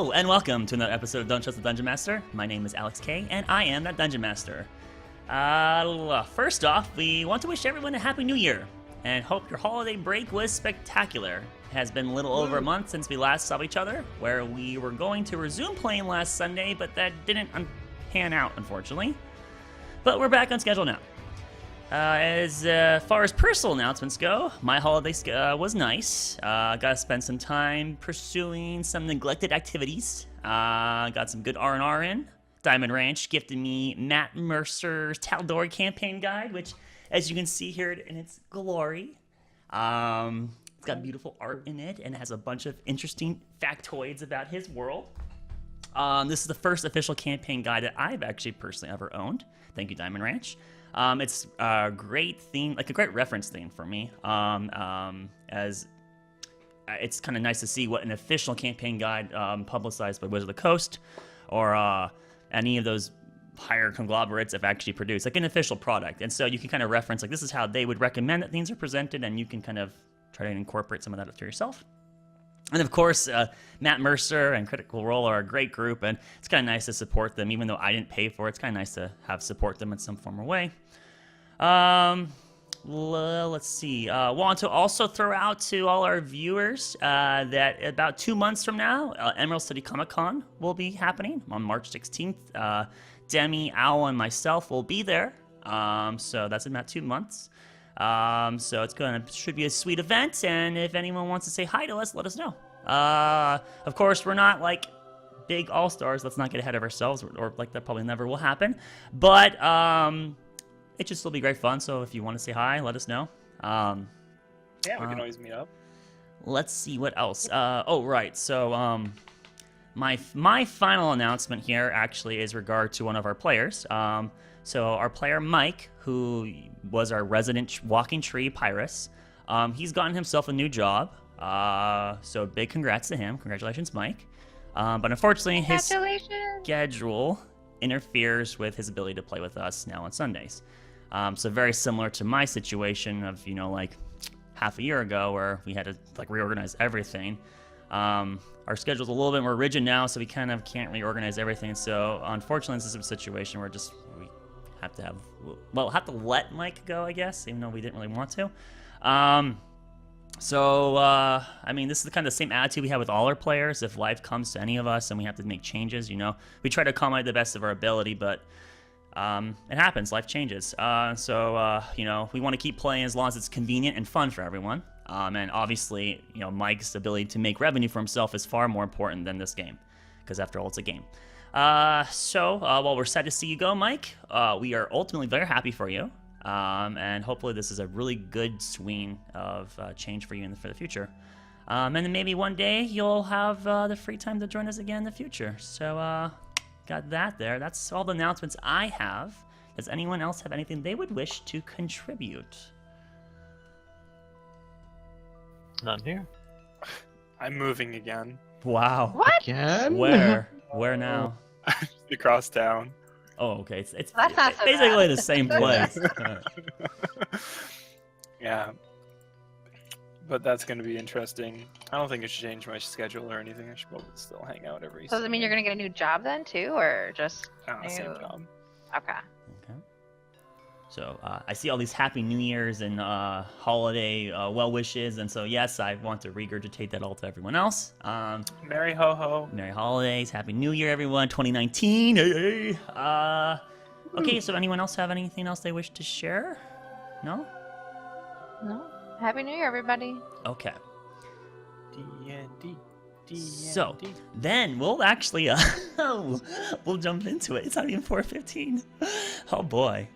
Hello, and welcome to another episode of Don't Trust the Dungeon Master. My name is Alex K, and I am that Dungeon Master. First off, we want to wish everyone a Happy New Year, and hope your holiday break was spectacular. It has been a little over a month since we last saw each other, where we were going to resume playing last Sunday, but that didn't pan out, unfortunately. But we're back on schedule now. As far as personal announcements go, my holiday was nice. Got to spend some time pursuing some neglected activities. Got some good R&R in. Diamond Ranch gifted me Matt Mercer's Tal'Dorei campaign guide, which, as you can see here in its glory, it's got beautiful art in it and has a bunch of interesting factoids about his world. This is the first official campaign guide that I've actually personally ever owned. Thank you, Diamond Ranch. It's a great theme, like a great reference theme for me, as it's kind of nice to see what an official campaign guide publicized by Wizard of the Coast or any of those higher conglomerates have actually produced, like an official product. And so you can kind of reference, like, this is how they would recommend that things are presented, and you can kind of try to incorporate some of that for yourself. And of course, Matt Mercer and Critical Role are a great group, and it's kind of nice to support them, even though I didn't pay for it. It's kind of nice to support them in some form or way. Let's see. Want to also throw out to all our viewers that about 2 months from now, Emerald City Comic Con will be happening on March 16th. Demi, Owl, and myself will be there. So that's in about 2 months. So should be a sweet event, and if anyone wants to say hi to us, let us know. Of course, we're not like big all-stars. Let's not get ahead of ourselves, or like that probably never will happen. But it should still be great fun. So if you want to say hi, let us know. Yeah, we can always meet up. Let's see what else. Oh, right. So my final announcement here actually is regard to one of our players. So our player Mike, who was our resident walking tree Pyrus, he's gotten himself a new job. So big congrats to him. Congratulations, Mike. But unfortunately, his schedule interferes with his ability to play with us now on Sundays. So very similar to my situation of, like half a year ago where we had to like reorganize everything. Our schedule's a little bit more rigid now, so we kind of can't reorganize everything. So unfortunately, this is a situation where we have to let Mike go, I guess, even though we didn't really want to. I mean, this is kind of the same attitude we have with all our players. If life comes to any of us and we have to make changes, we try to accommodate the best of our ability, but it happens. Life changes. We want to keep playing as long as it's convenient and fun for everyone. And obviously, Mike's ability to make revenue for himself is far more important than this game, because after all, it's a game. While we're sad to see you go, Mike, we are ultimately very happy for you. And hopefully this is a really good swing of change for you for the future. And then maybe one day you'll have the free time to join us again in the future. So, got that there. That's all the announcements I have. Does anyone else have anything they would wish to contribute? None here. I'm moving again. Wow. What? Again? Where? Where now? Across town. Oh, okay. It's That's not so basically bad. the same place. Yeah. But that's going to be interesting. I don't think it should change my schedule or anything. I should probably still hang out every So does it mean you're gonna get a new job then too, or just Same new? job. Okay. Okay. So I see all these Happy New Year's and holiday well wishes, and so yes, I want to regurgitate that all to everyone else. Merry ho ho. Merry holidays, Happy New Year, everyone. 2019. Hey. Okay. So anyone else have anything else they wish to share? No. No. Happy New Year, everybody. Okay. D&D. So then we'll actually we'll jump into it. It's not even 4:15. Oh boy.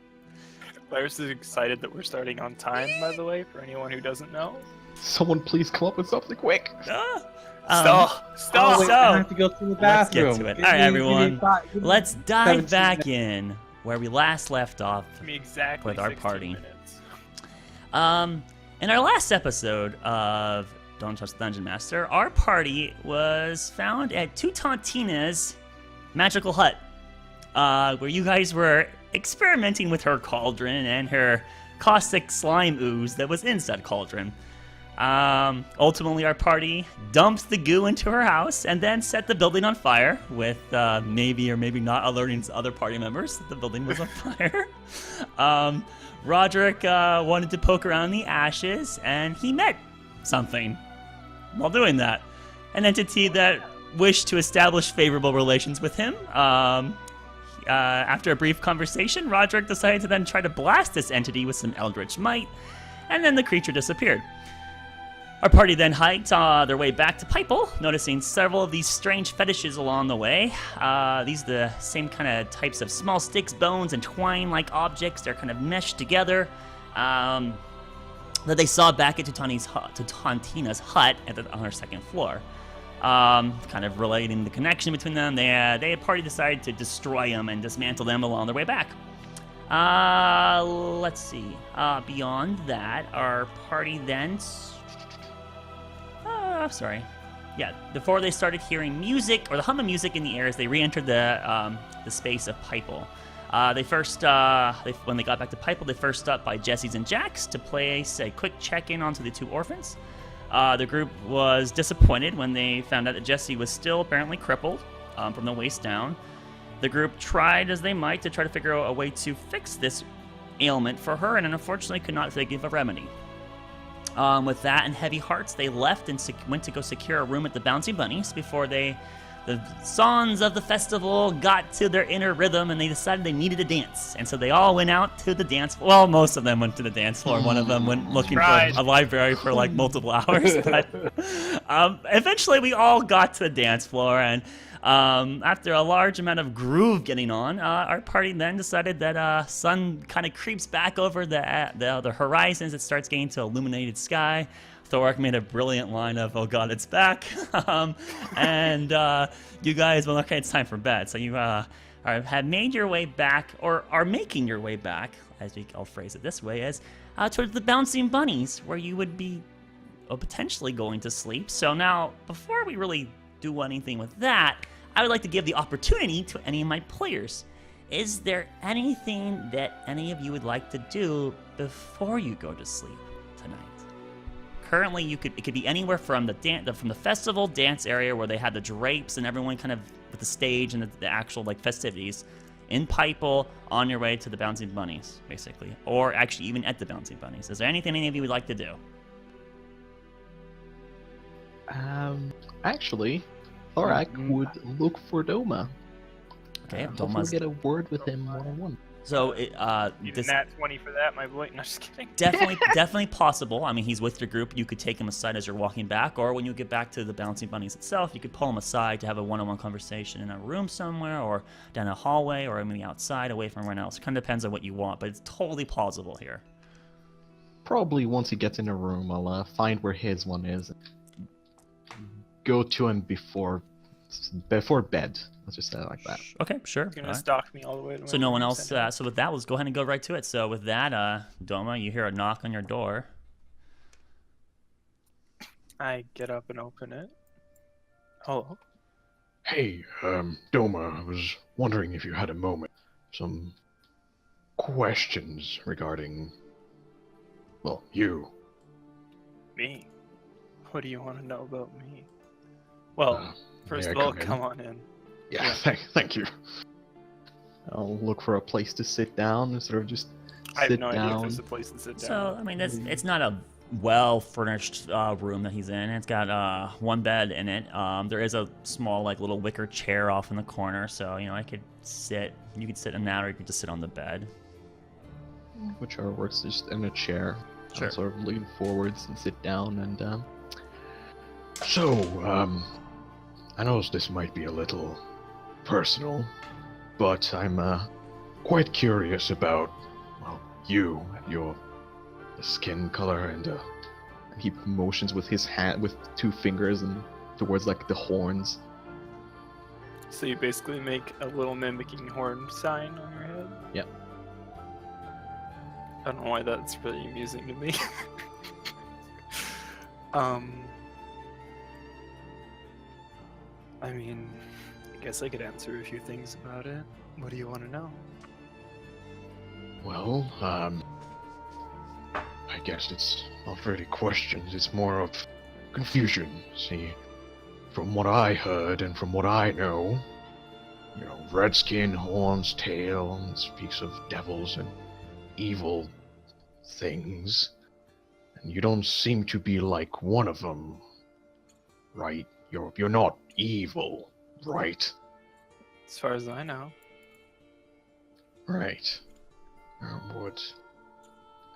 Players is excited that we're starting on time, by the way, for anyone who doesn't know. Someone please come up with something quick. Stop! Oh, wait, So, I have to go to the let's get bathroom. to it. Give All right, me everyone. give me Let's dive 17 back in where we last left off. Give me exactly With our 16 party. minutes. In our last episode of Don't Touch the Dungeon Master, our party was found at Tutantina's magical hut, where you guys were experimenting with her cauldron and her caustic slime ooze that was in said cauldron. Ultimately, our party dumped the goo into her house and then set the building on fire, with maybe or maybe not alerting other party members that the building was on fire. Roderick wanted to poke around in the ashes, and he met something while doing that. An entity that wished to establish favorable relations with him. After a brief conversation, Roderick decided to then try to blast this entity with some eldritch might, and then the creature disappeared. Our party then hiked their way back to Pypel, noticing several of these strange fetishes along the way. These are the same kind of types of small sticks, bones, and twine-like objects. They're kind of meshed together. That they saw back at Tantina's hut on her second floor. Kind of relating the connection between them. They party decided to destroy them and dismantle them along their way back. Let's see. Beyond that, our party then... before they started hearing music, or the hum of music in the air as they re-entered the space of Pypel. When they got back to Pypel, they first stopped by Jesse's and Jack's to place a quick check-in onto the two orphans. The group was disappointed when they found out that Jesse was still apparently crippled from the waist down. The group tried as they might to try to figure out a way to fix this ailment for her, and unfortunately could not think of a remedy. With that and heavy hearts, they left and went to go secure a room at the Bouncy Bunnies before the songs of the festival got to their inner rhythm, and they decided they needed a dance. And so they all went out to the dance floor. Well, most of them went to the dance floor. One of them went looking for a library for like multiple hours. But eventually we all got to the dance floor, and after a large amount of groove getting on, our party then decided that sun kind of creeps back over the horizons. It starts getting to illuminated sky. Thorek made a brilliant line of, "Oh God, it's back," and you guys, well, okay, it's time for bed. So you have made your way back, or are making your way back, I'll phrase it this way, as towards the Bouncing Bunnies, where you would be potentially going to sleep. So now, before we really do anything with that, I would like to give the opportunity to any of my players. Is there anything that any of you would like to do before you go to sleep tonight? Currently, it could be anywhere from the festival dance area where they had the drapes and everyone kind of with the stage and the actual like festivities in Pypel on your way to the Bouncing Bunnies, basically, or actually even at the Bouncing Bunnies. Is there anything any of you would like to do? Actually, Thorak would look for Doma. Okay, Hopefully get a word with him one-on-one. So, Even that 20 for that, my boy. No, just kidding. definitely possible. I mean, he's with your group. You could take him aside as you're walking back, or when you get back to the Bouncing Bunnies itself, you could pull him aside to have a one-on-one conversation in a room somewhere, or down a hallway, or maybe outside, away from everyone else. It kind of depends on what you want, but it's totally plausible here. Probably once he gets in a room, I'll find where his one is. Go to him before bed. Let's just say it like that. Okay, sure. He's gonna stalk me all the way to So no one else. So with that, let's go ahead and go right to it. So with that, Doma, you hear a knock on your door. I get up and open it. Hello. Hey, Doma, I was wondering if you had a moment. Some questions regarding, well, you. Me? What do you want to know about me? Well, first of all, come on in. Yeah, thank you. I'll look for a place to sit down and sort of just I have sit no down. idea if there's a place to sit down. So I mean, it's not a well-furnished room that he's in. It's got one bed in it. There is a small, like, little wicker chair off in the corner. So I could sit. You could sit in that, or you could just sit on the bed. Whichever works, just in a chair. Sure. I'll sort of lean forwards and sit down and. So, I know this might be a little personal, but I'm quite curious about, well, your skin color, and he motions with his hand with 2 fingers and towards like the horns. So you basically make a little mimicking horn sign on your head? Yep. I don't know why that's really amusing to me. I mean, I guess I could answer a few things about it. What do you want to know? Well, I guess it's not really questions, it's more of confusion. See, from what I heard and from what I know, red skin, horns, tail, and speaks of devils and evil things. And you don't seem to be like one of them, right? You're not evil, right? As far as I know. Right. What?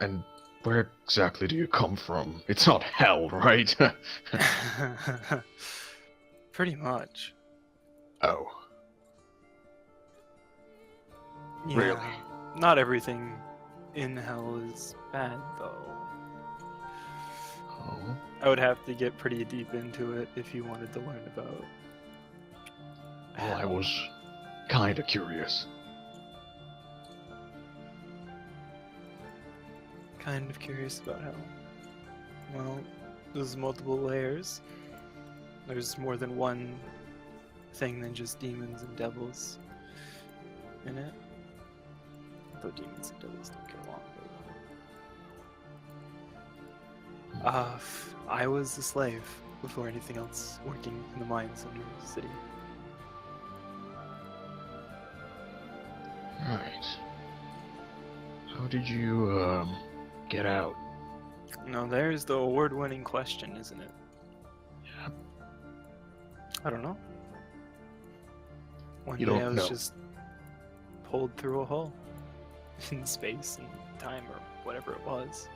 And where exactly do you come from? It's not hell, right? Pretty much. Oh. Yeah, Really? Not everything in hell is bad, though. Oh. I would have to get pretty deep into it if you wanted to learn about. Well, I was kinda curious. Kind of curious about hell. Well, there's multiple layers. There's more than one thing than just demons and devils in it. Though demons and devils don't get along very well. I was a slave before anything else, working in the mines under the city. Right. How did you, get out? No, there's the award-winning question, isn't it? Yeah. I don't know. One You day don't I was know. just pulled through a hole in space and time or whatever it was.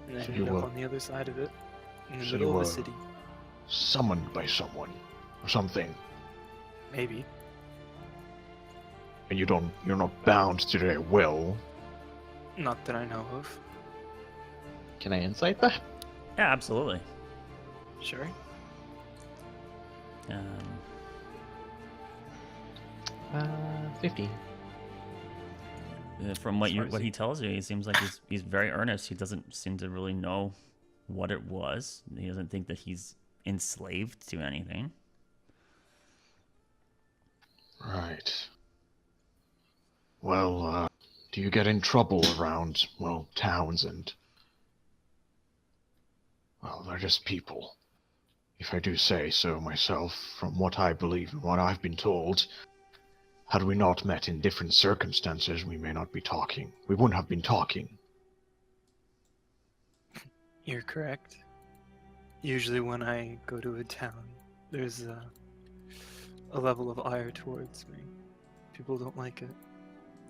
And I So ended you up were- on the other side of it, in the so middle you of were- the city. Summoned by someone. Or something. Maybe. And you're not bound to their will. Not that I know of. Can I insight that? Yeah, absolutely. Sure. Um, 15. from what As you far as what you- he tells you, he seems like he's very earnest. He doesn't seem to really know what it was. He doesn't think that he's enslaved to anything. Right. Well, do you get in trouble around, well, towns and... Well, they're just people. If I do say so myself, from what I believe and what I've been told, had we not met in different circumstances, we may not be talking. We wouldn't have been talking. You're correct. Usually when I go to a town, there's a level of ire towards me. People don't like it.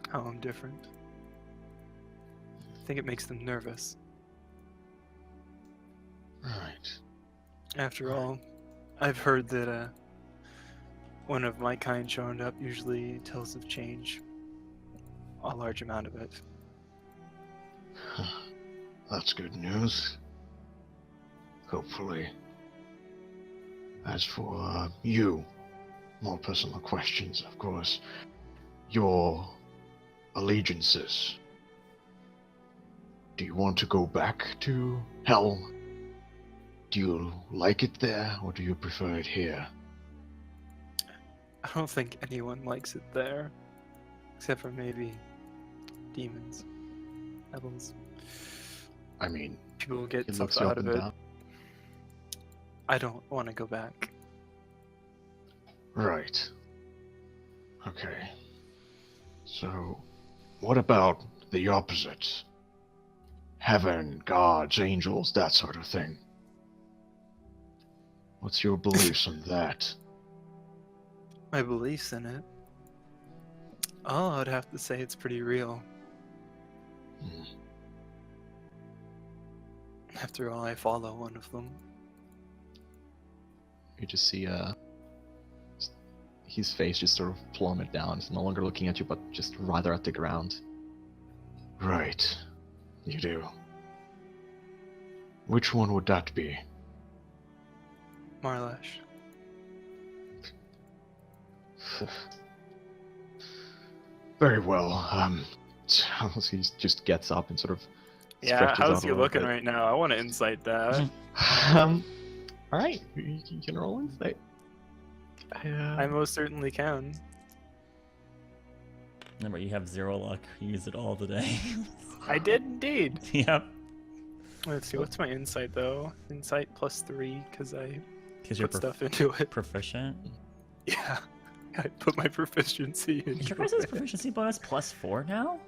How I'm different. I think it makes them nervous. Right. After all, I've heard that one of my kind showing up usually tells of change. A large amount of it. That's good news. Hopefully. As for, you, more personal questions, of course. Your allegiances. Do you want to go back to hell? Do you like it there, or do you prefer it here? I don't think anyone likes it there. Except for maybe demons. Devils. I mean, People get he sucked looks you out up of and it. down. I don't want to go back. Right. Okay. So, what about the opposite? Heaven, gods, angels, that sort of thing. What's your beliefs on that? My beliefs in it. Oh, I'd have to say it's pretty real. Hmm. After all, I follow one of them. You just see his face just sort of plummet down. He's no longer looking at you, but just rather at the ground. Right. You do. Which one would that be? Marlash. Very well. He just gets up and sort of Yeah, stretches how's out a he little looking bit. right now? I want to insight that. All right, you can roll insight. I most certainly can. Remember, you have 0 luck. You use it all today. I did indeed. Yep. Let's see, what's my insight though? Insight +3, because I Because you're put stuff into it. proficient. Yeah, I put my proficiency into Is your guys' it. proficiency bonus +4 now?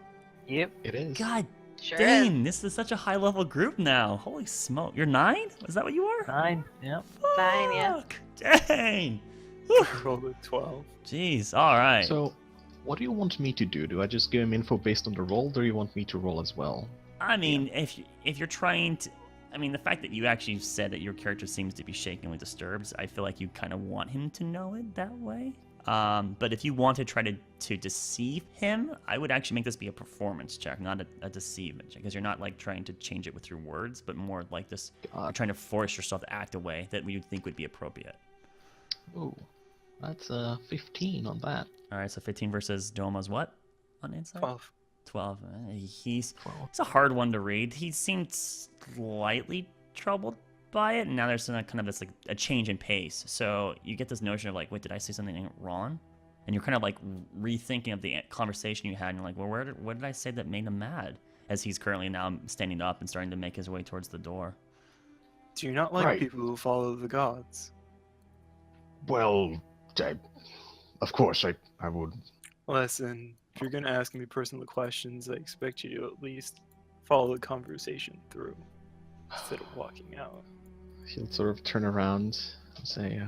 Yep. It is. God Sure is. dang, this is such a high level group now. Holy smoke. You're 9? Is that what you are? 9. Yep. 9, yeah. Fuck, dang. Whew. I rolled a 12. Jeez, alright. So, what do you want me to do? Do I just give him info based on the roll, or do you want me to roll as well? I mean, if you're trying to, I mean, the fact that you actually said that your character seems to be shakingly disturbed, I feel like you kind of want him to know it that way. But if you want to try to deceive him, I would actually make this be a performance check, not a deceive check, because you're not like trying to change it with your words, but more like this, you're trying to force yourself to act a way that we would think would be appropriate. Oh, that's 15 on that. All right, so 15 versus Doma's what on insight? 12. 12. He's 12. it's a hard one to read. He seemed slightly troubled by it, and now there's kind of this like a change in pace. So you get this notion of like, wait, did I say something wrong? And you're kind of like rethinking of the conversation you had, and you're like, well, what did I say that made him mad? As he's currently now standing up and starting to make his way towards the door. Do you not like Right. people who follow the gods? Well, of course, I would. Listen, if you're gonna ask me personal questions, I expect you to at least follow the conversation through instead of walking out. He'll sort of turn around and say,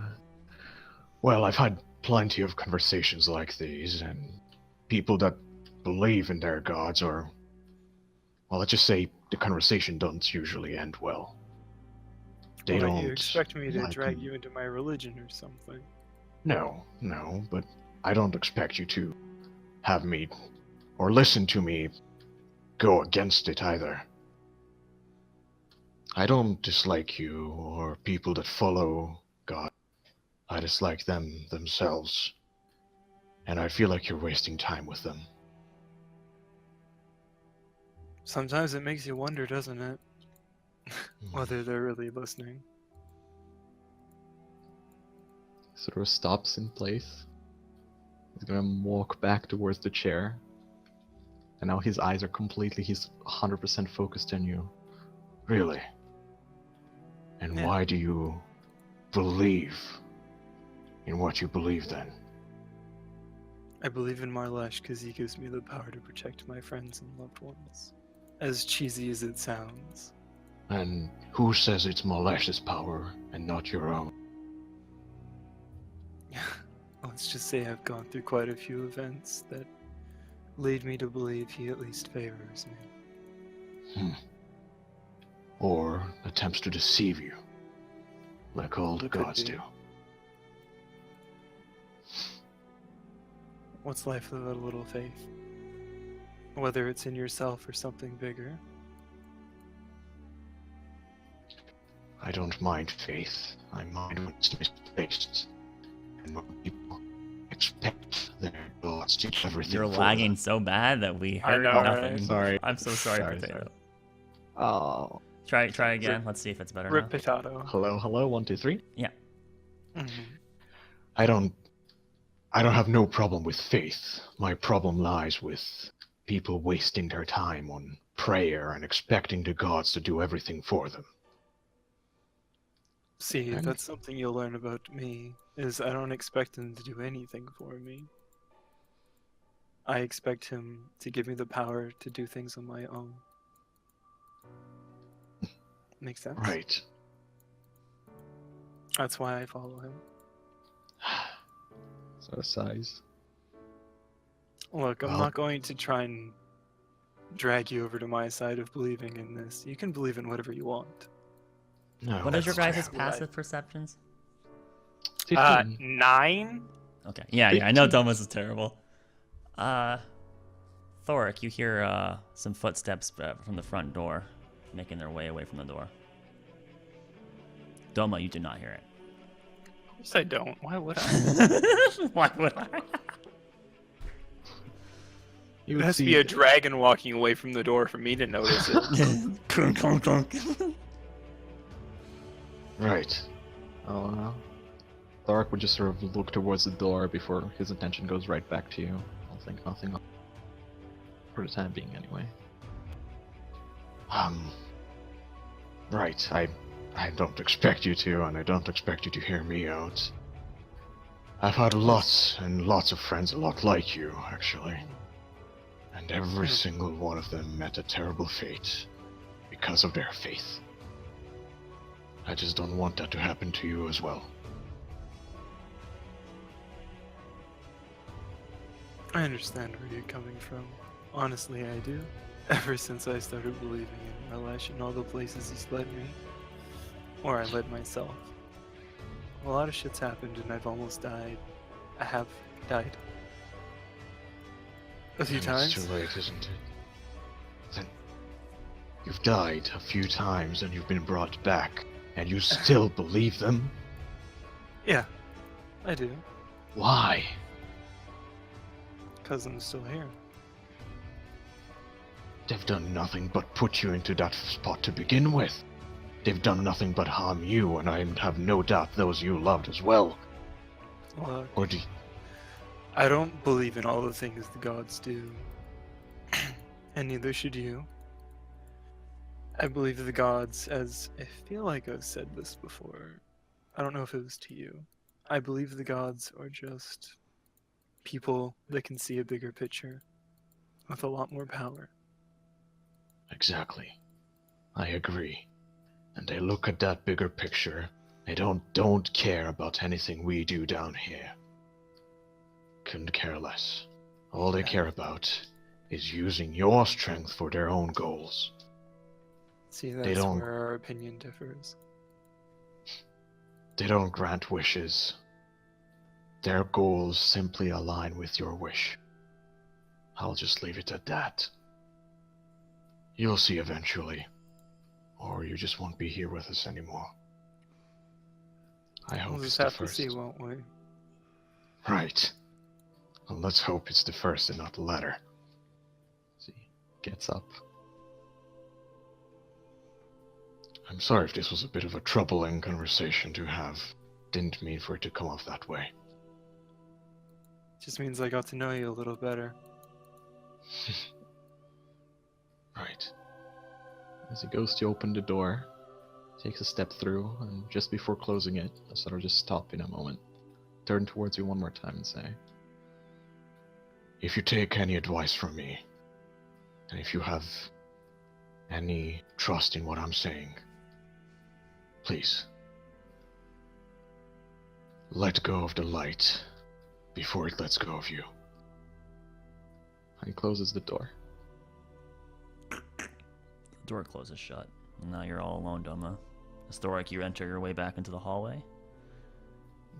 Well, I've had plenty of conversations like these, and people that believe in their gods are. Well, let's just say the conversation doesn't usually end well. They Why, don't. you expect me to like drag them. you into my religion or something? No, but I don't expect you to have me or listen to me go against it either. I don't dislike you or people that follow God. I dislike them themselves. And I feel like you're wasting time with them. Sometimes it makes you wonder, doesn't it? Whether they're really listening. sort of stops in place. He's gonna walk back towards the chair. And now his eyes are he's 100% focused on you. Really? And Yeah. why do you believe in what you believe then? I believe in Marlesh because he gives me the power to protect my friends and loved ones. As cheesy as it sounds. And who says it's Molesh's power and not your own? Let's just say I've gone through quite a few events that lead me to believe he at least favors me. Or attempts to deceive you, like all the Could gods be. do. What's life without a little faith? Whether it's in yourself or something bigger. I don't mind faith. I mind when it's misplaced. And when people expect their gods to do everything You're for lagging them. so bad that we I heard know, nothing. right? Sorry. I'm so sorry, Sorry, Potato. Oh. Try again. Let's see if it's better Rip now. potato. Hello, 1, 2, 3. Mhm. I don't have no problem with faith. My problem lies with people wasting their time on prayer and expecting the gods to do everything for them. See, Okay. that's something you'll learn about me, is I don't expect him to do anything for me. I expect him to give me the power to do things on my own. Makes sense? Right. That's why I follow him. Sort of sighs. Look, I'm Well- not going to try and drag you over to my side of believing in this. You can believe in whatever you want. No. What is your that's guys' true. passive perceptions? 15. 9? Okay. Yeah, I know 15. Doma's is terrible. Thoric, you hear some footsteps from the front door, making their way away from the door. Doma, you do not hear it. Of course I don't. Why would I? Why would I? You It would has to see be a dragon walking away from the door for me to notice it. Clunk, clunk, clunk. Right. Thorek would just sort of look towards the door before his attention goes right back to you. I'll think nothing of for the time being, anyway. Right, I don't expect you to, and I don't expect you to hear me out. I've had lots and lots of friends a lot like you, actually. And every single one of them met a terrible fate because of their faith. I just don't want that to happen to you as well. I understand where you're coming from. Honestly, I do. Ever since I started believing in Relash and all the places he's led me, or I led myself. A lot of shit's happened and I've almost died. I have died. A few And times. It's too late, isn't it? Then you've died a few times and you've been brought back, and you still believe them? Yeah, I do. Why? Because I'm still here. They've done nothing but put you into that spot to begin with. They've done nothing but harm you, and I have no doubt those you loved as well. Look, Or do I don't believe in all the things the gods do. And neither should you. I believe the gods, as I feel like I've said this before. I don't know if it was to you. I believe the gods are just people that can see a bigger picture with a lot more power. Exactly. I agree. And they look at that bigger picture. They don't care about anything we do down here. Couldn't care less. All they care about is using your strength for their own goals. See, They that's don't- where our opinion differs. They don't grant wishes. Their goals simply align with your wish. I'll just leave it at that. You'll see eventually. Or you just won't be here with us anymore. I hope We'll it's just the have to first. see, won't we? Right. Well, let's hope it's the first and not the latter. She gets up. I'm sorry if this was a bit of a troubling conversation to have. Didn't mean for it to come off that way. Just means I got to know you a little better. Right. As he goes to open the door, takes a step through, and just before closing it, I sort of just stop in a moment, turn towards you one more time and say, If you take any advice from me, and if you have any trust in what I'm saying, please, let go of the light before it lets go of you. and he closes the door. The door closes shut. And now you're all alone, Doma. Historic, you enter your way back into the hallway.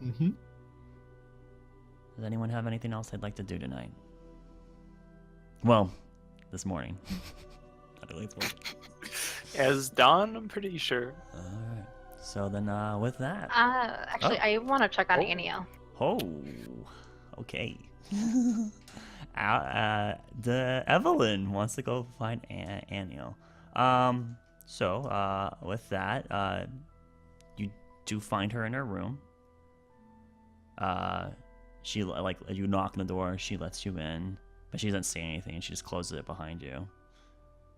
Mm-hmm. Does anyone have anything else they'd like to do tonight? Well, this morning. At least one. As Dawn, I'm pretty sure. Alright. So then, with that. Actually, I want to check on Oh. Aniel. Oh, okay. The Evelyn wants to go find Aniel. So with that, you do find her in her room. She like you knock on the door, she lets you in, but she doesn't say anything. She just closes it behind you.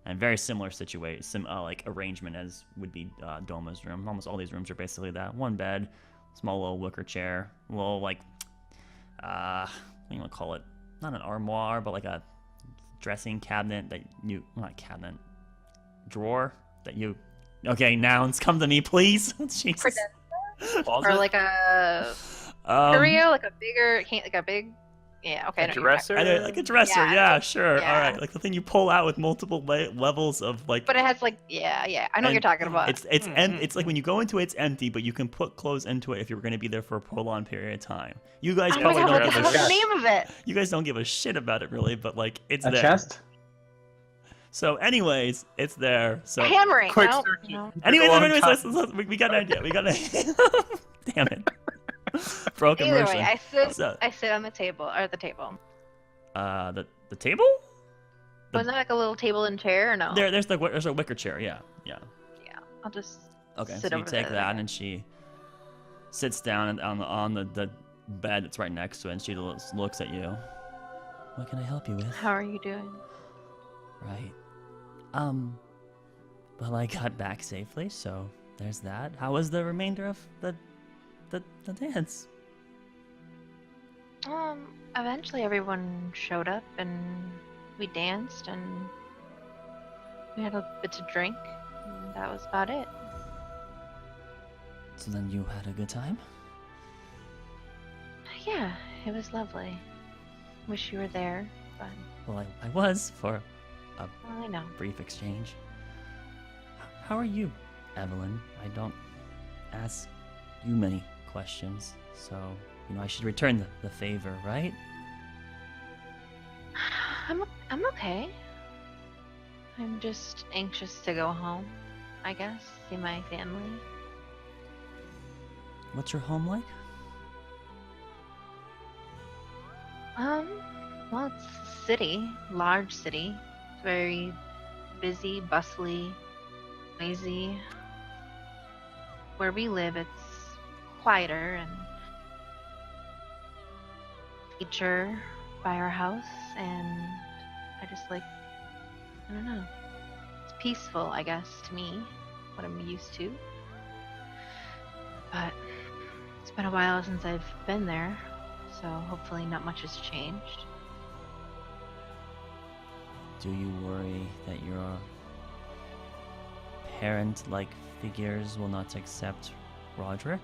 And very similar situation, like arrangement as would be Doma's room. Almost all these rooms are basically that: one bed, small little wicker chair, little like what do you want to call it? Not an armoire, but like a dressing cabinet that you not cabinet drawer that you. Okay, nouns come to me, please. Jesus. Or like a Um, curio, like a bigger, like a big. Yeah, okay. I A know what you're talking dresser? like a dresser, Yeah. yeah, sure. Yeah. All right, like the thing you pull out with multiple levels of like. But it has like, yeah. I know what And you're talking about. It's it's like when you go into it, it's empty, but you can put clothes into it if you're going to be there for a prolonged period of time. You guys Oh my probably god, don't what the give hell's a the shit. name of it? You guys don't give a shit about it really, but like it's A there. chest? So, anyways, it's there. So, Hammering. Quick No, search it. no. anyways, a long anyways, time. we got an idea. We got an Damn it. Broken Either immersion. way, So- I sit on the table, or at the table. The table? The- Wasn't that like a little table and chair, or no? There's a wicker chair. Yeah. Yeah, I'll just Okay, sit so you over take there. that, and she sits down on the bed that's right next to it, and she looks at you. What can I help you with? How are you doing? Right. Well, I got back safely, so there's that. How was the remainder of the dance? Eventually everyone showed up and we danced and we had a bit to drink. And that was about it. So then you had a good time? Yeah, it was lovely. Wish you were there, but Well, I was for well, I know. brief exchange. How are you, Evelyn? I don't ask you many questions, so, I should return the favor, right? I'm okay. I'm just anxious to go home, I guess. See my family. What's your home like? Well, it's a city, large city. It's very busy, bustly, noisy. Where we live, it's quieter and nature by our house, and I just I don't know. It's peaceful, I guess, to me, what I'm used to. But it's been a while since I've been there, so hopefully not much has changed. Do you worry that your parent-like figures will not accept Roderick?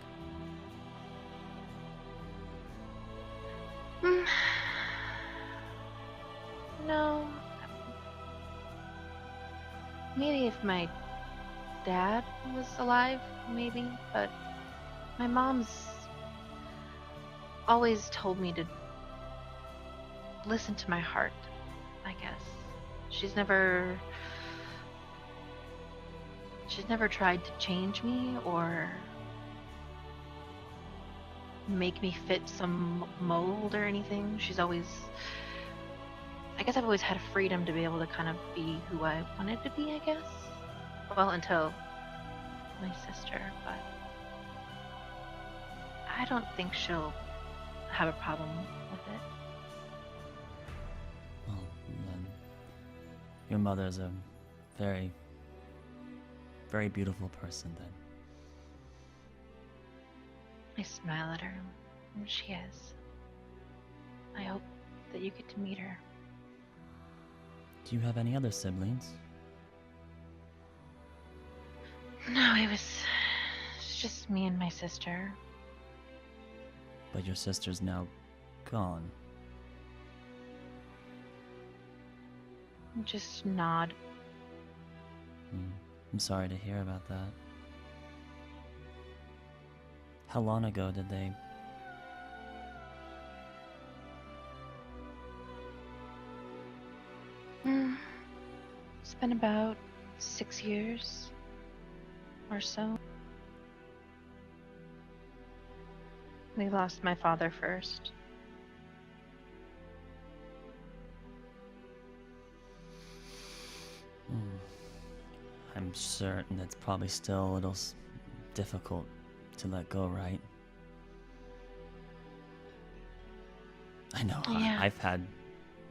No. Maybe if my dad was alive, maybe, but my mom's always told me to listen to my heart, I guess. She's never tried to change me or make me fit some mold or anything. I guess I've always had freedom to be able to kind of be who I wanted to be, I guess. Well, until my sister, but I don't think she'll have a problem with it. Well, then your mother's a very, very beautiful person then. I smile at her, and she is. I hope that you get to meet her. Do you have any other siblings? No, it's just me and my sister. But your sister's now gone. Just nod. I'm sorry to hear about that. How long ago did they... It's been about 6 years or so. We lost my father first. I'm certain it's probably still a little difficult to let go, right? I know, Yeah. I've had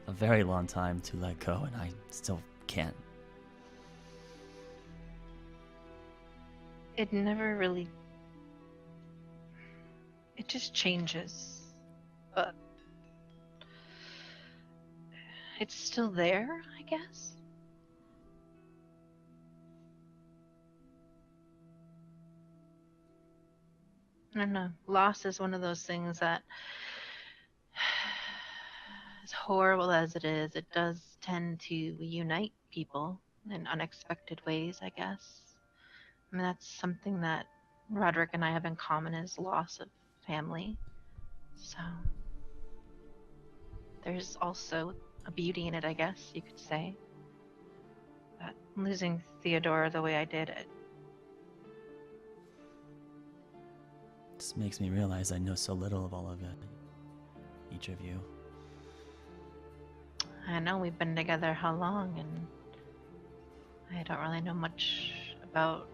a very long time to let go, and I still can't. It never really... It just changes. But... it's still there, I guess? I don't know. Loss is one of those things that, as horrible as it is, it does tend to unite people in unexpected ways, I guess. I mean, that's something that Roderick and I have in common, is loss of family. So there's also a beauty in it, I guess you could say. But losing Theodore the way I did, it This makes me realize I know so little of all of it. Each of you. I know we've been together how long, and I don't really know much about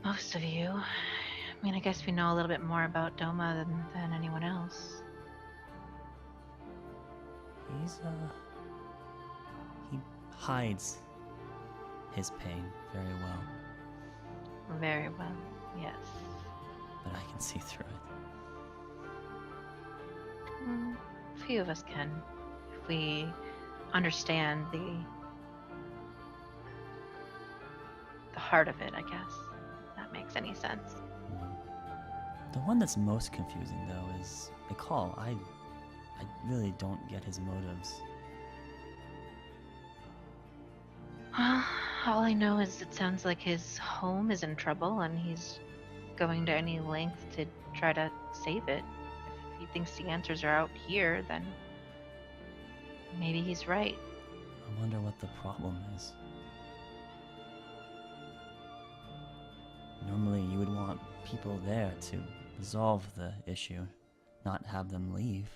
most of you. I mean, I guess we know a little bit more about Doma than anyone else. He hides his pain very well, Very well, yes. but I can see through it. Few of us can, if we understand the heart of it, I guess. If that makes any sense. The one that's most confusing, though, is Mikal. I really don't get his motives. All I know is it sounds like his home is in trouble and he's going to any length to try to save it. If he thinks the answers are out here, then maybe he's right. I wonder what the problem is. Normally, you would want people there to resolve the issue, not have them leave.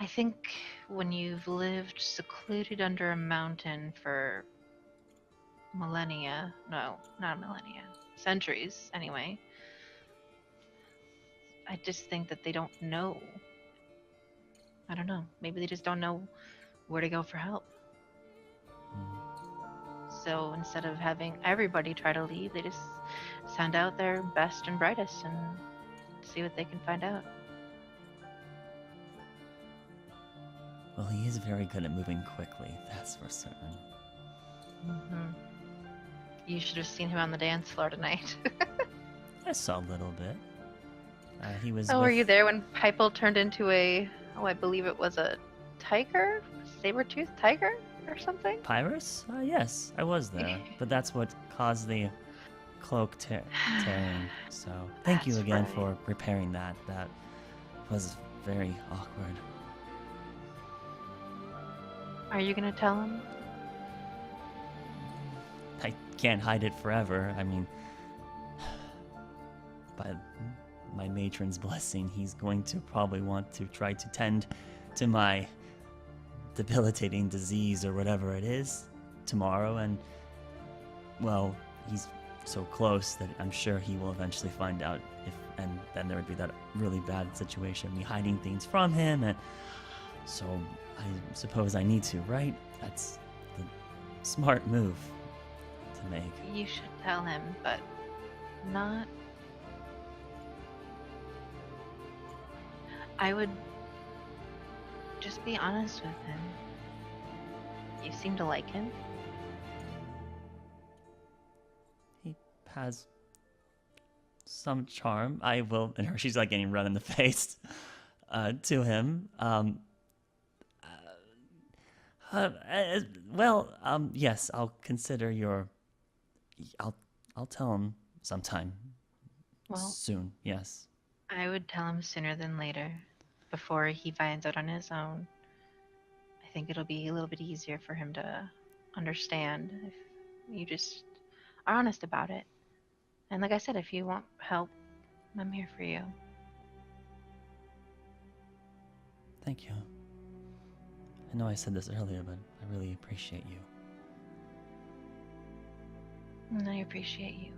I think when you've lived secluded under a mountain for millennia, no, not millennia, centuries anyway, I just think that they don't know. I don't know. Maybe they just don't know where to go for help. So instead of having everybody try to leave, they just send out their best and brightest and see what they can find out. Well, he is very good at moving quickly, that's for certain. You should have seen him on the dance floor tonight. I saw a little bit. He was. Oh, were with- you there when Pypel turned into I believe it was a tiger? Saber-toothed tiger or something? Pyrus? Yes, I was there. But that's what caused the cloak tearing. So thank you That's again right. for repairing that. That was very awkward. Are you gonna tell him? I can't hide it forever. I mean, by my matron's blessing, he's going to probably want to try to tend to my debilitating disease or whatever it is tomorrow. And, well, he's so close that I'm sure he will eventually find out and then there would be that really bad situation, me hiding things from him. And so I suppose I need to, right? That's the smart move to make. You should tell him, but not. I would just be honest with him. You seem to like him. He has some charm. I will, and her, she's like getting run in the face to him. Yes, I'll consider your. I'll tell him sometime. Well, Soon, yes. I would tell him sooner than later, before he finds out on his own. I think it'll be a little bit easier for him to understand if you just are honest about it. And like I said, if you want help, I'm here for you. Thank you. I know I said this earlier, but I really appreciate you. And I appreciate you.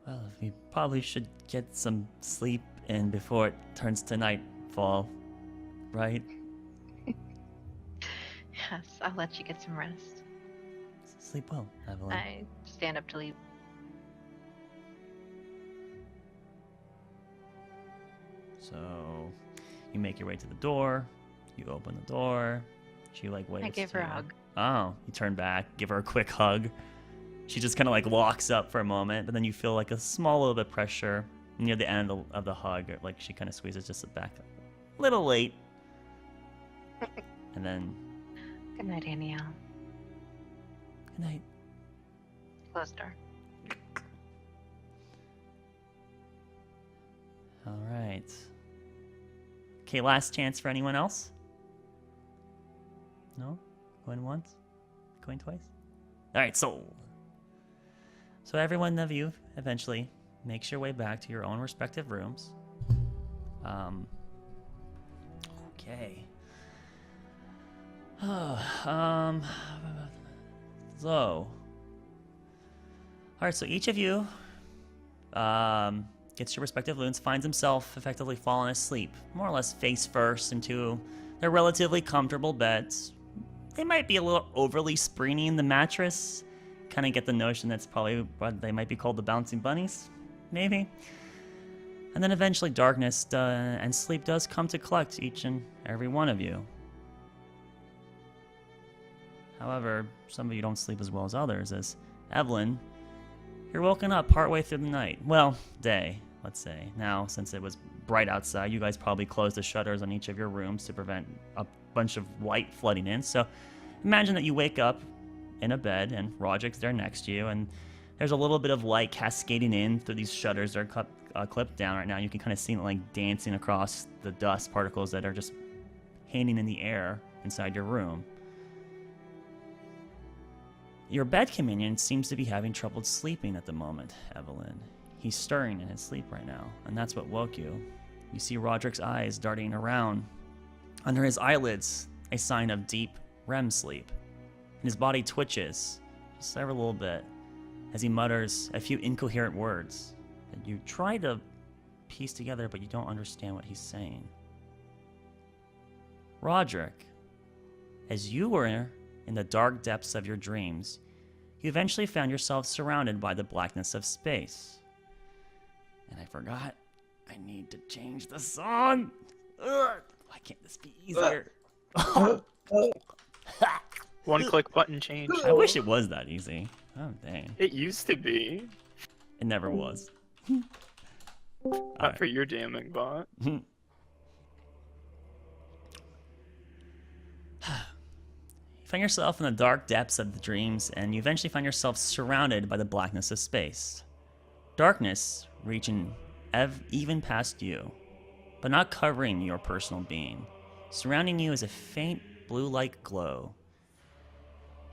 Well, we probably should get some sleep in before it turns to nightfall, right? Yes, I'll let you get some rest. Sleep well, Evelyn. I stand up to leave. So, you make your way to the door. You open the door. She waits. I give her a to- hug. Oh, you turn back, give her a quick hug. She just kind of locks up for a moment, but then you feel a small little bit of pressure near the end of the hug. She kind of squeezes just back a little late. And then, Good night, Danielle. good night. Close the door. All right. Okay, last chance for anyone else? No? Going once? Going twice? All right, so every one of you eventually makes your way back to your own respective rooms. Okay. So, all right, so each of you go gets your respective loons, finds himself effectively falling asleep, more or less face first into their relatively comfortable beds. They might be a little overly springy in the mattress. Kind of get the notion that's probably what they might be called the bouncing bunnies, maybe. And then eventually darkness and sleep does come to collect each and every one of you. However, some of you don't sleep as well as others, as Evelyn, you're woken up partway through the night. Well, day, let's say. Now, since it was bright outside, you guys probably closed the shutters on each of your rooms to prevent a bunch of light flooding in. So imagine that you wake up in a bed and Roderick's there next to you, and there's a little bit of light cascading in through these shutters that are clipped down right now. You can kind of see it like dancing across the dust particles that are just hanging in the air inside your room. Your bed companion seems to be having trouble sleeping at the moment, Evelyn. He's stirring in his sleep right now, and that's what woke you. You see Roderick's eyes darting around. Under his eyelids, a sign of deep REM sleep. And his body twitches, just every little bit, as he mutters a few incoherent words that you try to piece together, but you don't understand what he's saying. Roderick, as you were in the dark depths of your dreams, you eventually found yourself surrounded by the blackness of space. And I forgot, I need to change the song. Ugh, why can't this be easier? One click button change. I wish it was that easy. Oh, dang. It used to be. It never was. Not for your damning bot. You find yourself in the dark depths of the dreams, and you eventually find yourself surrounded by the blackness of space. Darkness reaching even past you, but not covering your personal being. Surrounding you is a faint blue-like glow.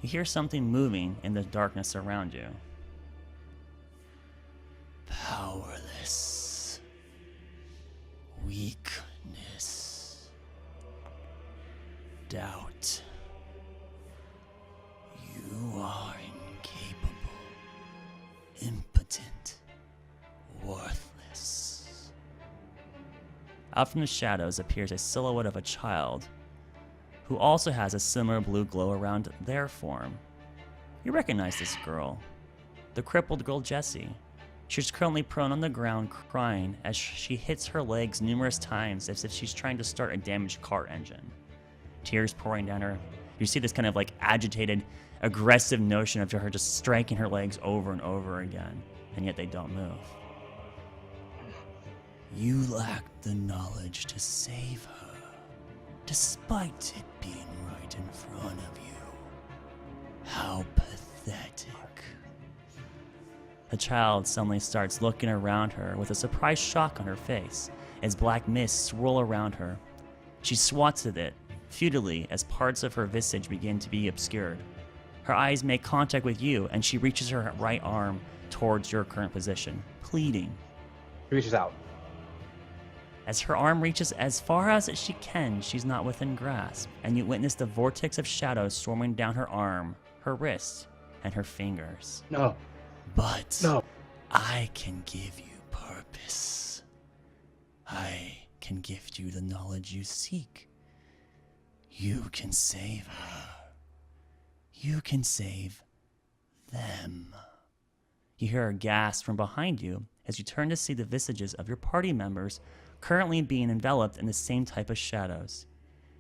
You hear something moving in the darkness around you. Powerless. Weakness. Doubt. You are incapable. Impotent. Worthless. Out from the shadows appears a silhouette of a child who also has a similar blue glow around their form. You recognize this girl, the crippled girl Jessie. She's currently prone on the ground crying as she hits her legs numerous times as if she's trying to start a damaged car engine. Tears pouring down her. You see this kind of like agitated, aggressive notion of her just striking her legs over and over again, and yet they don't move. You lack the knowledge to save her, despite it being right in front of you. How pathetic. The child suddenly starts looking around her with a surprised shock on her face as black mists swirl around her. She swats at it, futilely, as parts of her visage begin to be obscured. Her eyes make contact with you, and she reaches her right arm towards your current position, pleading. She reaches out. As her arm reaches as far as she can, she's not within grasp, and you witness the vortex of shadows swarming down her arm, her wrist, and her fingers. No. But No. I can give you purpose. I can gift you the knowledge you seek. You can save her. You can save them. You hear a gasp from behind you as you turn to see the visages of your party members currently being enveloped in the same type of shadows.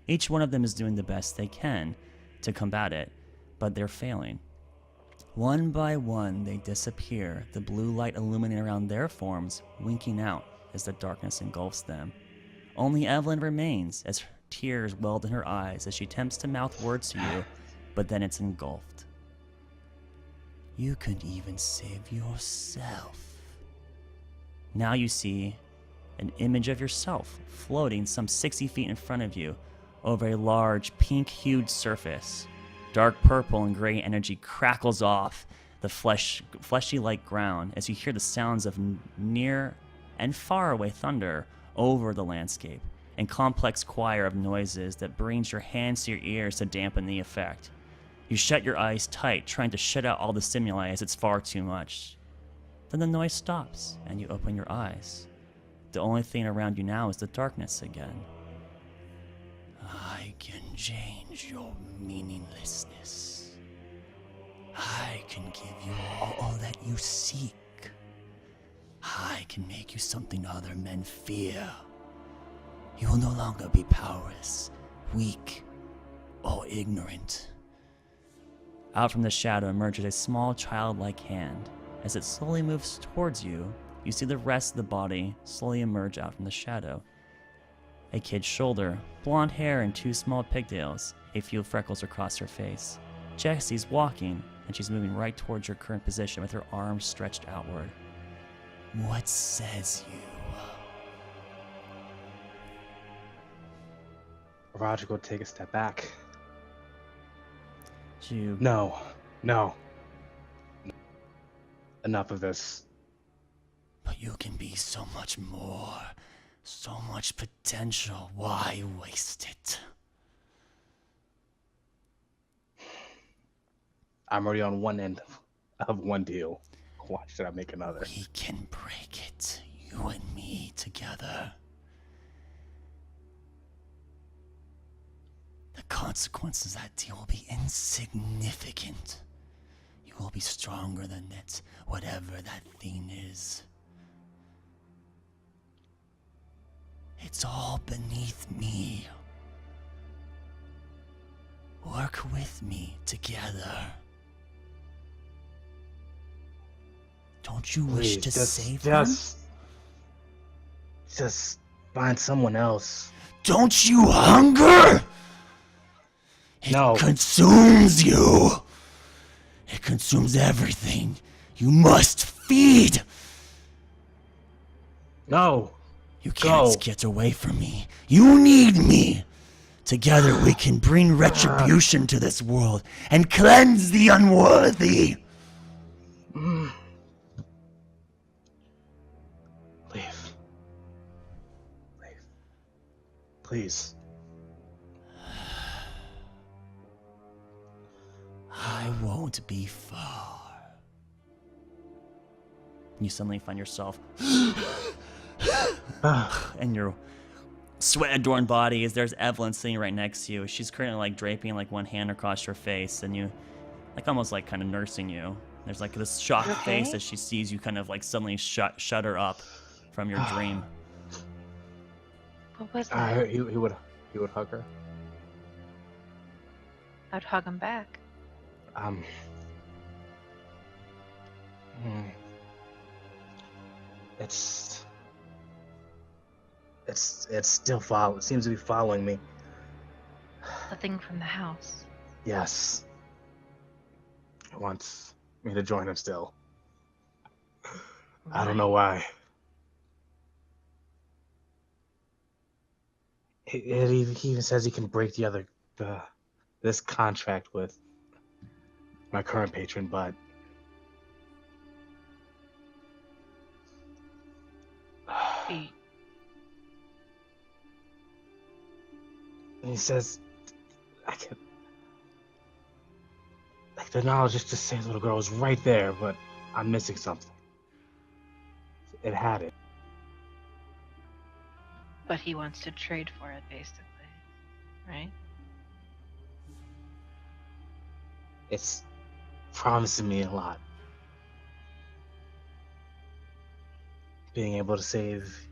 Each one of them is doing the best they can to combat it, but they're failing. One by one, they disappear, the blue light illuminating around their forms, winking out as the darkness engulfs them. Only Evelyn remains as tears welled in her eyes as she attempts to mouth words to you, but then it's engulfed. You could even save yourself. Now you see an image of yourself floating some 60 feet in front of you over a large pink-hued surface. Dark purple and gray energy crackles off the fleshy-like ground as you hear the sounds of near and far-away thunder over the landscape, and complex choir of noises that brings your hands to your ears to dampen the effect. You shut your eyes tight, trying to shut out all the stimuli as it's far too much. Then the noise stops, and you open your eyes. The only thing around you now is the darkness again. I can change your meaninglessness. I can give you all that you seek. I can make you something other men fear. You will no longer be powerless, weak, or ignorant. Out from the shadow emerges a small childlike hand. As it slowly moves towards you, you see the rest of the body slowly emerge out from the shadow. A kid's shoulder, blonde hair and 2 small pigtails, a few freckles across her face. Jessie's walking, and she's moving right towards your current position with her arms stretched outward. What says you? Roger will take a step back. You No. Enough of this. But you can be so much more. So much potential. Why waste it? I'm already on one end of one deal. Why should I make another? We can break it. You and me together. The consequences of that deal will be insignificant. You will be stronger than it, whatever that thing is. It's all beneath me. Work with me together. Don't you wish to save them? Just find someone else. Don't you hunger? It No. consumes you. It consumes everything. You must feed. No. You can't get away from me. You need me. Together we can bring retribution to this world and cleanse the unworthy. Leave. Please. I won't be far. You suddenly find yourself and your sweat-adorned body is there's Evelyn sitting right next to you. She's currently like draping like one hand across your face and you like almost like kind of nursing you. There's like this shocked face as she sees you kind of like suddenly shudder up from your dream. What was that? He would hug her. I'd hug him back. It's still it seems to be following me. The thing from the house. Yes. It wants me to join him still. I don't know why. He even says he can break this contract with my current patron, but he says I can. Like the knowledge just to say the little girl was right there, but I'm missing something. It had it. But he wants to trade for it, basically. Right? It's promising me a lot. Being able to save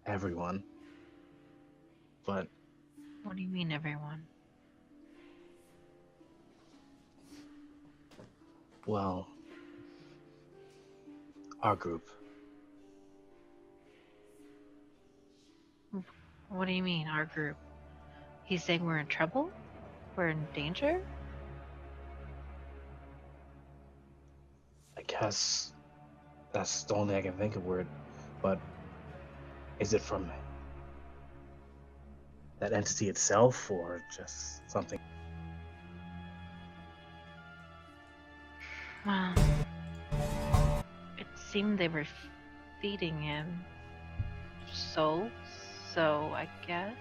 everyone. But What do you mean, everyone? well, our group. What do you mean, our group? He's saying we're in trouble? We're in danger? I guess that's the only I can think of word. But is it from that entity itself or just something? Well, it seemed they were feeding him souls, so I guess.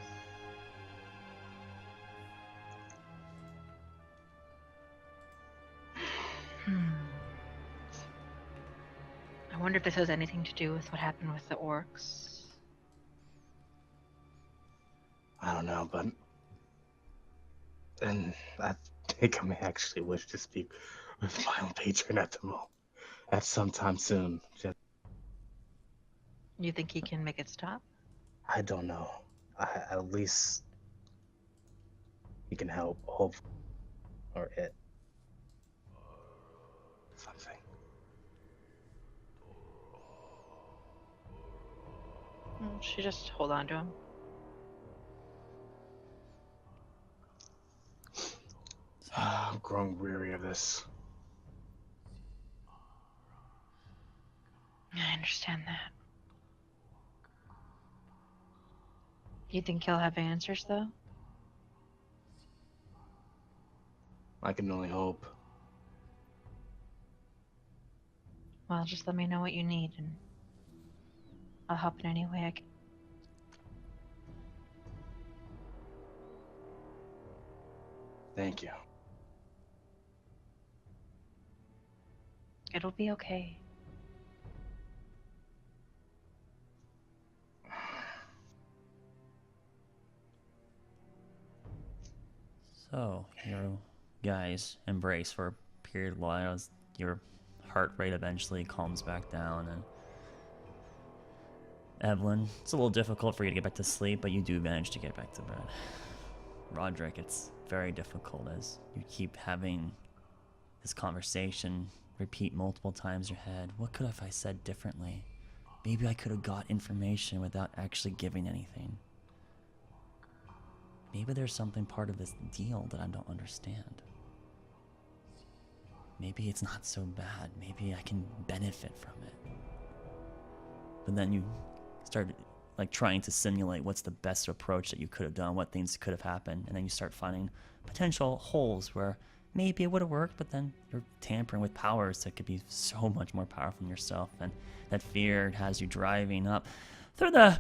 I wonder if this has anything to do with what happened with the orcs. I don't know, but and I think I may actually wish to speak with my own patron at some time soon. You think he can make it stop? I don't know. At least he can help, hope, or it. Something. She just hold on to him. I'm growing weary of this. I understand that. You think he'll have answers, though? I can only hope. Well, just let me know what you need, and I'll help in any way I can. Thank you. It'll be okay. So, you guys embrace for a period while as your heart rate eventually calms back down. And Evelyn, it's a little difficult for you to get back to sleep, but you do manage to get back to bed. Roderick, it's very difficult as you keep having this conversation repeat multiple times in your head. What could have I said differently? Maybe I could have got information without actually giving anything. Maybe there's something part of this deal that I don't understand. Maybe it's not so bad. Maybe I can benefit from it. But then you start like trying to simulate what's the best approach that you could have done, what things could have happened, and then you start finding potential holes where maybe it would have worked, but then you're tampering with powers that could be so much more powerful than yourself, and that fear has you driving up through the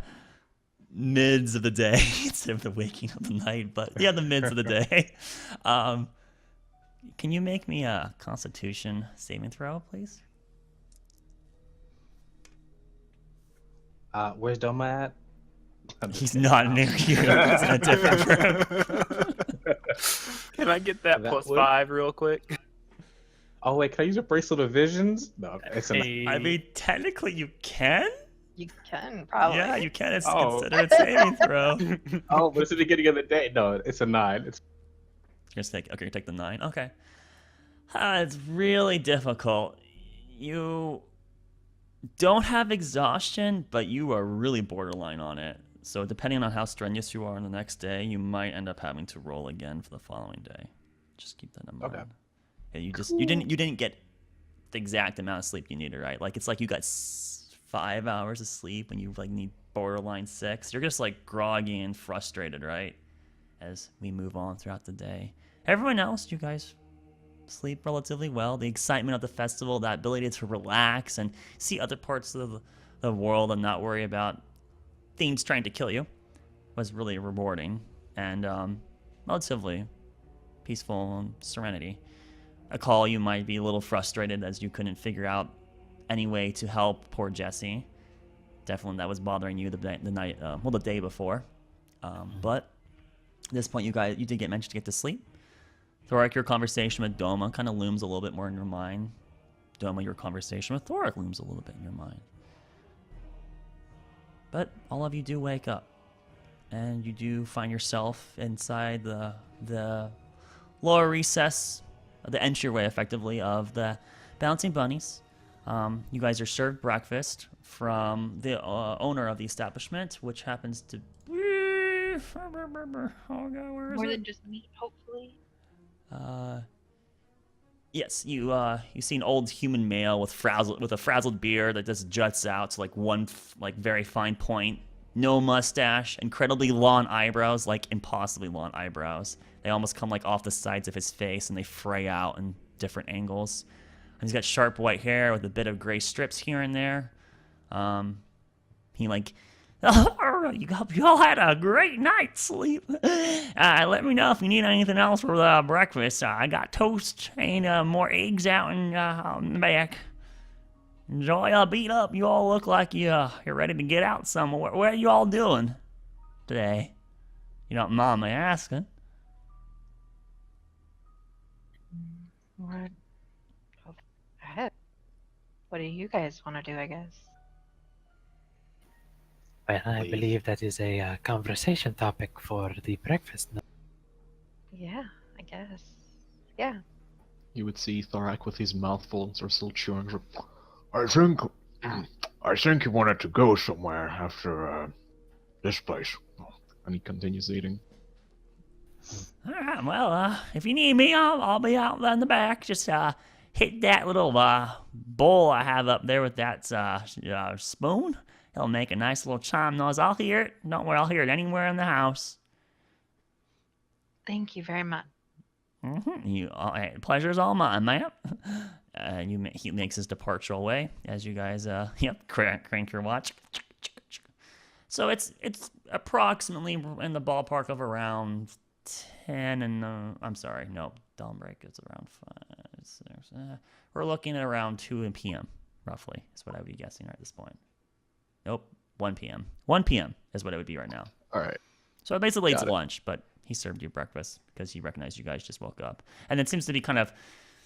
mids of the day instead of the waking of the night, but yeah, the mids of the day. Can you make me a Constitution saving throw, please? Where's Doma at? He's not near you. He's in a different room. Can I get that That plus would- 5 real quick? Oh wait, can I use a bracelet of visions? No, it's an. Hey. I mean, technically you can. You can, probably. Yeah, you can. It's Oh. considered a saving throw. Oh, but it's the beginning of the day. No, it's a 9. It's You're take the 9. Okay. It's really difficult. You don't have exhaustion, but you are really borderline on it. So depending on how strenuous you are on the next day, you might end up having to roll again for the following day. Just keep that in mind. Okay. Yeah, you didn't get the exact amount of sleep you needed, right? Like it's like you got 5 hours of sleep when you like need borderline 6. You're just like groggy and frustrated, right? As we move on throughout the day. Everyone else, you guys sleep relatively well. The excitement of the festival, that ability to relax and see other parts of the world and not worry about things trying to kill you was really rewarding and relatively peaceful and serenity. A call, you might be a little frustrated as you couldn't figure out any way to help poor Jesse. Definitely that was bothering you the day before. But at this point, you did manage to get to sleep. Thorik, your conversation with Doma kind of looms a little bit more in your mind. Doma, your conversation with Thorik looms a little bit in your mind. But all of you do wake up, and you do find yourself inside the lower recess, the entryway, effectively, of the Bouncing Bunnies. You guys are served breakfast from the owner of the establishment, which happens to be... Oh God, where is More it? than just meat, hopefully. Yes, you see an old human male with a frazzled beard that just juts out to like one very fine point. No mustache, incredibly long eyebrows, like impossibly long eyebrows. They almost come like off the sides of his face and they fray out in different angles. And he's got sharp white hair with a bit of gray strips here and there. He like, you all had a great night's sleep. Let me know if you need anything else for breakfast. I got toast and more eggs out in the back. Enjoy a beat up. You all look like you're ready to get out somewhere. What are you all doing today? You don't mind me asking. What? Heck. What do you guys want to do, I guess? Well, I Leave. believe that is a conversation topic for the breakfast. No? Yeah, I guess. Yeah. You would see Thorak with his mouth full, sort of still chewing. I think he wanted to go somewhere after this place. And he continues eating. All right. Well, if you need me, I'll be out in the back. Just hit that little bowl I have up there with that spoon. It'll make a nice little chime noise. I'll hear it. Don't worry, I'll hear it anywhere in the house. Thank you very much. Pleasure's all mine, ma'am. He makes his departure away as you guys, crank your watch. So it's approximately in the ballpark of around 10 and I'm sorry, no, dawn break is around 5, 6. We're looking at around 2 p.m. roughly. Is what I would be guessing at this point. Nope, 1 p.m. 1 p.m. is what it would be right now. All right. So basically it's Got it. lunch, but he served you breakfast because he recognized you guys just woke up. And it seems to be kind of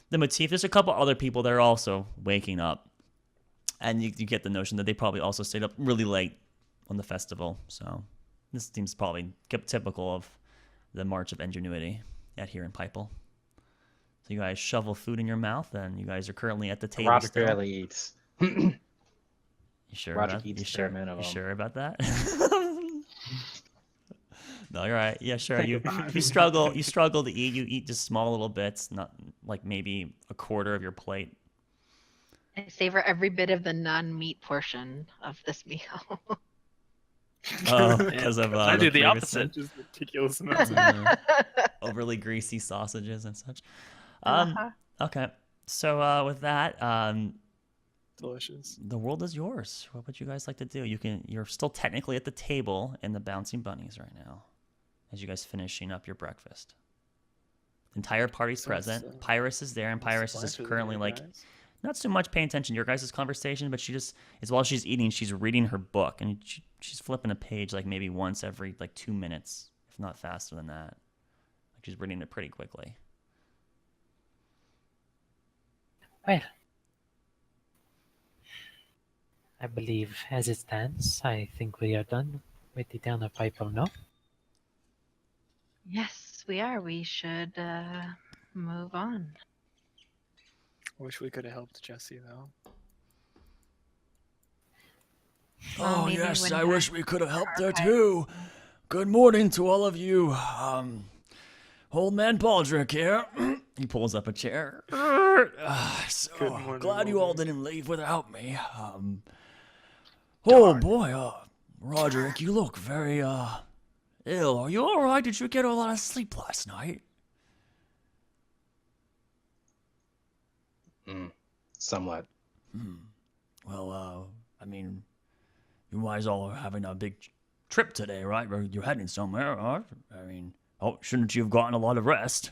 the motif. There's a couple other people that are also waking up. And you get the notion that they probably also stayed up really late on the festival. So this seems probably typical of the March of Ingenuity out here in Pypel. So you guys shovel food in your mouth, and you guys are currently at the table Roderick still. barely eats. You sure? Roger about, eats you the sure? bare minimum. You sure about that? No, you're right. Yeah, sure. You struggle. You struggle to eat. You eat just small little bits, not like maybe a quarter of your plate. I savor every bit of the non-meat portion of this meal. Oh, because of I do the previous- opposite. Just ridiculous amounts of overly greasy sausages and such. Uh-huh. Okay. So with that, delicious. the world is yours. What would you guys like to do? You're still technically at the table in the bouncing bunnies right now, as you guys finishing up your breakfast. The entire party's So present. it's, Pyrus is there, and Pyrus is just currently not so much paying attention to your guys' conversation, but she just, as while she's eating, she's reading her book, and she's flipping a page like maybe once every 2 minutes, if not faster than that. Like she's reading it pretty quickly. Well, I believe as it stands, I think we are done with the town of Pypel, no? Yes, we are. We should move on. Wish we could have helped Jesse though. Well, Oh, maybe yes, when I you're- wish we could have helped her Okay. too. Good morning to all of you. Old man Baldrick here. He pulls up a chair. So Good morning, glad you all old man. didn't leave without me. Oh boy, Roderick, you look very ill. Are you all right? Did you get a lot of sleep last night? Somewhat. Well, I mean, you guys all are having a big trip today, right? You're heading somewhere, right? I mean, shouldn't you have gotten a lot of rest?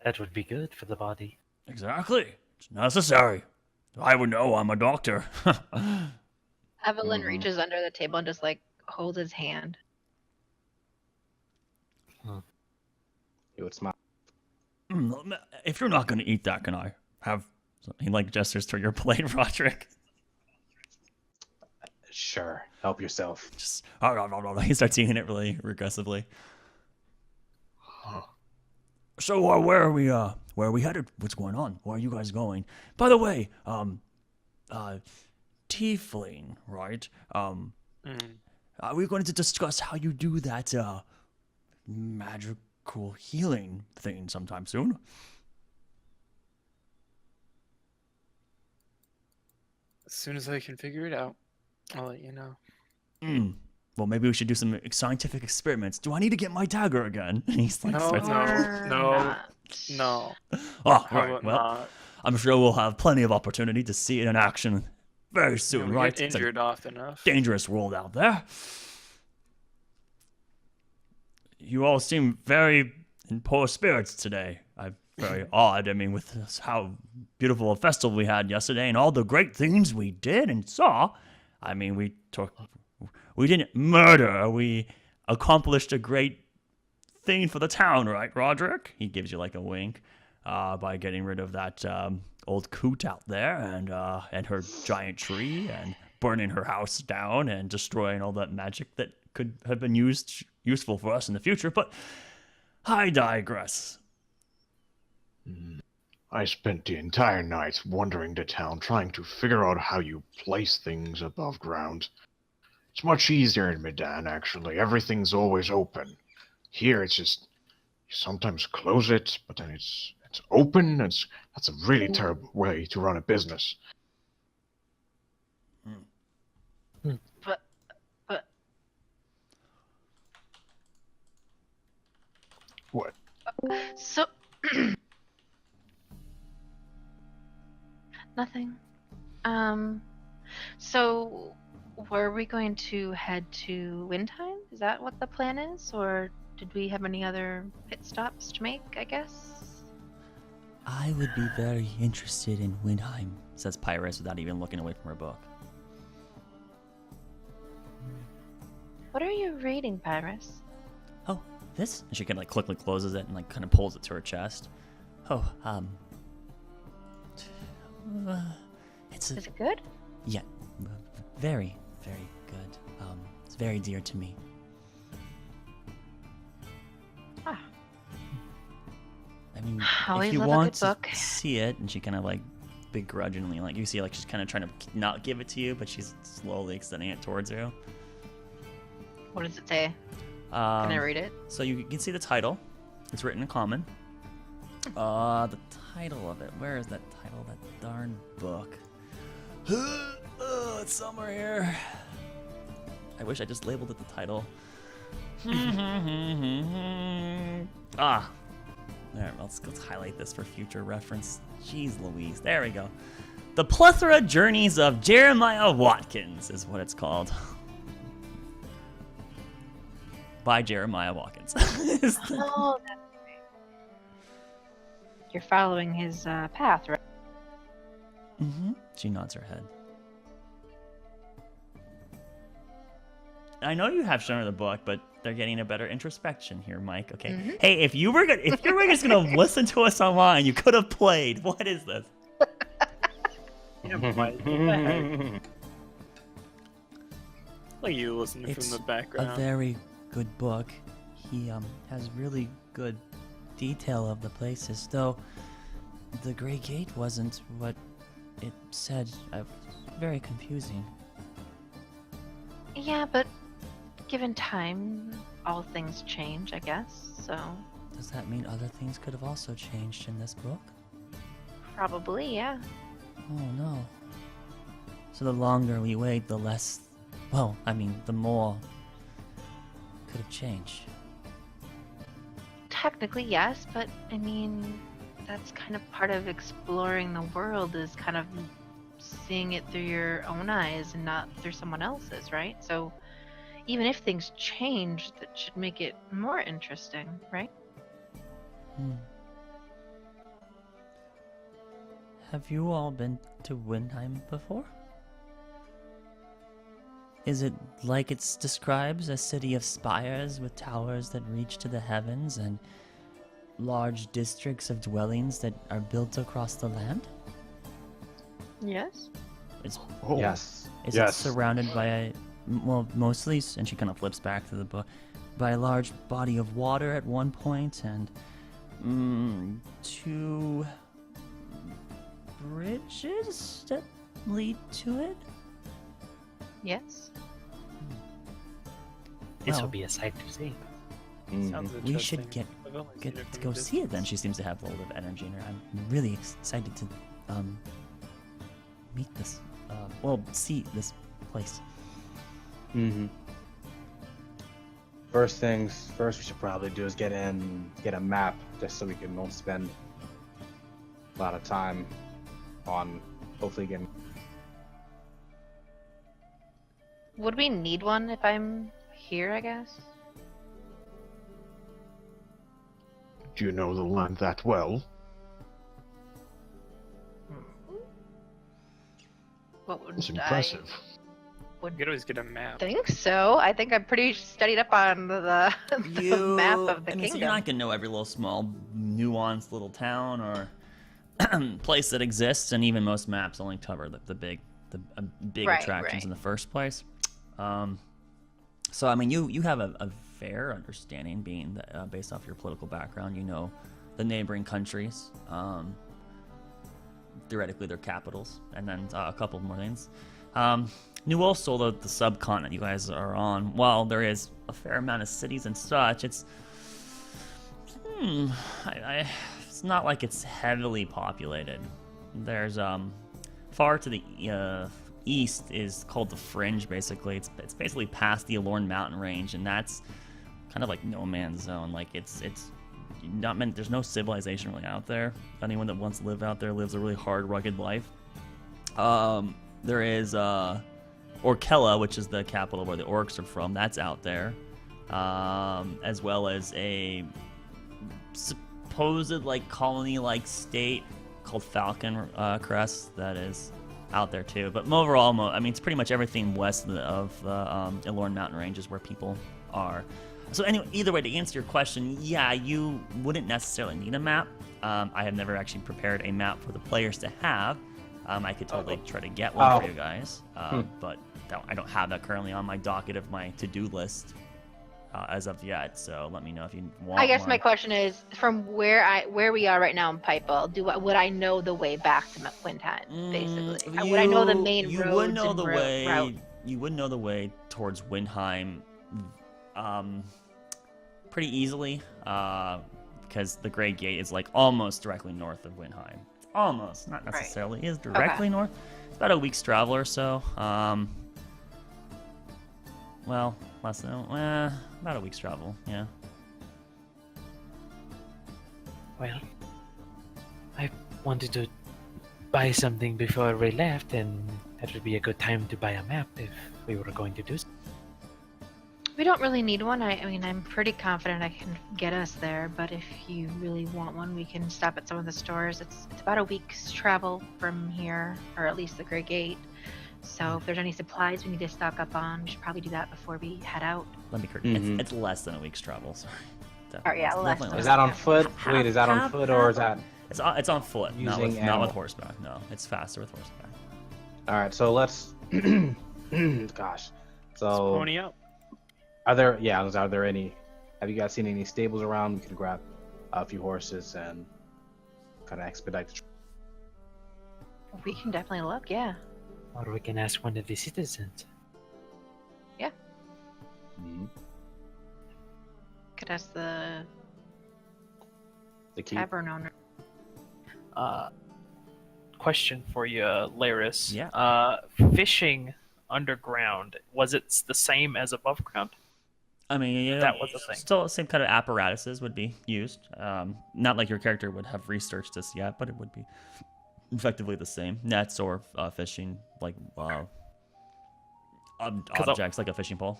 That would be good for the body. Exactly. It's necessary. I would know. I'm a doctor. Evelyn Mhm. reaches under the table and just holds his hand. He would smile. If you're not going to eat that, can I have... He gestures to your plate, Roderick. Sure. Help yourself. Just... He starts eating it really regressively. So where are we headed? What's going on? Where are you guys going? By the way, tiefling, right? Are we going to discuss how you do that magical healing thing sometime soon? As soon as I can figure it out, I'll let you know. Well, maybe we should do some scientific experiments. Do I need to get my dagger again? He's No, starts- no. No. Oh, How right. about Well, not? I'm sure we'll have plenty of opportunity to see it in action very soon, We right? get It's a injured off enough. dangerous world out there. You all seem very in poor spirits today. I very odd. I mean, with how beautiful a festival we had yesterday and all the great things we did and saw. I mean, we didn't murder. We accomplished a great thing for the town, right, Roderick? He gives you like a wink by getting rid of that old coot out there and her giant tree and burning her house down and destroying all that magic that could have been useful for us in the future. But I digress. I spent the entire night wandering the town trying to figure out how you place things above ground. It's much easier in Medan, actually. Everything's always open. Here, it's just you sometimes close it, but then it's open. That's a really terrible way to run a business. But What? so nothing. So were we going to head to Windheim? Is that what the plan is, or did we have any other pit stops to make? I guess. I would be very interested in Windheim, says Pyrus without even looking away from her book. What are you reading, Pyrus? Oh, this? And she kind of like quickly closes it and like kind of pulls it to her chest. Oh, it's Is it good? yeah, very, very good. It's very dear to me. Ah. I mean, Always if you love a want good to book. see it, and she kind of like begrudgingly, like you see, like she's kind of trying to not give it to you, but she's slowly extending it towards you. What does it say? Can I read it? So you can see the title. It's written in common. The title of it. Where is that title? That darn book. It's somewhere here. I wish I just labeled it the title. Ah. There, let's highlight this for future reference. Jeez Louise. There we go. The Plethora Journeys of Jeremiah Watkins is what it's called. By Jeremiah Watkins. Oh, that's right. You're following his path, right? Mm-hmm. She nods her head. I know you have shown her the book, but they're getting a better introspection here, Mike. Okay. Mm-hmm. Hey, if you were just gonna listen to us online, you could have played. What is this? Yeah, Mike, what the heck? Like you listening It's from the background. a very good book. He has really good detail of the places, though the Grey Gate wasn't what it said. Very confusing. Yeah, but given time, all things change, I guess. So Does that mean other things could have also changed in this book? probably, yeah. Oh no. So the longer we wait, the less. Well, I mean, the more could have changed. Technically, yes, but I mean, that's kind of part of exploring the world is kind of seeing it through your own eyes and not through someone else's, right? So even if things change, that should make it more interesting, right? Have you all been to Windheim before? Is it like it describes, a city of spires with towers that reach to the heavens and large districts of dwellings that are built across the land? Yes. Is Yes. it Yes. surrounded by mostly, and she kind of flips back to the book, by a large body of water at one point and two bridges that lead to it? Yes. This Well, will be a sight to see. Sounds we should interesting. I've only seen get it to from a go see it then. distance. She seems to have a lot of energy in her. I'm really excited to meet this see this place. First things first, we should probably do is get a map just so we can don't spend a lot of time on hopefully getting. Would we need one if I'm here, I guess? Do you know the land that well? What would It's impressive. You could always get a map. think so. I think I'm pretty studied up on the map of the I mean, kingdom. so you're not gonna know every little small, nuanced little town or place that exists, and even most maps only cover the big Right, attractions right. in the first place. So I mean, you have a fair understanding, being that, based off your political background, you know the neighboring countries, theoretically their capitals, and then a couple more things. New Ulster, the subcontinent you guys are on, while there is a fair amount of cities and such, it's it's not like it's heavily populated. There's far to the east is called the Fringe. Basically, it's basically past the Alorn mountain range, and that's kind of like no man's zone. Like it's not meant. There's no civilization really out there. Anyone that wants to live out there lives a really hard, rugged life. There is Arkelya, which is the capital where the orcs are from. That's out there, as well as a supposed like colony-like state called Falcon Crest that is out there too. But overall, I mean, it's pretty much everything west of the Alorn mountain range is where people are. So anyway, either way, to answer your question, yeah, you wouldn't necessarily need a map. I have never actually prepared a map for the players to have. I could totally try to get one for you guys, but I don't have that currently on my docket of my to-do list as of yet. So let me know if you want. I guess my one. question is, from where we are right now in Pypel, would I know the way back to Windheim? Basically, would I know the main you roads would know and the route? way. You would know the way towards Windheim, pretty easily, because the Great Gate is like almost directly north of Windheim. It's almost, not necessarily, is directly north. It's about a week's travel or so. Well, less than about a week's travel. Yeah. Well, I wanted to buy something before we left, and that would be a good time to buy a map if we were going to do so. We don't really need one. I mean, I'm pretty confident I can get us there, but if you really want one, we can stop at some of the stores. It's about a week's travel from here, or at least the Great Gate. So if there's any supplies we need to stock up on, we should probably do that before we head out. Let me correct. It's less than a week's travel. Sorry. Or yeah, less than Is that on foot? Wait, is that on half- foot or is that? It's on foot, not Using with animal. horseback. No, it's faster with horseback. All right, so let's. Gosh, so Pony up. are there any? Have you guys seen any stables around? We can grab a few horses and kind of expedite the trip. We can definitely look, yeah. Or we can ask one of the citizens. Could ask the The key. tavern owner. Question for you, Laris. Yeah. Fishing underground, was it the same as above ground? I mean, yeah, That was the thing. Still, the same kind of apparatuses would be used. Not like your character would have researched this yet, but it would be effectively the same. Nets or fishing, like objects, like a fishing pole.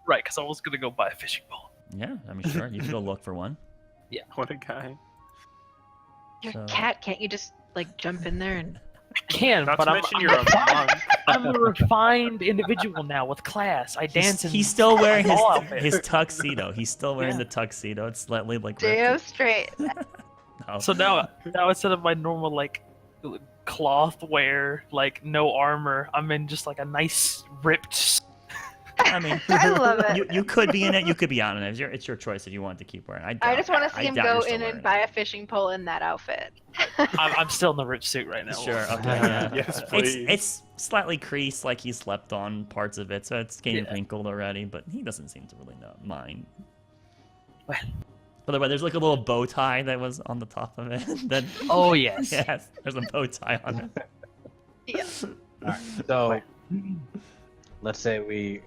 Right, because I was going to go buy a fishing pole. Yeah, I mean, sure, you can go look for one. What a guy. Your So- cat, can't you just like jump in there and? I can, Not but to I'm, mention you're a monk. I'm a refined individual now with class. I dance in He's still wearing ball outfit. his tuxedo. He's still wearing Yeah. the tuxedo. It's slightly like Damn ripped. straight. No. So now instead of my normal like cloth wear, like no armor, I'm in just like a nice ripped. I mean, I love it. you could be in it. You could be out in it. It's your choice if you want to keep wearing. I just want to see him doubt go you're still in wearing and it. buy a fishing pole in that outfit. I'm still in the rich suit right now. Sure. Okay. Yeah. Yes, please. It's slightly creased, like he slept on parts of it, so it's getting Yeah. wrinkled already. But he doesn't seem to really mind. Well. By the way, there's like a little bow tie that was on the top of it. That Oh yes. yes, there's a bow tie on it. Yeah. So let's say we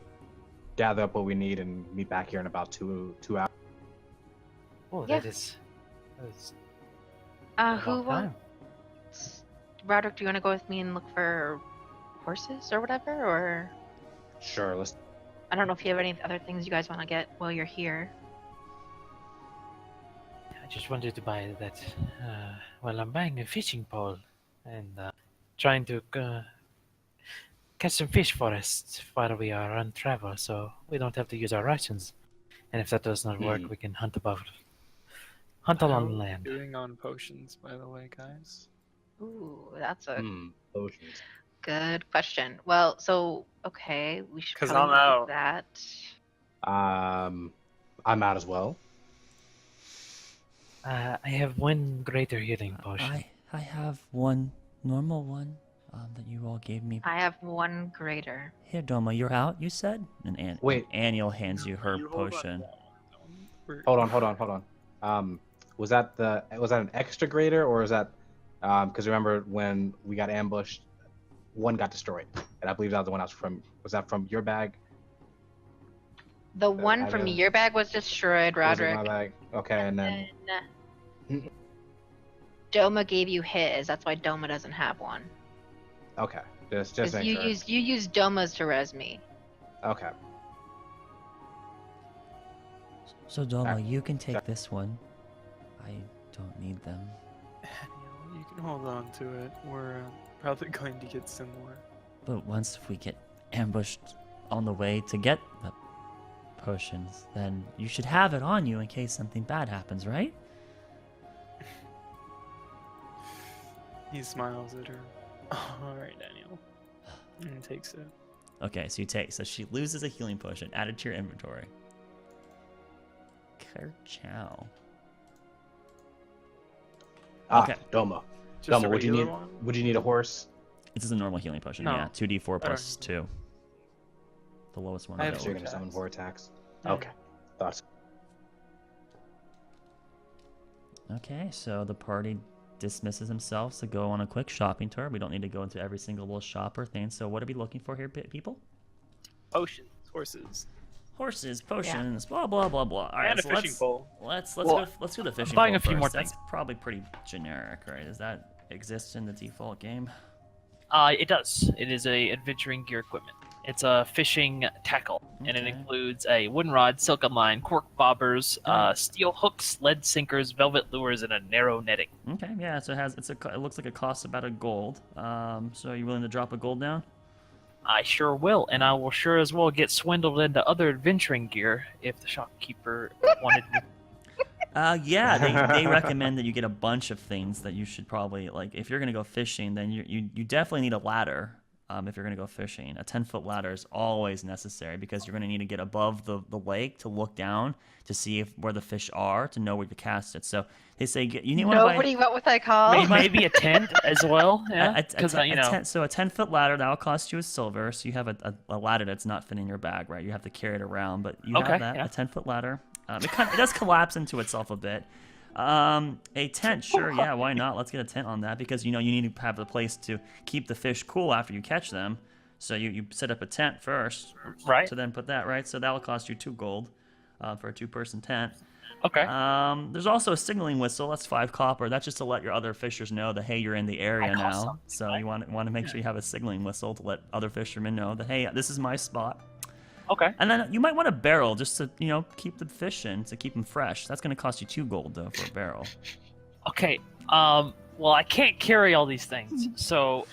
gather up what we need and meet back here in about two hours. Oh, Yeah. that is Who long time. wants? Roderick, do you want to go with me and look for horses or whatever? Or Sure, let's. I don't know if you have any other things you guys want to get while you're here. I just wanted to buy that. Well, I'm buying a fishing pole and trying to catch some fish for us while we are on travel, so we don't have to use our rations. And if that does not work, we can hunt How along are we land. doing on potions, by the way, guys? Ooh, that's a Potions. good question. Well, so okay, we should 'Cause probably I'm look at that. I'm out as well. I have one greater healing potion. I have one normal one that you all gave me. I have one greater. Here, Doma, you're out, you said? And Wait. Aniel hands you her You hold on. potion. Hold on. Was that an extra greater, or is that because remember when we got ambushed, one got destroyed, and I believe that was the one was that from your bag? The one I from don't- your bag was destroyed, Or was it Roderick. my bag? Okay, and then Doma gave you his. That's why Doma doesn't have one. okay, just 'Cause make you sure. used Doma's to res me. Okay. So, Doma, Alright. you can take this one. I don't need them. You can hold on to it. We're probably going to get some more. But once we get ambushed on the way to get the potions, then you should have it on you in case something bad happens, right? He smiles at her. Alright, Daniel. And takes it. Okay, so you take. So she loses a healing potion. Add it to your inventory. Kerchow. Okay. Doma. Just Doma, a would you regular need one? would you need a horse? This is a normal healing potion. No. Yeah, 2d4 I don't plus 2. The lowest one. I have So you're available. gonna summon attacks. 4 attacks. Yeah. Okay. Thoughts. Okay, so the party dismisses themselves to go on a quick shopping tour. We don't need to go into every single little shop or thing. So what are we looking for here, people? Potions. Horses. Horses, potions, blah blah blah blah. All right, And a so fishing pole. let's Well, go the fishing buying pole a few first. more That's things. probably pretty generic, right? Does that exist in the default game? It does. It is a adventuring gear equipment. It's a fishing tackle, and it Okay. includes a wooden rod, silken line, cork bobbers, Nice. steel hooks, lead sinkers, velvet lures, and a narrow netting. Okay, yeah. So it looks like it costs about a gold. So are you willing to drop a gold down? I sure will, and I will sure as well get swindled into other adventuring gear if the shopkeeper wanted me. Yeah, they recommend that you get a bunch of things that you should probably like. If you're gonna go fishing, then you definitely need a ladder. If you're gonna go fishing, a 10-foot ladder is always necessary because you're gonna need to get above the lake to look down to see where the fish are to know where to cast it. So they say you need one to buy. Nobody, what was I called? Maybe a tent as well, yeah. A Because ten- you a know, 10 so a 10-foot ladder that will cost you a silver. So you have a ladder that's not fitting your bag, right? You have to carry it around, but you Okay, have that yeah. a 10-foot ladder. It does collapse into itself a bit. A tent, sure, yeah, why not? Let's get a tent on that because you need to have a place to keep the fish cool after you catch them. So you set up a tent first, right? to then put that right. So that will cost you 2 gold for a 2-person tent. Okay. There's also a signaling whistle. That's 5 copper. That's just to let your other fishers know that hey, you're in the area That costs now. something, So right? you want to make sure you have a signaling whistle to let other fishermen know that hey, this is my spot. Okay. And then you might want a barrel just to keep the fish in to keep them fresh. That's going to cost you 2 gold though for a barrel. Okay. Well, I can't carry all these things, so.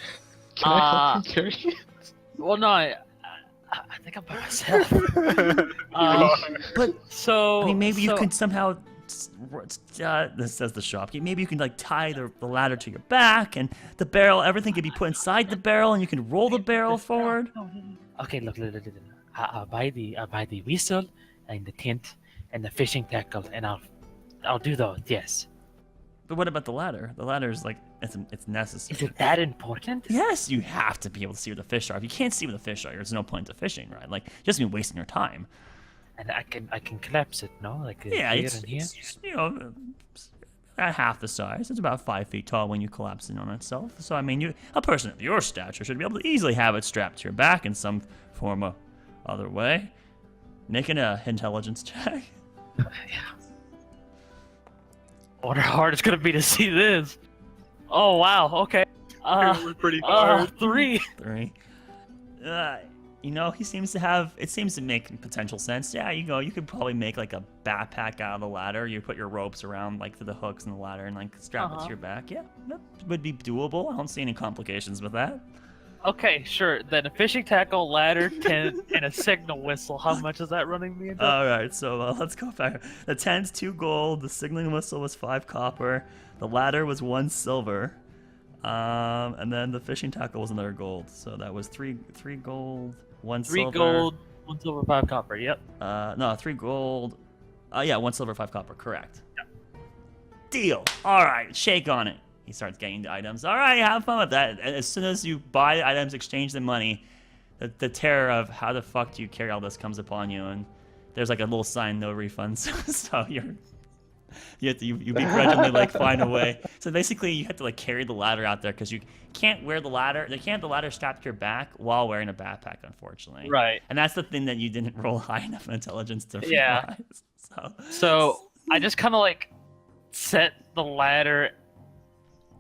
Can I help you carry it? Well, no, I think I'm by myself. But So. I mean, maybe you so- could somehow. This says the shopkeeper. Maybe you can like tie the ladder to your back, and the barrel. Everything could be put inside the barrel, and you can roll the barrel forward. Okay, look. I'll buy the whistle and the tent and the fishing tackle, and I'll do those. Yes. But what about the ladder? The ladder is like it's Is necessary. it that important? Yes, you have to be able to see where the fish are. If you can't see where the fish are, there's no point to fishing, right? Like just be wasting your time. And I can collapse it, no? Like Yeah, here it's, and here. it's at half the size. It's about 5 feet tall when you collapse in on itself. So I mean, a person of your stature should be able to easily have it strapped to your back in some form or other way. Making a intelligence check. Yeah. I wonder how hard it's gonna be to see this. Oh wow. Okay. We're pretty hard. 3. 3. He seems to have. It seems to make potential sense. Yeah, you could probably make like a backpack out of the ladder. You put your ropes around like the hooks in the ladder and like strap it to your back. Yeah, that would be doable. I don't see any complications with that. Okay, sure. Then a fishing tackle, ladder, tent, and a signal whistle. How much is that running me into? All right, so let's go back. The tent's 2 gold. The signaling whistle was 5 copper. The ladder was 1 silver. And then the fishing tackle was another gold. So that was 3 gold, 1 3 silver. gold, 1 silver, 5 copper. Yep. No, 3 gold. Yeah, 1 silver, 5 copper. Correct. Yep. Deal. All right, shake on it. He starts getting the items. All right, have fun with that. And as soon as you buy the items, exchange the money, the terror of how the fuck do you carry all this comes upon you, and there's like a little sign, no refunds. So you begrudgingly like find a way. So basically, you have to like carry the ladder out there because you can't wear the ladder. They can't have the ladder strapped to your back while wearing a backpack, unfortunately. Right. And that's the thing that you didn't roll high enough in intelligence to Yeah. realize. So I just kind of like set the ladder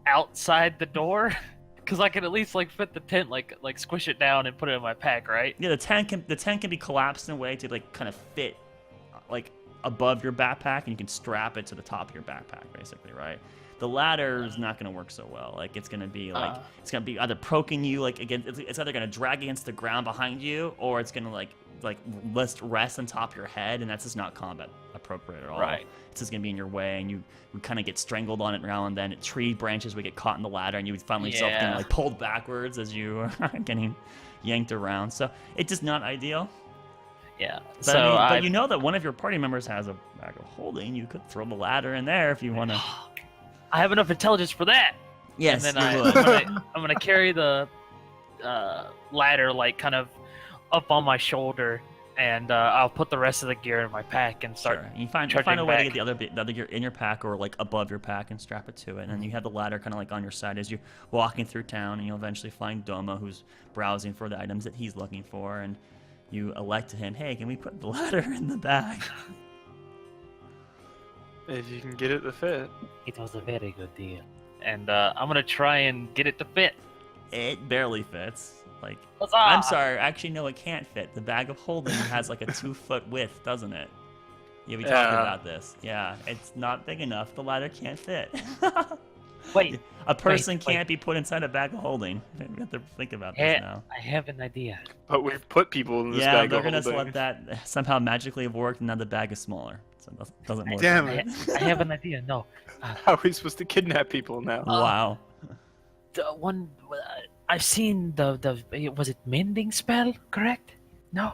outside the door because I can at least like fit the tent, like squish it down and put it in my pack, right? Yeah, the tent can be collapsed in a way to like kind of fit like above your backpack, and you can strap it to the top of your backpack, basically, right? The ladder is not going to work so well. Like it's going to be like it's going to be either poking you like against. It's either going to drag against the ground behind you, or it's going to like rest on top of your head, and that's just not combat appropriate at all. Right. It's just going to be in your way, and you would kind of get strangled on it now and then. Tree branches would get caught in the ladder, and you would find yourself getting like pulled backwards as you are getting yanked around. So it's just not ideal. Yeah. But, but you know that one of your party members has a bag of holding. You could throw the ladder in there if you want to. I have enough intelligence for that. Yes, and then you would. I'm gonna carry the ladder like kind of up on my shoulder, and I'll put the rest of the gear in my pack and start. Sure. You find a way to get the other gear in your pack or like above your pack and strap it to it, and then you have the ladder kind of like on your side as you're walking through town, and you'll eventually find Doma, who's browsing for the items that he's looking for, and you elect to him, hey, can we put the ladder in the bag? If you can get it to fit. It was a very good deal. And I'm gonna try and get it to fit. It barely fits. Like, Huzzah! I'm sorry, actually, no, it can't fit. The bag of holding has like a 2-foot width, doesn't it? Yeah, we talked about this. Yeah, it's not big enough. The ladder can't fit. Wait, a person wait. can't be put inside a bag of holding. We have to think about this now. I have an idea. But we've put people in this Yeah, bag they're of gonna holding. let that somehow magically have worked, and now the bag is smaller, so it doesn't work. Damn I, it. I have an idea. No, How are we supposed to kidnap people now? Wow. the one I've seen was it mending spell? Correct? No,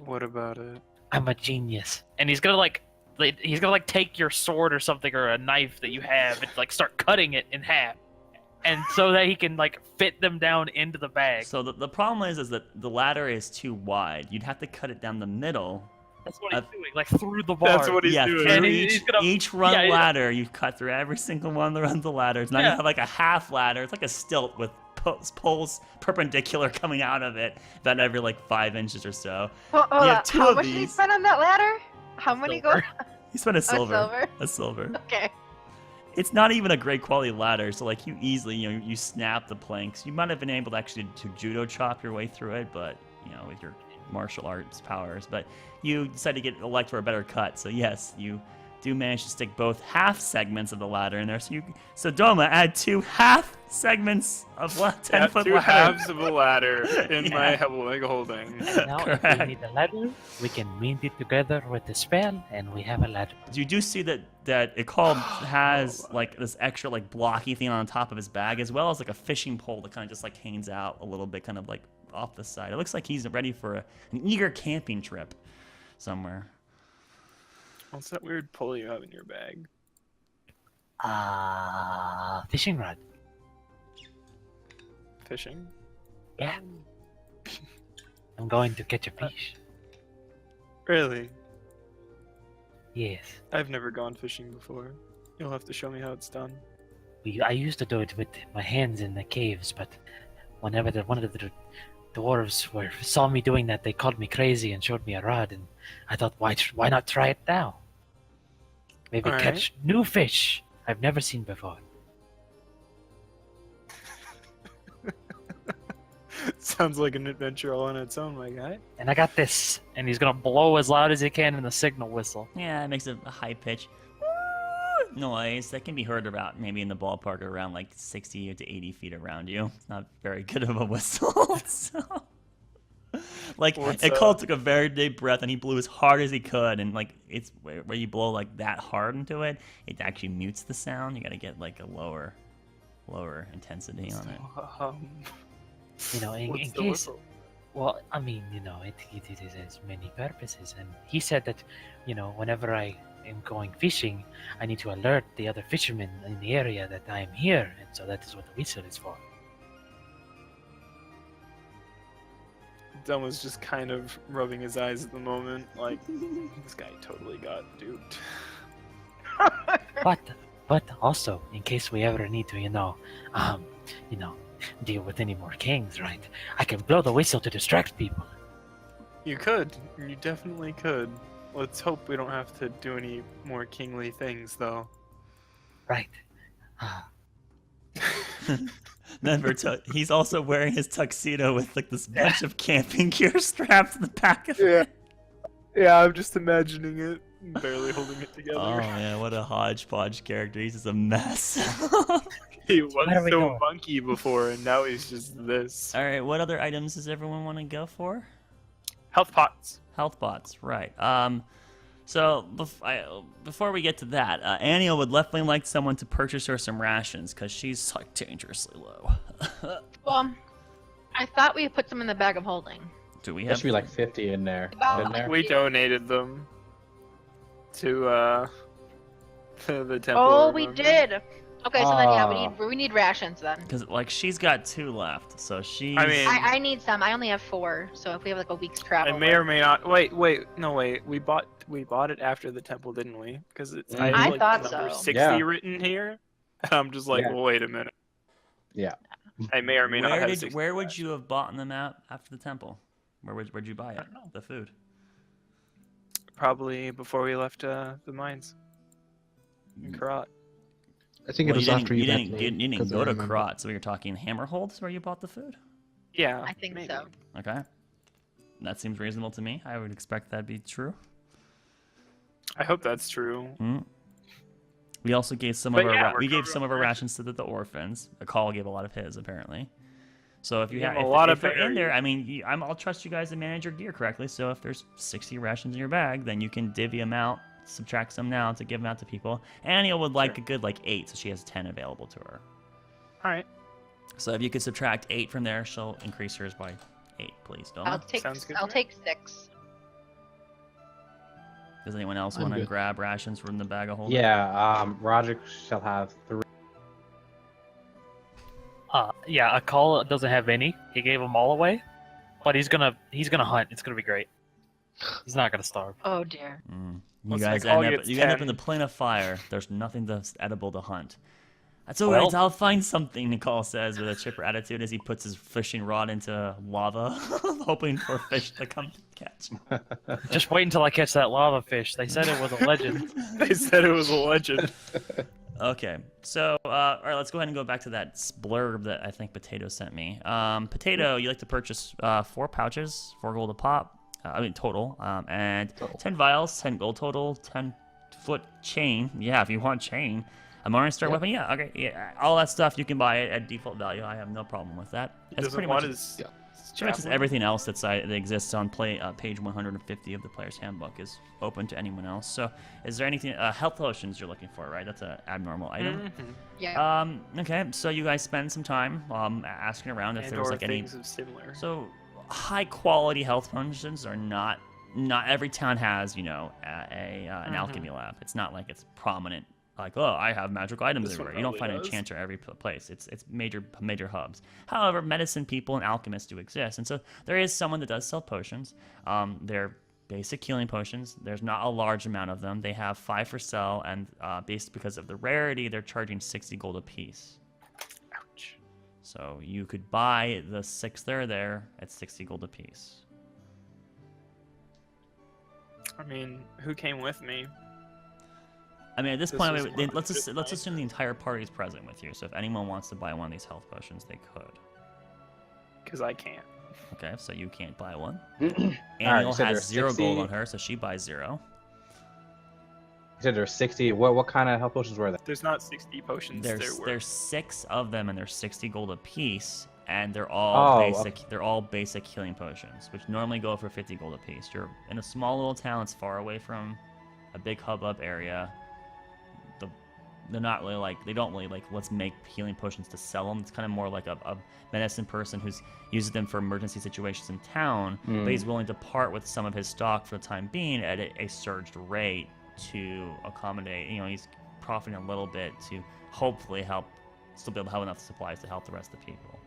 What about it? I'm a genius. And he's gonna take your sword or something or a knife that you have and like start cutting it in half, and so that he can like fit them down into the bag. So the problem is that the ladder is too wide. You'd have to cut it down the middle. That's what he's doing, like through the bar. That's what he's doing. Through And each run yeah, ladder, you cut through every single one of the runs of ladders. Now you Yeah. have like a half ladder. It's like a stilt with poles perpendicular coming out of it, about every like 5 inches or so. Hold You have on. 2 How of much did he these. spend on that ladder? How many Silver. gold? You spent a silver. silver? A silver. Okay. It's not even a great quality ladder, so like you easily, you snap the planks. You might have been able to actually to judo chop your way through it, but with your martial arts powers. But you decided to elect for a better cut, so yes, you do manage to stick both half segments of the ladder in there. So Doma, add 2 half segments of 10-foot Two ladder. halves of a ladder in Yeah. my bag holding. and now if Correct. we need a ladder, we can mend it together with the spell, and we have a ladder. You do see that it has like this extra like blocky thing on top of his bag, as well as like a fishing pole that kind of just like hangs out a little bit, kind of like off the side. It looks like he's ready for an eager camping trip somewhere. What's that weird pull you have in your bag? Fishing rod. Fishing? Yeah. I'm going to catch a fish. Really? Yes. I've never gone fishing before. You'll have to show me how it's done. I used to do it with my hands in the caves, but whenever one of the dwarves saw me doing that, they called me crazy and showed me a rod, and I thought, why not try it now? Maybe All catch new fish I've never seen before. Sounds like an adventure all on its own, my guy. And I got this. And he's gonna blow as loud as he can in the signal whistle. Yeah, it makes a high pitch. noise that can be heard about maybe in the ballpark around like 60 to 80 feet around you. It's not very good of a whistle. So, like, Cole took a very deep breath and he blew as hard as he could, and like it's where you blow like that hard into it, it actually mutes the sound. You got to get like a lower intensity on it. You know, in What's the case. whistle? Well, I mean, you know, it has many purposes, and he said that, you know, whenever I am going fishing, I need to alert the other fishermen in the area that I am here, and so that is what the whistle is for. Dunn was just kind of rubbing his eyes at the moment, like, this guy totally got duped. But also, in case we ever need to, you know, deal with any more kings, right? I can blow the whistle to distract people. You could. You definitely could. Let's hope we don't have to do any more kingly things, though. Right. He's also wearing his tuxedo with like this bunch of camping gear strapped to the back of it. Yeah, I'm just imagining it. Barely holding it together. Oh man, what a hodgepodge character. He's just a mess. He was Where are we so going? monkey before, and now he's just this. Alright, what other items does everyone want to go for? Health pots. Health bots, right. So before we get to that, Annie would definitely like someone to purchase her some rations because she's like dangerously low. Well, I thought we put some in the bag of holding. Do we There have? should be like 50 in there. Oh, Isn't there? We donated them to the temple. Oh, we remember? did. Okay, so then Ah. we need rations then. Because like she's got 2 left, so she's. I mean, I need some. I only have 4, so if we have like a week's travel. I may or may not. Wait. No, wait. We bought it after the temple, didn't we? Because it's. I have, like, thought number so. 60 Yeah. written here. And I'm just like, Yeah. well, wait a minute. Yeah. I may or may not have. 60 Where would you have bought them at after the temple? Where'd you buy it? don't know. The food. Probably before we left the mines. In Karat. I think it was after you you didn't, left, you didn't 'cause I go to remember. Krat, so you're talking Hammerhold where you bought the food? Yeah. I think maybe. so. Okay. That seems reasonable to me. I would expect that to be true. I hope that's true. Mm. We also gave some But of our yeah, we're we gave covering some of our rations. rations to the orphans. Akal gave a lot of his apparently. So if you We have have a lot of they're in there, berries. I mean, I'll trust you guys to manage your gear correctly. So if there's 60 rations in your bag, then you can divvy them out, subtract some now to give them out to people. Annie would like a good 8, so she has 10 available to her. All right. So if you could subtract 8 from there, she'll increase hers by 8, please. Don't. I'll take Sounds good to I'll me. take 6. Does anyone else I'm want to good. grab rations from the bag of holding? Yeah. Roderick shall have 3. Yeah, Akal doesn't have any. He gave them all away, but he's gonna hunt. It's gonna be great. He's not gonna starve. Oh dear. You Looks guys like all end up, gets you end up in 10. the plain of fire. There's nothing that's edible to hunt. That's all right. Well- I'll find something, Nicole says with a chipper attitude as he puts his fishing rod into lava, hoping for fish to come catch. Just wait until I catch that lava fish. They said it was a legend. They said it was a legend. Okay, so all right, let's go ahead and go back to that blurb that I think Potato sent me. Potato, you like to purchase 4 pouches, 4 gold a pop. Total, and 10 vials, 10 gold total, 10-foot chain. Yeah, if you want chain. A Morningstar weapon, yeah, okay, yeah, all that stuff you can buy it at default value. I have no problem with that. He That's doesn't pretty want much, his. yeah. pretty much just everything else that exists on page 150 of the player's handbook is open to anyone else. So, is there anything health potions you're looking for? Right, that's an abnormal item. Mhm. Yeah. Okay, so you guys spend some time asking around if And there was or like any. things of similar. So, high quality health potions are not every town has an alchemy lab. It's not like it's prominent. Like, oh, I have magical items This one everywhere. You don't find probably an does. enchanter every place. It's major hubs. However, medicine people and alchemists do exist, and so there is someone that does sell potions. They're basic healing potions. There's not a large amount of them. They have 5 for sale, and based because of the rarity, they're charging 60 gold a piece. Ouch. So you could buy the 6 that are there at 60 gold a piece. I mean, who came with me? I mean, at this This point, was let's assume the entire party is present with you. So if anyone wants to buy one of these health potions, they could. Because I can't. Okay, so you can't buy one. Alright, Aniel you said has there's 0 gold 60. on her, so she buys 0. said there's 60. What kind of health potions were there? There's not 60 potions. There's 6 of them, and they're 60 gold apiece, and they're all basic. Okay. They're all basic healing potions, which normally go for 50 gold apiece. You're in a small little town that's far away from a big hub area. They're not really like, they don't really like, let's make healing potions to sell them. It's kind of more like a medicine person who's uses them for emergency situations in town, but he's willing to part with some of his stock for the time being at a surged rate to accommodate, he's profiting a little bit to hopefully help, still be able to have enough supplies to help the rest of the people.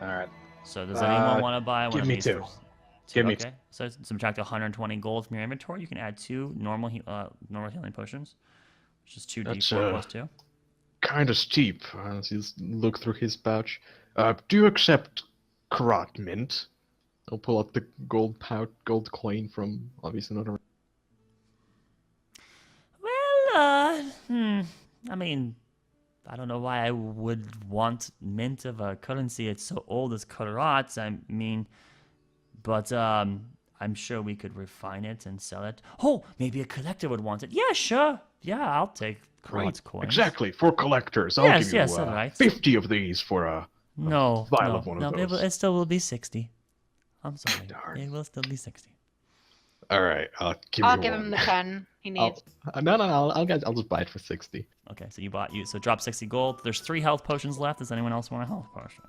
All right. So does anyone want to buy one give of me these? two. For, Give me okay. So subtract 120 gold from your inventory. You can add 2 normal healing potions, which is 2d4 That's, plus 2. Kind of steep. He's look through his pouch. Do you accept Karat mint? I'll pull out the gold coin from obviously another. Well, I mean, I don't know why I would want mint of a currency. It's so old as Karat. I mean, but I'm sure we could refine it and sell it. Oh, maybe a collector would want it. Yeah, sure. Yeah, I'll take Karat's coins. Exactly, for collectors. I'll give you all right. 50 of these for a No, vial no, of one no, of those. it still will be 60. I'm sorry. Darn. It will still be 60. All right, I'll give I'll you give one. him the 10 he needs. No, I'll just buy it for 60. Okay, so so drop 60 gold. There's 3 health potions left. Does anyone else want a health potion?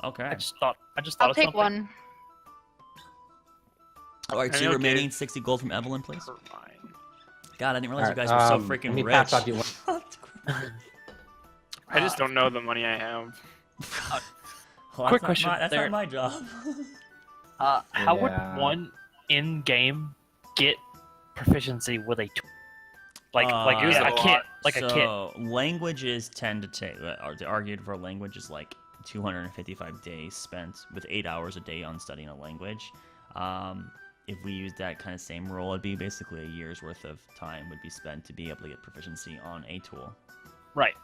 Okay. I just thought I'll of take something. one. All right, so And your you'll remaining get 60 gold from Evelyn, please. For mine. God, I didn't realize you Alright, guys were so let freaking me rich. pass out the I just don't know the money I have. Well, Quick that's question Not that's there. not my job. How would Yeah. one in-game get proficiency with a tool? Like Use it a a kit, lot. like a kit. So languages tend to take. The argument for a language is like 255 days spent with 8 hours a day on studying a language. If we use that kind of same rule, it'd be basically a year's worth of time would be spent to be able to get proficiency on a tool. Right.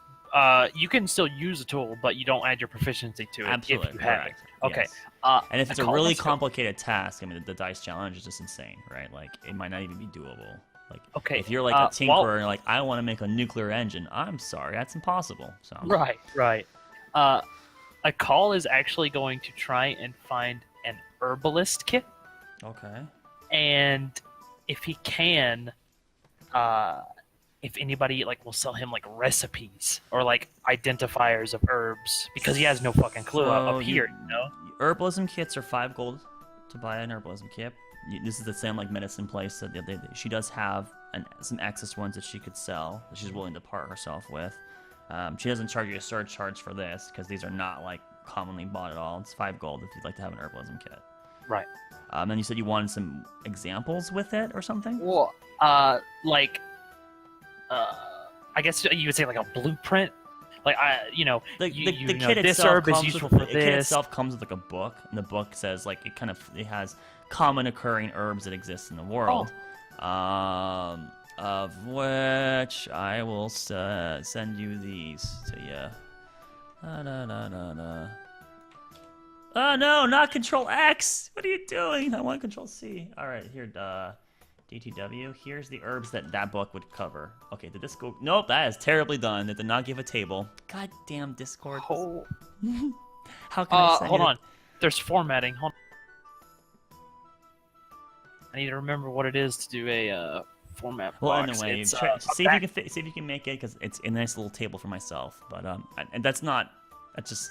You can still use a tool, but you don't add your proficiency to it Absolutely if you have correct. it. Okay. Yes. And if it's a call really myself- complicated task, I mean, the dice challenge is just insane, right? Like, it might not even be doable. Like, Okay, if you're like a tinkerer well- and you're like, I want to make a nuclear engine, I'm sorry, that's impossible. So Right. A call is actually going to try and find an herbalist kit, Okay. and if he can, if anybody will sell him recipes or identifiers of herbs, because he has no fucking clue So up here, you know. Herbalism kits are 5 gold to buy an herbalism kit. This is the same medicine place that she does have some excess ones that she could sell that she's willing to part herself with. She doesn't charge you a surcharge for this because these are not commonly bought at all. It's 5 gold if you'd like to have an herbalism kit. Right. And you said you wanted some examples with it or something? Well, I guess you would say a blueprint. The kit this itself herb is comes useful with, for the kit this. itself comes with a book, and the book says it has common occurring herbs that exist in the world, of which I will send you these to you. Oh no, not Control X! What are you doing? I want Control C. All right, here, DTW. Here's the herbs that book would cover. Okay, did this go? Nope, that is terribly done. It did not give a table. God damn Discord. Oh. How can I send hold you on. There's formatting. Hold on. I need to remember what it is to do a format Well, box. anyway, It's, see if you can make it because it's a nice little table for myself. But and that's just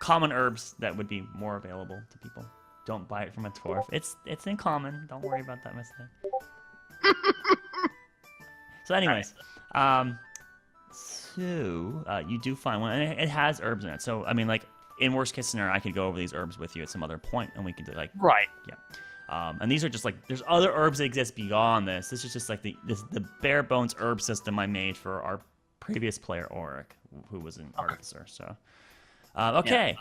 common herbs that would be more available to people. Don't buy it from a dwarf. It's in common. Don't worry about that mistake. So, anyways, you do find one, and it has herbs in it. So, I mean, in worst case scenario, I could go over these herbs with you at some other point, and we could do right. yeah. And these are just there's other herbs that exist beyond this. This is just the bare bones herb system I made for our previous player Auric, who was an artificer. So, okay.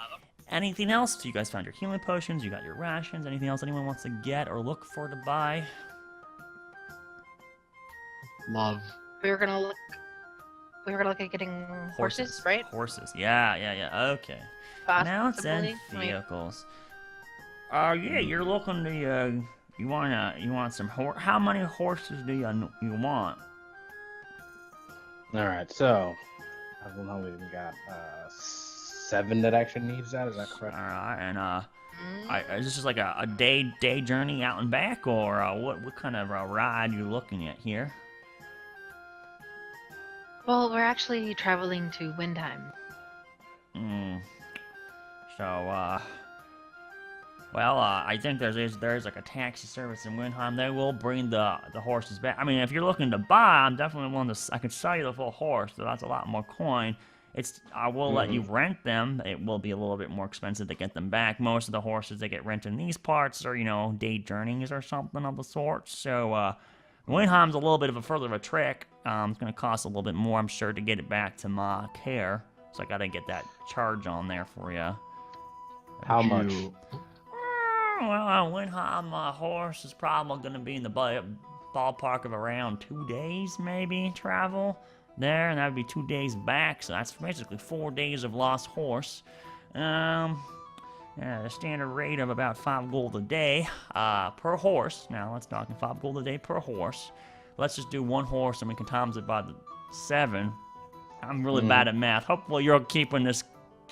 Anything else? So you guys found your healing potions. You got your rations. Anything else anyone wants to get or look for to buy? Love. We were gonna look at getting horses, right? Horses. Yeah. Okay. Mounts and Possibly. vehicles. Yeah, you're looking to you want some how many horses do you want? All right, so I don't know. We got 7 that actually needs that. Is that correct? All right, and is this just like a day journey out and back, or what kind of a ride you looking at here? Well, we're actually traveling to Windheim. So, well, I think there's like a taxi service in Windheim. They will bring the horses back. I mean, if you're looking to buy, I'm definitely willing to. I can sell you the full horse, so that's a lot more coin. I will let you rent them. It will be a little bit more expensive to get them back. Most of the horses that get rented in these parts are, day journeys or something of the sort. So, Windheim's a little bit of a further of a trek. It's going to cost a little bit more, I'm sure, to get it back to my care. So I got to get that charge on there for you. How much? Well, Windheim, my horse is probably going to be in the ballpark of around 2 days, maybe, travel there, and that would be 2 days back, so that's basically 4 days of lost horse. Yeah, the standard rate of about 5 gold a day per horse. Now, let's talk 5 gold a day per horse. Let's just do 1 horse, and we can times it by 7. I'm really bad at math. Hopefully you're keeping this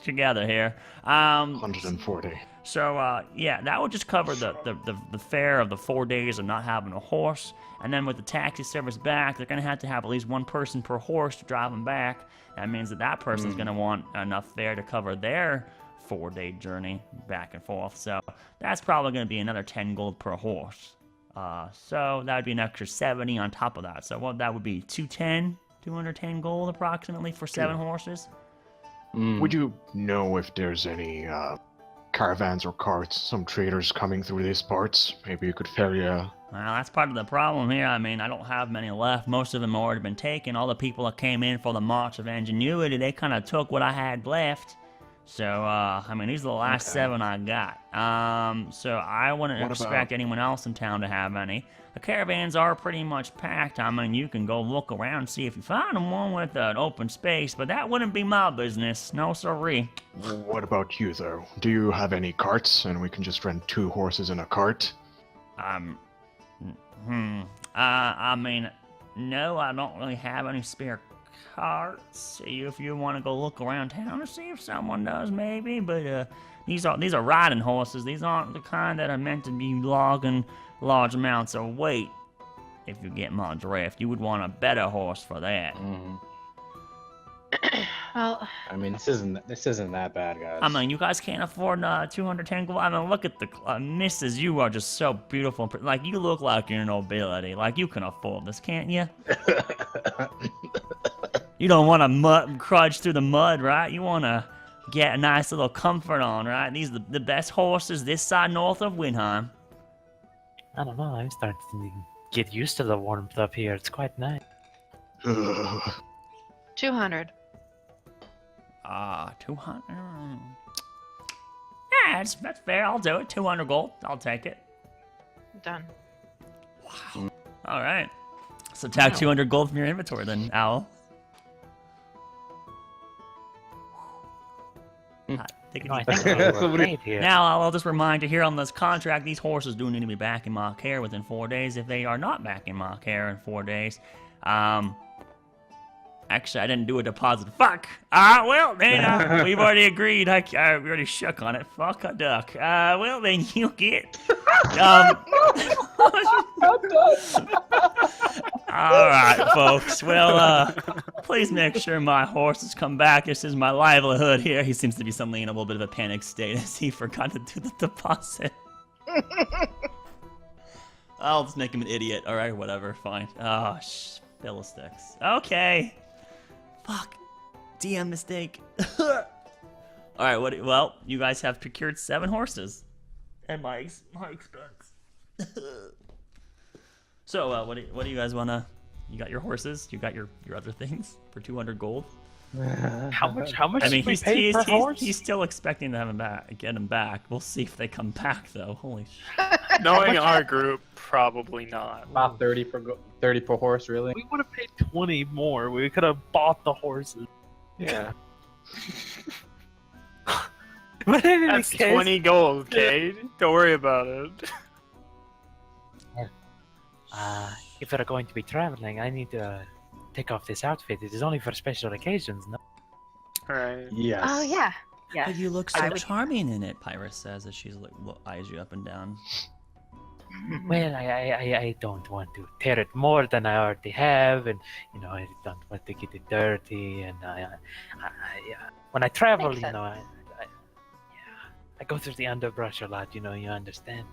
together here. 140. So, yeah, that would just cover the fare of the 4 days of not having a horse. And then with the taxi service back, they're going to have at least 1 person per horse to drive them back. That means that person's going to want enough fare to cover their 4-day journey back and forth. So that's probably going to be another 10 gold per horse. So that would be an extra 70 on top of that. So that would be 210 gold approximately for 7 horses. Would you know if there's any caravans or carts, some traders coming through these parts? Maybe you could ferry a... Well, that's part of the problem here. I mean, I don't have many left. Most of them have already been taken. All the people that came in for the March of Ingenuity, they kind of took what I had left. So, I mean, these are the last 7 I got. So I wouldn't expect anyone else in town to have any. The caravans are pretty much packed. I mean, you can go look around and see if you find one with an open space, but that wouldn't be my business. No siree. What about you, though? Do you have any carts, and we can just rent 2 horses in a cart? I mean, no, I don't really have any spare carts. If you want to go look around town and see if someone does, maybe. But these are riding horses. These aren't the kind that are meant to be logging large amounts of weight. If you get my drift, you would want a better horse for that. Well, I mean, this isn't that bad, guys. I mean, you guys can't afford 210 gold. I mean, look at the missus. You are just so beautiful. Like, you look like you're nobility. Like, you can afford this, can't you? You don't want to crudge through the mud, right? You want to get a nice little comfort on, right? These are the best horses this side north of Windheim. I don't know. I'm starting to get used to the warmth up here. It's quite nice. 200. 200. Yeah, that's fair. I'll do it. 200 gold. I'll take it. Done. Wow. All right. So tag 200 gold from your inventory then, Owl. Take No, I it think we're great here. Now, I'll just remind you here on this contract, these horses do need to be back in my care within 4 days. If they are not back in my care in 4 days, actually, I didn't do a deposit. Fuck! Well, then, we've already agreed. We already shook on it. Fuck a duck. Well, then, you get... Alright, folks. Well, please make sure my horses come back. This is my livelihood here. He seems to be suddenly in a little bit of a panic state as he forgot to do the deposit. I'll just make him an idiot. Alright, whatever. Fine. Oh, Philistix. Okay. Fuck. DM mistake. Alright, well, you guys have procured 7 horses. At my expense. So, what do you guys wanna? You got your horses. You got your other things for 200 gold. How much? I mean, did we pay per horse? He's still expecting to have him back. Get him back. We'll see if they come back though. Holy shit. Knowing our group, probably not. About 30 per horse, really? We would have paid 20 more. We could have bought the horses. Yeah. But in any That's case, 20 gold, Cade. Don't worry about it. If we're going to be traveling, I need to take off this outfit. It is only for special occasions, no? Right. Yes. Oh yeah. Yes. But you look I so would- charming in it, Pyrus says as she's like eyes you up and down. Well, I don't want to tear it more than I already have, and I don't want to get it dirty. And when I travel, Makes sense. I go through the underbrush a lot. You understand.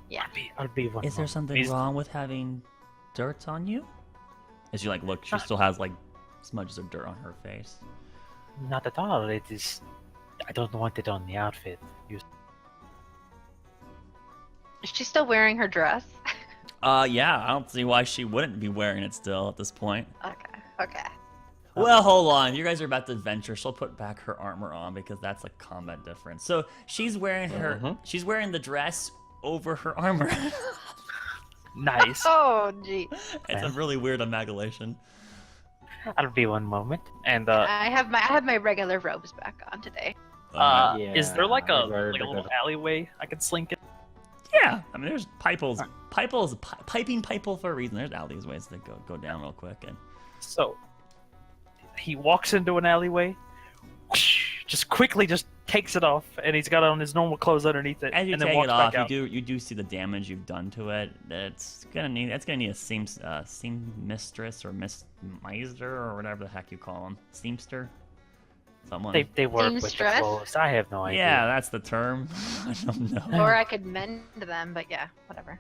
Yeah. I'll be one. Is there moment, something please. wrong with having dirt on you? As you look, she still has smudges of dirt on her face. Not at all. It is. I don't want it on the outfit. Is she still wearing her dress? Yeah, I don't see why she wouldn't be wearing it still at this point. Okay. Well, hold on. You guys are about to venture. She'll put back her armor on because that's a combat difference. So she's wearing she's wearing the dress over her armor. Nice. Oh gee. It's a really weird amalgamation. I'll be one moment. And I have my regular robes back on today. is there like a very little good. alleyway I could slink in? Yeah, I mean, there's Pypel's. Pypel's piping Pypel for a reason. There's alleyways that go down real quick. And So he walks into an alleyway, whoosh, just quickly just takes it off, and he's got on his normal clothes underneath it, as you and then take walks it off, back out. you do see the damage you've done to it. That's gonna need a seam mistress or mister or whatever the heck you call them, seamster. Someone. They work with the Seamstress? clothes. I have no idea. Yeah, that's the term. I don't know. Or I could mend them, but yeah, whatever.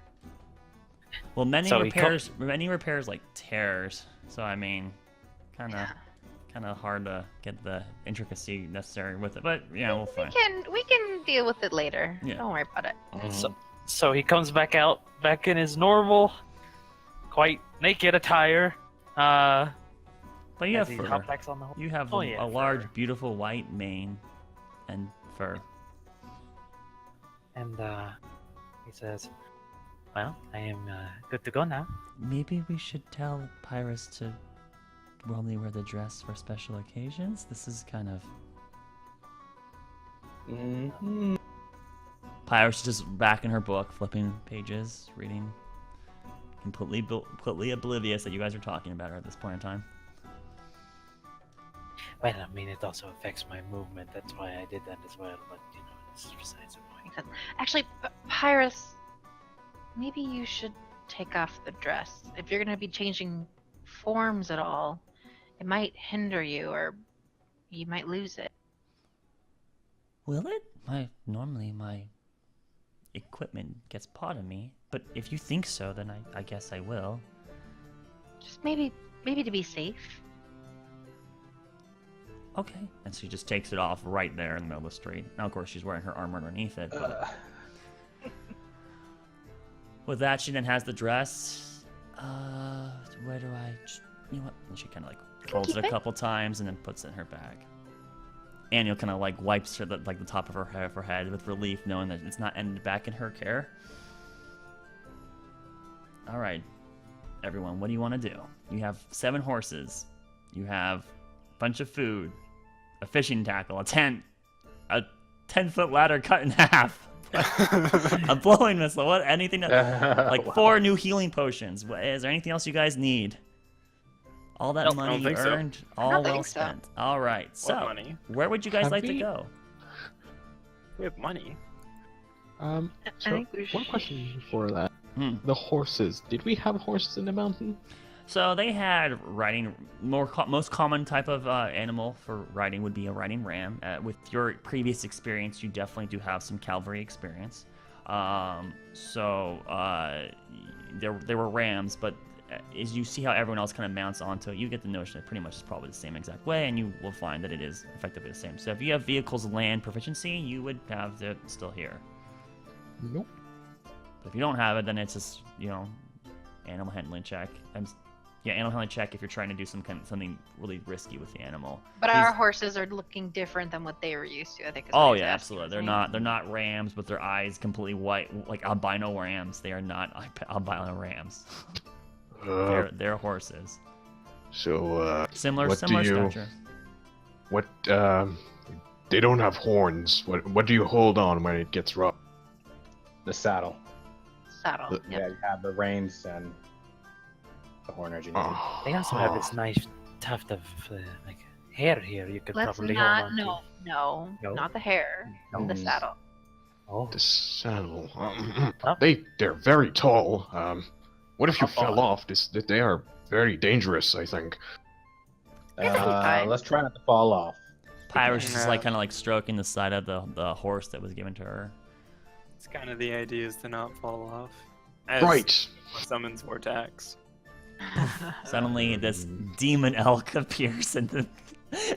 Well, many So he repairs like tears. So I mean, kind of hard to get the intricacy necessary with it. But yeah, we'll find. We can deal with it later. Yeah. Don't worry about it. So he comes back out, back in his normal, quite naked attire. But you have as he fur. hops on the horse. You have Oh, a yeah, large, fur. beautiful white mane and fur. And he says, "Well, I am good to go now." Maybe we should tell Pyrus to only wear the dress for special occasions. This is kind of. Mm-hmm. Pyrus is just back in her book, flipping pages, reading, completely oblivious that you guys are talking about her at this point in time. Well, I mean, it also affects my movement. That's why I did that as well. But it's besides the point. Because actually, Pyrus, maybe you should take off the dress. If you're gonna be changing forms at all, it might hinder you, or you might lose it. Will it? Normally my equipment gets part of me, but if you think so, then I guess I will. Just maybe to be safe. Okay. And she just takes it off right there in the middle of the street. Now, of course, she's wearing her armor underneath it, but... With that, she then has the dress. Where do I... You know what? And she kind of folds it a couple times and then puts it in her bag. Aniel kind of wipes her the top of her head with relief, knowing that it's not ended back in her care. All right, everyone, what do you want to do? You have 7 horses. You have a bunch of food, a fishing tackle, a tent, a 10-foot ladder cut in half, a blowing missile. What? Anything? Wow. 4 new healing potions. Is there anything else you guys need? All that Nope, I money don't you think so. earned, I all don't well think so. spent. All right, so What money? where would you guys Have like to we- go? We have money. I So think we one should. question before that. Hmm. The horses. Did we have horses in the mountain? So they had riding. Most common type of animal for riding would be a riding ram. With your previous experience, you definitely do have some cavalry experience. There were rams, but as you see how everyone else kind of mounts onto it, you get the notion that pretty much it's probably the same exact way, and you will find that it is effectively the same. So if you have vehicles land proficiency, you would have it still here. Nope. But if you don't have it, then it's just animal handling check. Animal handling check if you're trying to do something really risky with the animal. But These- our horses are looking different than what they were used to. I think. Is what Oh he's yeah, asking, absolutely. isn't They're he? not rams with their eyes completely white, like albino rams. They are not albino rams. They're horses. So, Similar what do you- structure. what, they don't have horns. What do you hold on when it gets rough? The saddle. Saddle. Yep. Yeah, you have the reins and the horn energy. needed. They also have this nice tuft of like hair here. You could Let's probably not. hold on No, No? not the hair. No? The saddle. to. Oh, The saddle. Huh? They're very tall. What if you How fell tall? off? They are very dangerous, I think. Let's try not to fall off. Pyre's just like Yeah. kind of like stroking the side of the horse that was given to her. It's kind of the idea is to not fall off. As Right. Summons Vortex. Suddenly, this demon elk appears, and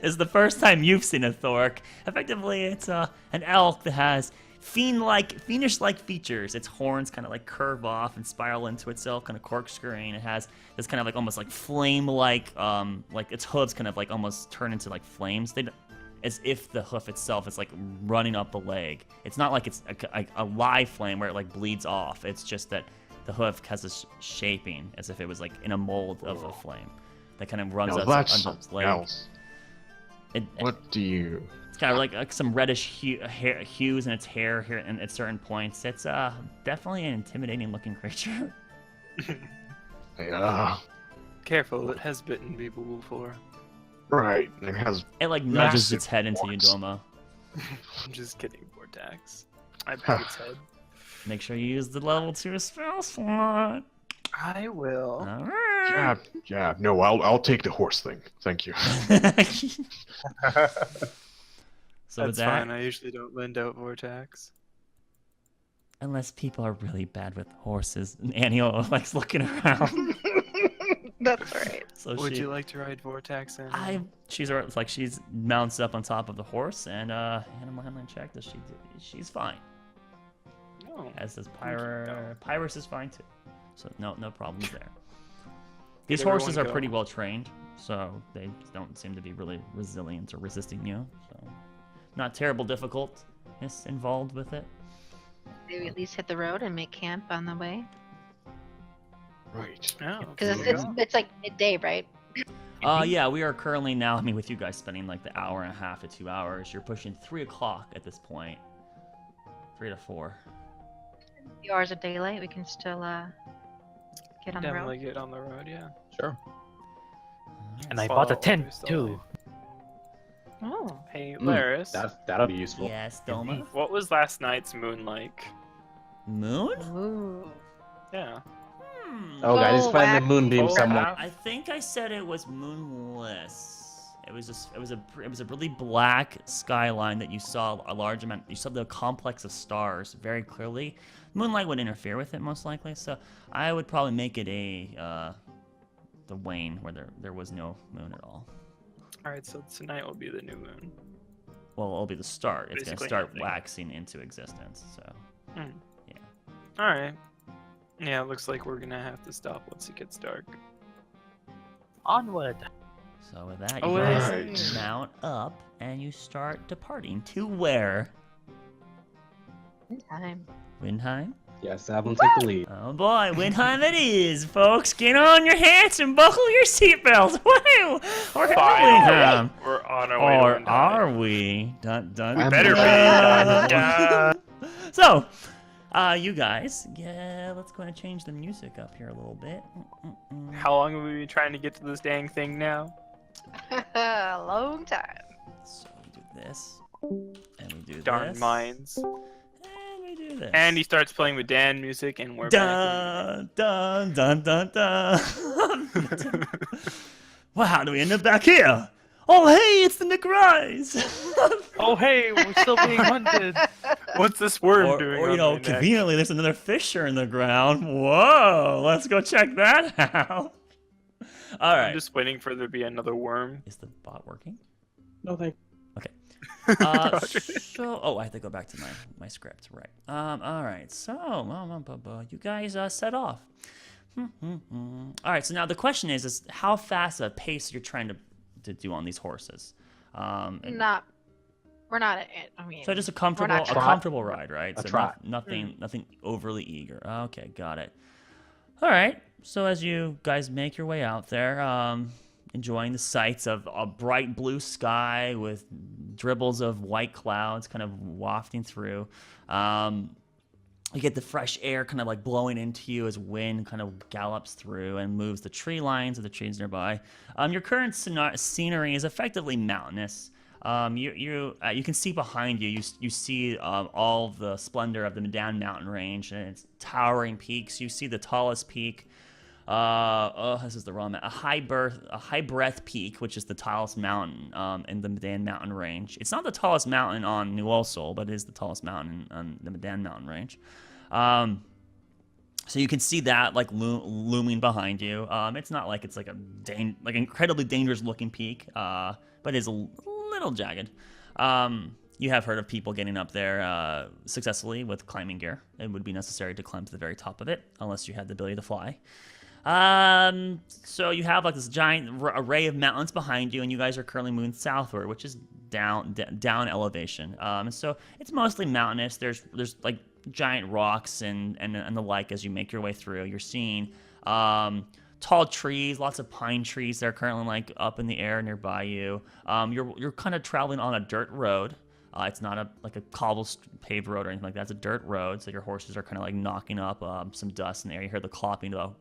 is the first time you've seen a Thork. Effectively, it's an elk that has fiendish-like features. Its horns kind of like curve off and spiral into itself, kind of corkscrewing. It has this kind of like almost like flame-like, like its hooves kind of like almost turn into like flames. As if the hoof itself is like running up the leg. It's not like it's a live flame where it like bleeds off. It's just that the hoof has this shaping as if it was like in a mold of a flame that kind of runs Now up that's its something leg. else. What do you? It's kind of like some reddish hues in its hair here and at certain points. It's definitely an intimidating looking creature. Yeah. Careful, it has bitten people before. Right. It has. It like nudges Massive its head into you, horns. Doma. I'm just kidding, Vortex. I bet its head. Make sure you use the level 2 spell slot. I will. Alright. Yeah. No, I'll take the horse thing. Thank you. So with That's that, fine. I usually don't lend out Vortex. unless people are really bad with horses, and Annie likes looking around. That's right. So Would she, you like to ride Vortex in? she's mounts up on top of the horse, and animal handling check. She's fine. No. As does Thank you. Pyrus is fine too. So no problems there. These everyone horses are go. pretty well trained, so they don't seem to be really resilient or resisting you. So not terrible difficultness involved with it. Maybe at least hit the road and make camp on the way. Right. Oh, Because there you go. it's like midday, right? Yeah, we are currently now. I mean, with you guys spending like the hour and a half to 2 hours, you're pushing 3 o'clock at this point. 3 to 4. A few hours of daylight, we can still get on the Definitely road. get on the road, yeah. Sure. and I bought a Follow tent orders, too. Oh, Hey, Laris, That'll be useful. Yes, Doma. what was last night's moon like? Moon? ooh. Yeah. Oh, God, I just Oh, find the whack. moonbeam Oh, somewhere. I think I said it was moonless. It was a really black skyline that you saw a large amount. You saw the complex of stars very clearly. Moonlight would interfere with it most likely, so I would probably make it the wane where there was no moon at all. Alright, so tonight will be the new moon. Well, it'll be the start. It's gonna Basically start nothing. waxing into existence. So Alright. Yeah, it looks like we're gonna have to stop once it gets dark. Onward. so with that, Oh, you guys right. mount up and you start departing to where? In time. Windheim. Yes, have them take the lead. Oh boy, Windheim it is, folks. Get on your hats and buckle your seatbelts. Woo! We're heading to Windheim. We're on our way Or to Windheim. are we? Dun dun. I'm better be. dun. Dun, So, you guys, yeah, let's go and change the music up here a little bit. How long have we been trying to get to this dang thing now? A long time. So we do this, and we do Darn this, minds. and we do this. And he starts playing with Dan music, and we're back. Dun dun dun dun dun. Well, how do we end up back here? Oh, hey, it's the Nickerais. Oh, hey, we're still being hunted. What's this worm or, doing? or, you on know, my neck? conveniently, there's another fissure in the ground. Whoa, let's go check that out. All I'm right. just waiting for there to be another worm. Is the bot working? No, thank So, I have to go back to my script, right? All right. So, you guys set off. All right. So now the question is how fast a pace you're trying to do on these horses. And- We're not at it. I mean, so just a comfortable not comfortable ride, right? A So trot. nothing overly eager. Okay, got it. All right. So as you guys make your way out there, enjoying the sights of a bright blue sky with dribbles of white clouds kind of wafting through, You get the fresh air kind of like blowing into you as wind kind of gallops through and moves the tree lines of the trees nearby. Your current scenery is effectively mountainous. You can see behind you. You see all the splendor of the Medan mountain range and its towering peaks. You see the tallest peak. This is the wrong mountain. A high breath peak, which is the tallest mountain in the Medan mountain range. It's not the tallest mountain on New Ulsul, but it is the tallest mountain on the Medan mountain range. So you can see that like looming behind you. It's not like it's like like incredibly dangerous looking peak, but it is a little jagged. You have heard of people getting up there successfully with climbing gear. It would be necessary to climb to the very top of it, unless you had the ability to fly. So you have like this giant array of mountains behind you, and you guys are currently moving southward, which is down elevation. So it's mostly mountainous. There's like giant rocks and the like as you make your way through. You're seeing tall trees, lots of pine trees that are currently like up in the air nearby you. You're kind of traveling on a dirt road. It's not like a cobble paved road or anything like that. It's a dirt road, so your horses are kind of like knocking up some dust in the air. You hear the clopping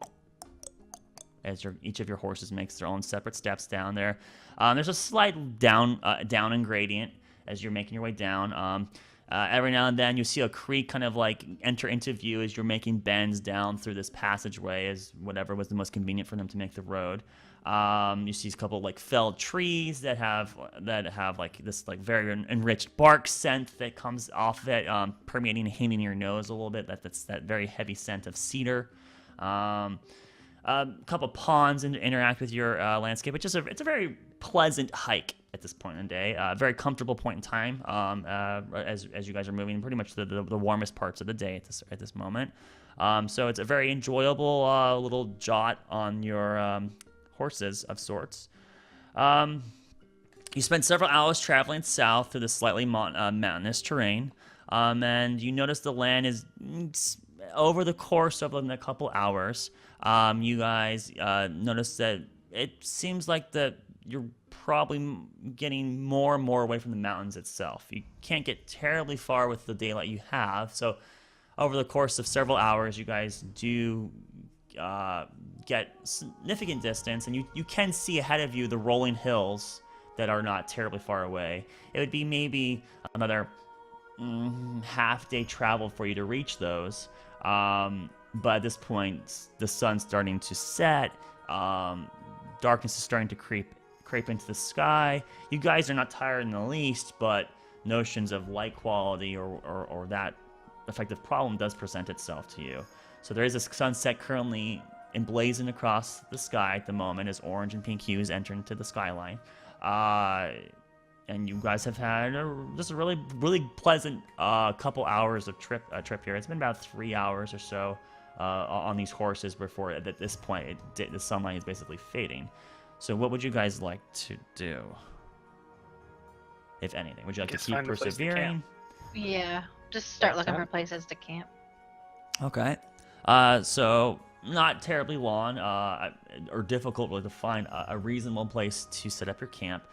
as each of your horses makes their own separate steps down there. There's a slight down and gradient as you're making your way down. Every now and then you see a creek kind of like enter into view as you're making bends down through this passageway as whatever was the most convenient for them to make the road. You see a couple of like felled trees that have like this like very enriched bark scent that comes off of it, permeating and hitting your nose a little bit. That's that very heavy scent of cedar. A couple ponds interact with your landscape. It's a very pleasant hike at this point in the day. Very comfortable point in time as you guys are moving pretty much the warmest parts of the day at this moment. So it's a very enjoyable little jaunt on your horses of sorts. You spend several hours traveling south through the slightly mountainous terrain, and you notice the land is over the course of a couple hours. You guys notice that it seems like that you're probably getting more and more away from the mountains itself. You can't get terribly far with the daylight you have, so over the course of several hours, you guys do get significant distance, and you can see ahead of you the rolling hills that are not terribly far away. It would be maybe another half-day travel for you to reach those. But at this point, the sun's starting to set. Darkness is starting to creep into the sky. You guys are not tired in the least, but notions of light quality or that effective problem does present itself to you. So there is a sunset currently emblazoned across the sky at the moment as orange and pink hues enter into the skyline. And you guys have had just a really, really pleasant couple hours of trip here. It's been about 3 hours or so on these horses before at this point the sunlight is basically fading. So what would you guys like to do, if anything? Would you like to keep persevering? Yeah, just start looking for places to camp. Okay. So not terribly long or difficult really to find a reasonable place to set up your camp.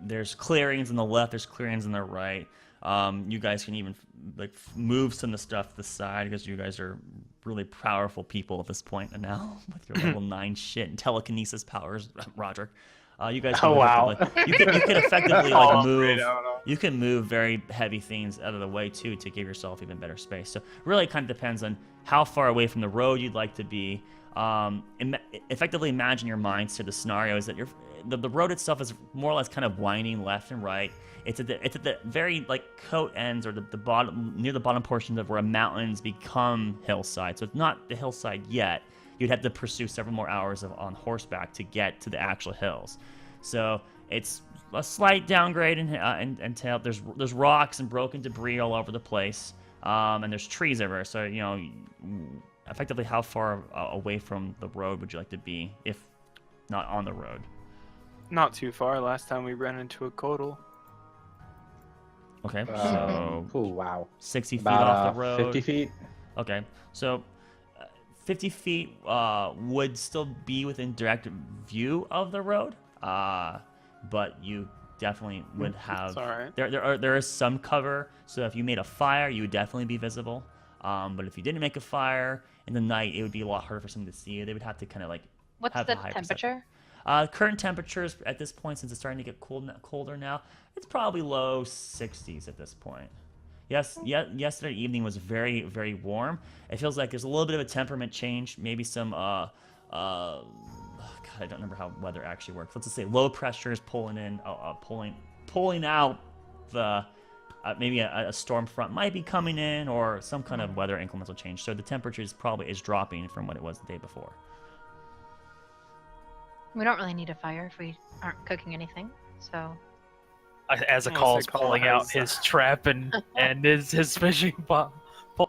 There's clearings on the left, there's clearings on the right. You guys can even like move some of the stuff to the side because you guys are really powerful people at this point and now with your level 9 shit and telekinesis powers, Roderick. You guys can you can effectively like move. You can move very heavy things out of the way too to give yourself even better space. So really, it kind of depends on how far away from the road you'd like to be. Effectively, imagine your minds to the scenario is that the road itself is more or less kind of winding left and right. It's at the very like coat ends or the bottom near the bottom portion of where mountains become hillside. So it's not the hillside yet. You'd have to pursue several more hours on horseback to get to the actual hills. So it's a slight downgrade until there's rocks and broken debris all over the place, and there's trees everywhere. So effectively, how far away from the road would you like to be, if not on the road? Not too far. Last time we ran into a Kodal. Okay, so wow, 60 feet about, off the road. 50 feet. Okay, so 50 feet would still be within direct view of the road, but you definitely would have. It's alright. There is some cover, so if you made a fire, you would definitely be visible. But if you didn't make a fire in the night, it would be a lot harder for someone to see you. They would have to kind of like What's have the a high temperature? current temperatures at this point, since it's starting to get colder now, it's probably low 60s at this point. Yesterday evening was very, very warm. It feels like there's a little bit of a temperament change, maybe some God, I don't remember how weather actually works. Let's just say low pressure is pulling in, pulling out the maybe a storm front might be coming in, or some kind of weather inclemental change. So the temperature is dropping from what it was the day before. We don't really need a fire if we aren't cooking anything. So As a Unless call's they call pulling it out as- his trap and his fishing pole. I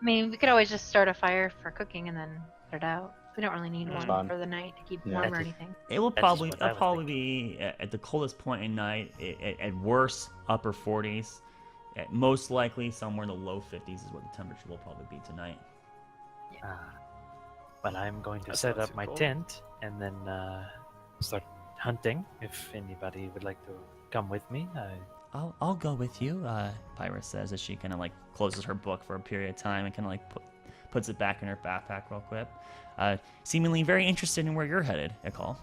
mean, we could always just start a fire for cooking and then put it out. We don't really need That's one fine. for the night to keep Yeah. warm or That's- anything. It will That's probably what I was probably be at the coldest point in night, at worst upper 40s. Most likely somewhere in the low 50s is what the temperature will probably be tonight. Well, I'm going to That's set not up too my cold. tent and then start hunting. If anybody would like to come with me, I'll go with you, Pyra says as she kind of like closes her book for a period of time and kind of like puts it back in her backpack real quick. Seemingly very interested in where you're headed, Ekal.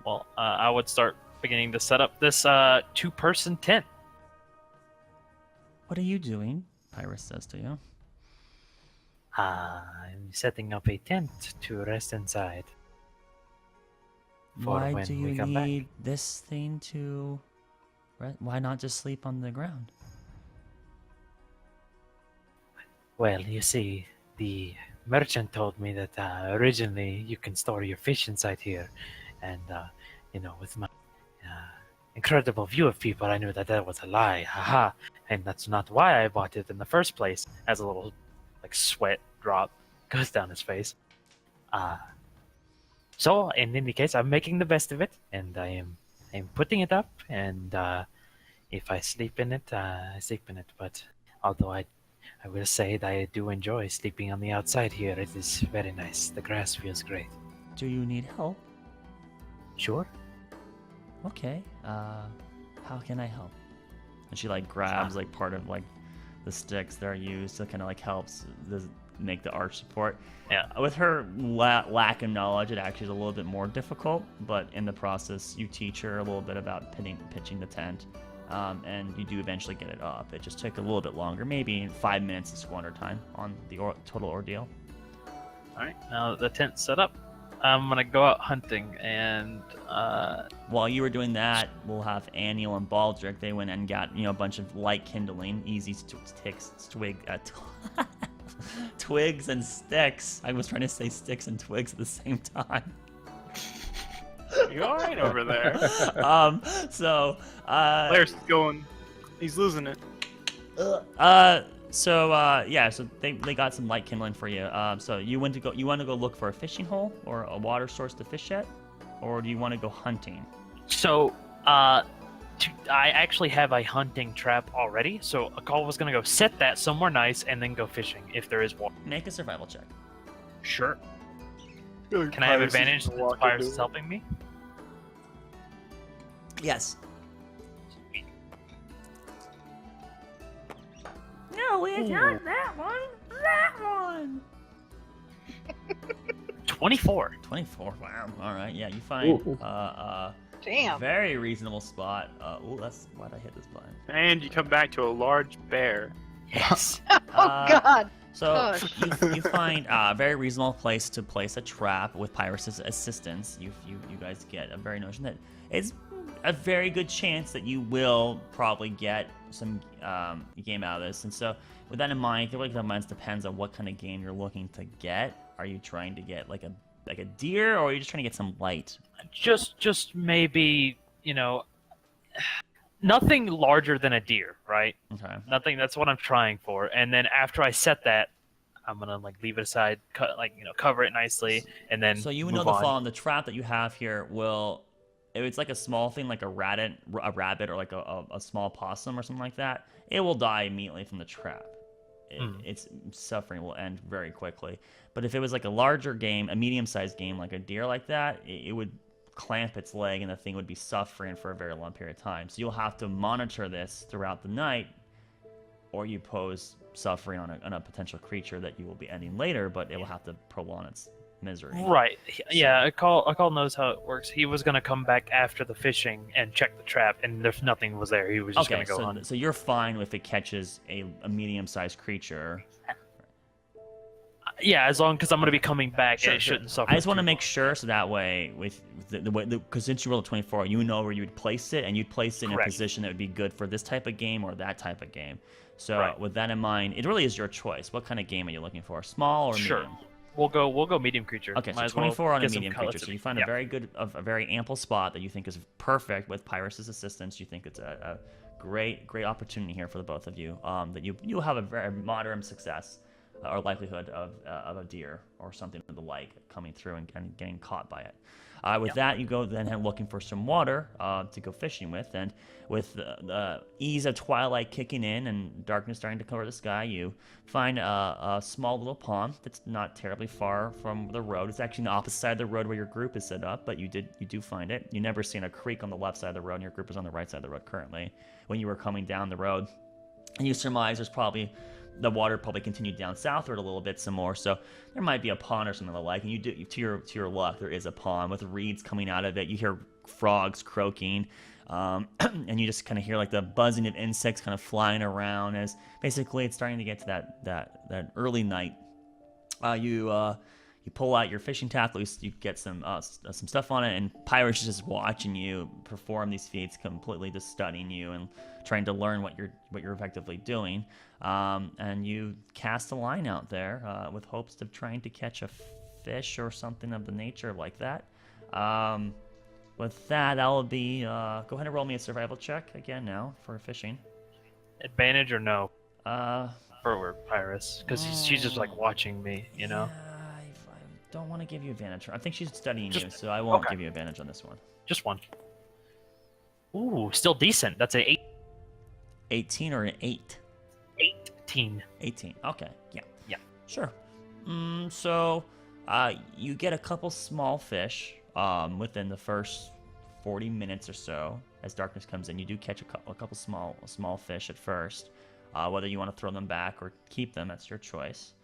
Well, I would start beginning to set up this two-person tent. What are you doing? Pyra says to you. I'm setting up a tent to rest inside. For Why when do we you come back. need this thing to... Why not just sleep on the ground? Well, you see, the merchant told me that originally you can store your fish inside here, and with my incredible view of people, I knew that that was a lie. Haha! And that's not why I bought it in the first place. As a little, like, sweat drop goes down his face. So in any case, I'm making the best of it, and I'm putting it up, and if I sleep in it, I sleep in it. But although I will say that I do enjoy sleeping on the outside here. It is very nice. The grass feels great. Do you need help? Sure. Okay. How can I help? And she like grabs like part of like the sticks that are used to kind of like helps make the arch support. Yeah. With her lack of knowledge, it actually is a little bit more difficult. But in the process, you teach her a little bit about pitching the tent, and you do eventually get it up. It just took a little bit longer, maybe 5 minutes of squander time on the total ordeal. All right, now that the tent's set up, I'm gonna go out hunting, and While you were doing that, we'll have Aniel and Baldric. They went and got a bunch of light kindling, easy twigs and sticks. I was trying to say sticks and twigs at the same time. You alright over there? So Blair's going. He's losing it. So they got some light kindling for you. So you want to go look for a fishing hole or a water source to fish at, or do you want to go hunting? so I actually have a hunting trap already. So Akal was gonna go set that somewhere nice and then go fishing if there is water. Make a survival check. Sure. Can I have advantage since Pyres is helping me? Yes. No, it's not that one. That one. 24. 24. Wow. All right. Yeah, you find Ooh. Damn. very reasonable spot. That's why'd I hit this button? And you come back to a large bear. Yes. Oh God. So Gosh. you find a very reasonable place to place a trap with Pyrus' assistance. You guys get a very notion that it's a very good chance that you will probably get some game out of this. And so with that in mind, I feel like that mind depends on what kind of game you're looking to get. Are you trying to get like a deer, or are you just trying to get some light? Just maybe, nothing larger than a deer, right? Okay. Nothing. That's what I'm trying for. And then after I set that, I'm gonna leave it aside, cover it nicely, and then So you move know the on. fall, and the trap that you have here will, if it's like a small thing like a rabbit or like a small possum or something like that, it will die immediately from the trap. Its suffering will end very quickly. But if it was like a larger game, a medium-sized game like a deer like that, it would clamp its leg and the thing would be suffering for a very long period of time. So you'll have to monitor this throughout the night, or you pose suffering on a potential creature that you will be ending later, but it will have to prolong its misery. Right. Yeah, Akal knows how it works. He was gonna come back after the fishing and check the trap, and there's nothing was there. He was just gonna go on. So you're fine if it catches a medium-sized creature. Yeah, as long because I'm gonna be coming back and it shouldn't suffer. I just want to too make much. sure so that way with the way because since you rolled a 24, you know where you would place it, and you'd place it in Correct. a position that would be good for this type of game or that type of game. So Right. with that in mind, it really is your choice. What kind of game are you looking for? Small or Sure. medium? We'll go medium creature. Okay, so Might as well 24 on a get some medium color creature. to So me. you find Yeah. a very ample spot that you think is perfect with Pyrus' assistance. You think it's a great opportunity here for the both of you. That you have a very moderate success or likelihood of a deer or something of the like coming through and getting caught by it. With that, you go then looking for some water to go fishing with, and with the ease of twilight kicking in and darkness starting to cover the sky, you find a small little pond that's not terribly far from the road. It's actually on the opposite side of the road where your group is set up, but you do find it. You never seen a creek on the left side of the road, and your group is on the right side of the road currently when you were coming down the road. And you surmise there's probably the water probably continued down southward a little bit some more, so there might be a pond or something of the like. And you do, to your luck, there is a pond with reeds coming out of it. You hear frogs croaking, and you just kind of hear like the buzzing of insects kind of flying around as basically it's starting to get to that early night. You pull out your fishing tackle, you get some stuff on it, and Pyrus is just watching you perform these feats, completely just studying you and trying to learn what you're effectively doing. And you cast a line out there with hopes of trying to catch a fish or something of the nature like that. With that, that'll be go ahead and roll me a survival check again now for fishing. Advantage or no? For Pyrus, because she's just like watching me, you know. Yeah, I don't want to give you advantage. I think she's studying you, so I won't give you advantage on this one. Just one. Ooh, still decent. That's a 18 or an 8? 18. 18. Okay. Yeah. Yeah. Sure. So, you get a couple small fish within the first 40 minutes or so. As darkness comes in, you do catch a couple small fish at first. Whether you want to throw them back or keep them, that's your choice.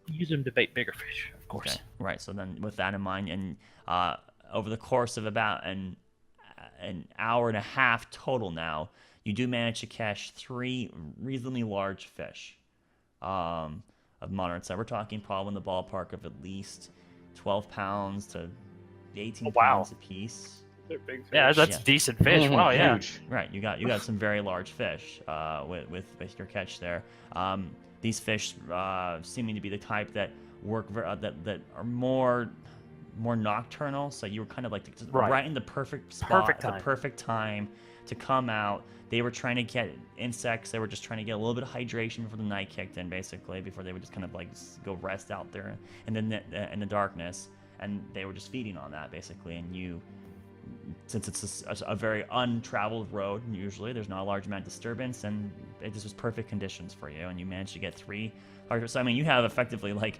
Use them to bait bigger fish, of course. Okay. Right. So then, with that in mind, and over the course of about an hour and a half total now, you do manage to catch 3 reasonably large fish of moderate size. We're talking probably in the ballpark of at least 12 pounds to 18 pounds a piece. They're big fish. Yeah, that's decent fish. Wow, yeah. Huge. Right, you got some very large fish with your catch there. These fish seeming to be the type that work that are more nocturnal. So you were kind of like right in the perfect spot, the perfect time to come out. They were trying to get insects. They were just trying to get a little bit of hydration before the night kicked in, basically, before they would just kind of like go rest out there in the darkness. And they were just feeding on that, basically. And you, since it's a very untraveled road, usually there's not a large amount of disturbance, and it just was perfect conditions for you. And you managed to get 3. So I mean, you have effectively like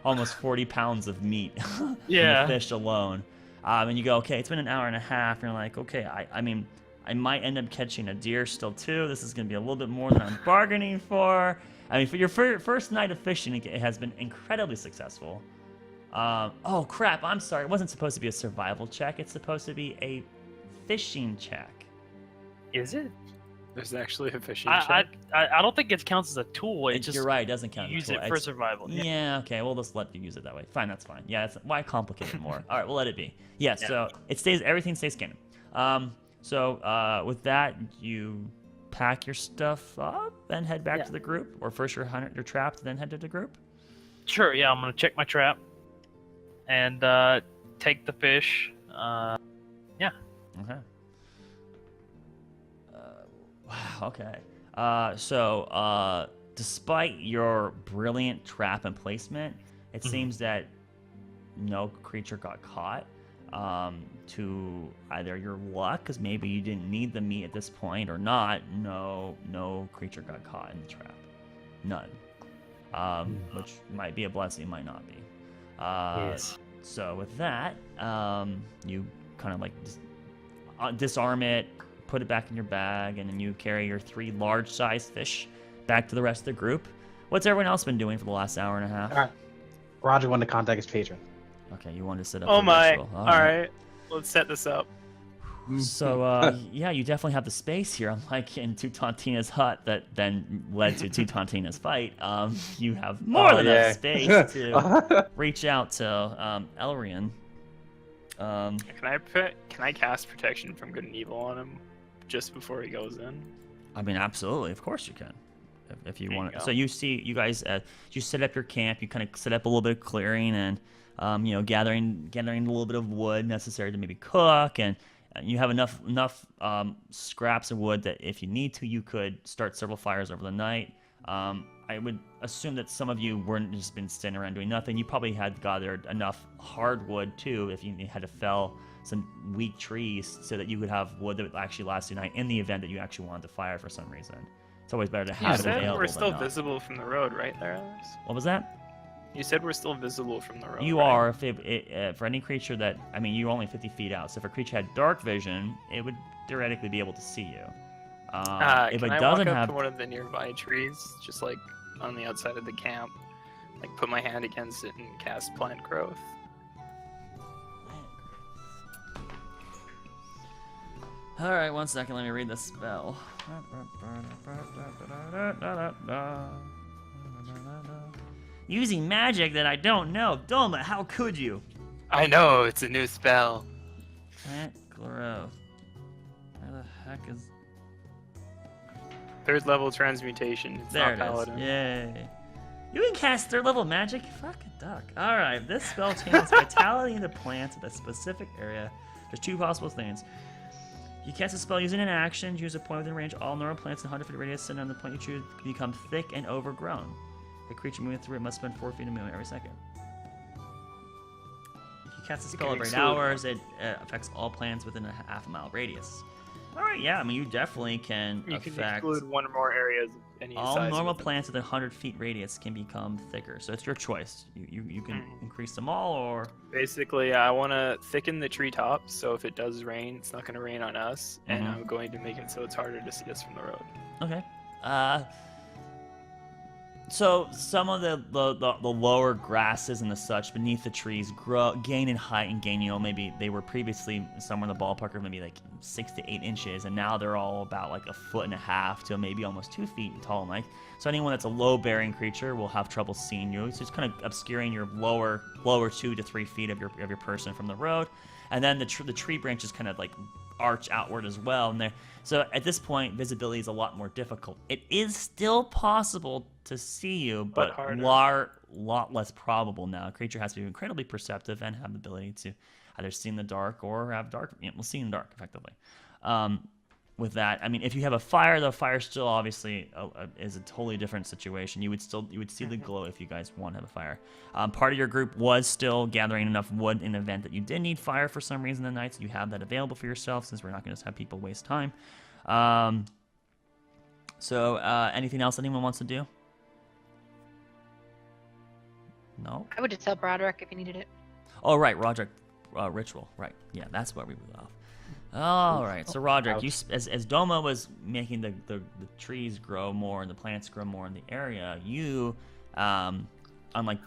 almost 40 pounds of meat from the fish alone. And you go, okay, it's been an hour and a half, and you're like, okay, I mean, I might end up catching a deer still too. This is going to be a little bit more than I'm bargaining for. I mean, for your first night of fishing, it has been incredibly successful. Oh crap, I'm sorry. It wasn't supposed to be a survival check. It's supposed to be a fishing check. Is it? There's actually a fishing I check. I don't think it counts as a tool. You're right, it doesn't count. Use it for survival. Yeah, okay, we'll just let you use it that way. Fine, that's fine. Yeah, why complicate it more? All right, we'll let it be. Yeah, so everything stays canon. So with that, you pack your stuff up and head back to the group, or first you're trapped, then head to the group. Sure. Yeah, I'm gonna check my trap and take the fish. Yeah. Okay. Wow. Okay. So despite your brilliant trap and placement, it seems that no creature got caught. To either your luck, because maybe you didn't need the meat at this point, or not. No creature got caught in the trap. None. Which might be a blessing, might not be. Yes. So with that, you kind of like disarm it, put it back in your bag, and then you carry your 3 large-sized fish back to the rest of the group. What's everyone else been doing for the last hour and a half? All right. Roger wanted to contact his patron. Okay, you wanted to set up. Oh the my! ritual. All right, let's set this up. So yeah, you definitely have the space here. Unlike in Tutantina's hut that then led to Tutantina's fight, you have more than enough space to reach out to Elrian. Can I cast protection from good and evil on him just before he goes in? I mean, absolutely, of course you can, if you There you want. go. So you see, you guys, you set up your camp. You kind of set up a little bit of clearing and, gathering a little bit of wood necessary to maybe cook, and you have enough scraps of wood that if you need to, you could start several fires over the night. I would assume that some of you weren't just been standing around doing nothing. You probably had gathered enough hardwood too, if you had to fell some weak trees, so that you could have wood that would actually last the night in the event that you actually wanted to fire for some reason. It's always better to You have it said available we're than still not. visible from the road, right there, Alex? What was that? You said we're still visible from the road. You right? are, if for any creature that, I mean, you're only 50 feet out, so if a creature had dark vision, it would theoretically be able to see you. If Can it I doesn't walk up have, to one of the nearby trees, just like on the outside of the camp, like put my hand against it and cast plant growth? all right, 1 second, let me read the spell. Using magic that I don't know. Doma, how could you? I know, it's a new spell. Plant growth. Where the heck is... 3rd level transmutation. It's There not it is. paladin. Yay. You can cast 3rd level magic? Fuck a duck. Alright, this spell changes vitality into plants at a specific area. There's 2 possible things. You cast a spell using an action, choose a point within range. All normal plants in 100 feet radius and on the point you choose become thick and overgrown. The creature moving through it must spend 4 feet of movement every second. If you cast a spell can every 8 exclude hours, it affects all plants within a half-a-mile radius. Alright, yeah, I mean, you definitely can You can affect... exclude 1 or more areas of any All size normal within- plants within 100 feet radius can become thicker, so it's your choice. You can increase them all, or Basically, I want to thicken the treetops, so if it does rain, it's not going to rain on us, and Mhm. I'm going to make it so it's harder to see us from the road. okay. So some of the lower grasses and the such beneath the trees gain in height and gain. Maybe they were previously somewhere in the ballpark of maybe like 6 to 8 inches, and now they're all about like 1.5 feet to maybe almost 2 feet tall. Like so, anyone that's a low-bearing creature will have trouble seeing you. It's just kind of obscuring your lower 2 to 3 feet of your person from the road, and then the tree branches kind of like arch outward as well. And so at this point, visibility is a lot more difficult. It is still possible to see you, but harder. lot less probable now. A creature has to be incredibly perceptive and have the ability to either see in the dark or have dark. We'll see in the dark effectively. With that, I mean, if you have a fire, the fire still obviously is a totally different situation. You would see the glow if you guys want to have a fire. Part of your group was still gathering enough wood in the event that you did need fire for some reason the night, so you have that available for yourself, since we're not going to have people waste time. So anything else anyone wants to do? No? I would just tell Broderick if he needed it. Oh, right, Roderick, ritual. Right, yeah, that's where we moved off. All right, so Roderick, you as Doma was making the trees grow more and the plants grow more in the area, you, unlike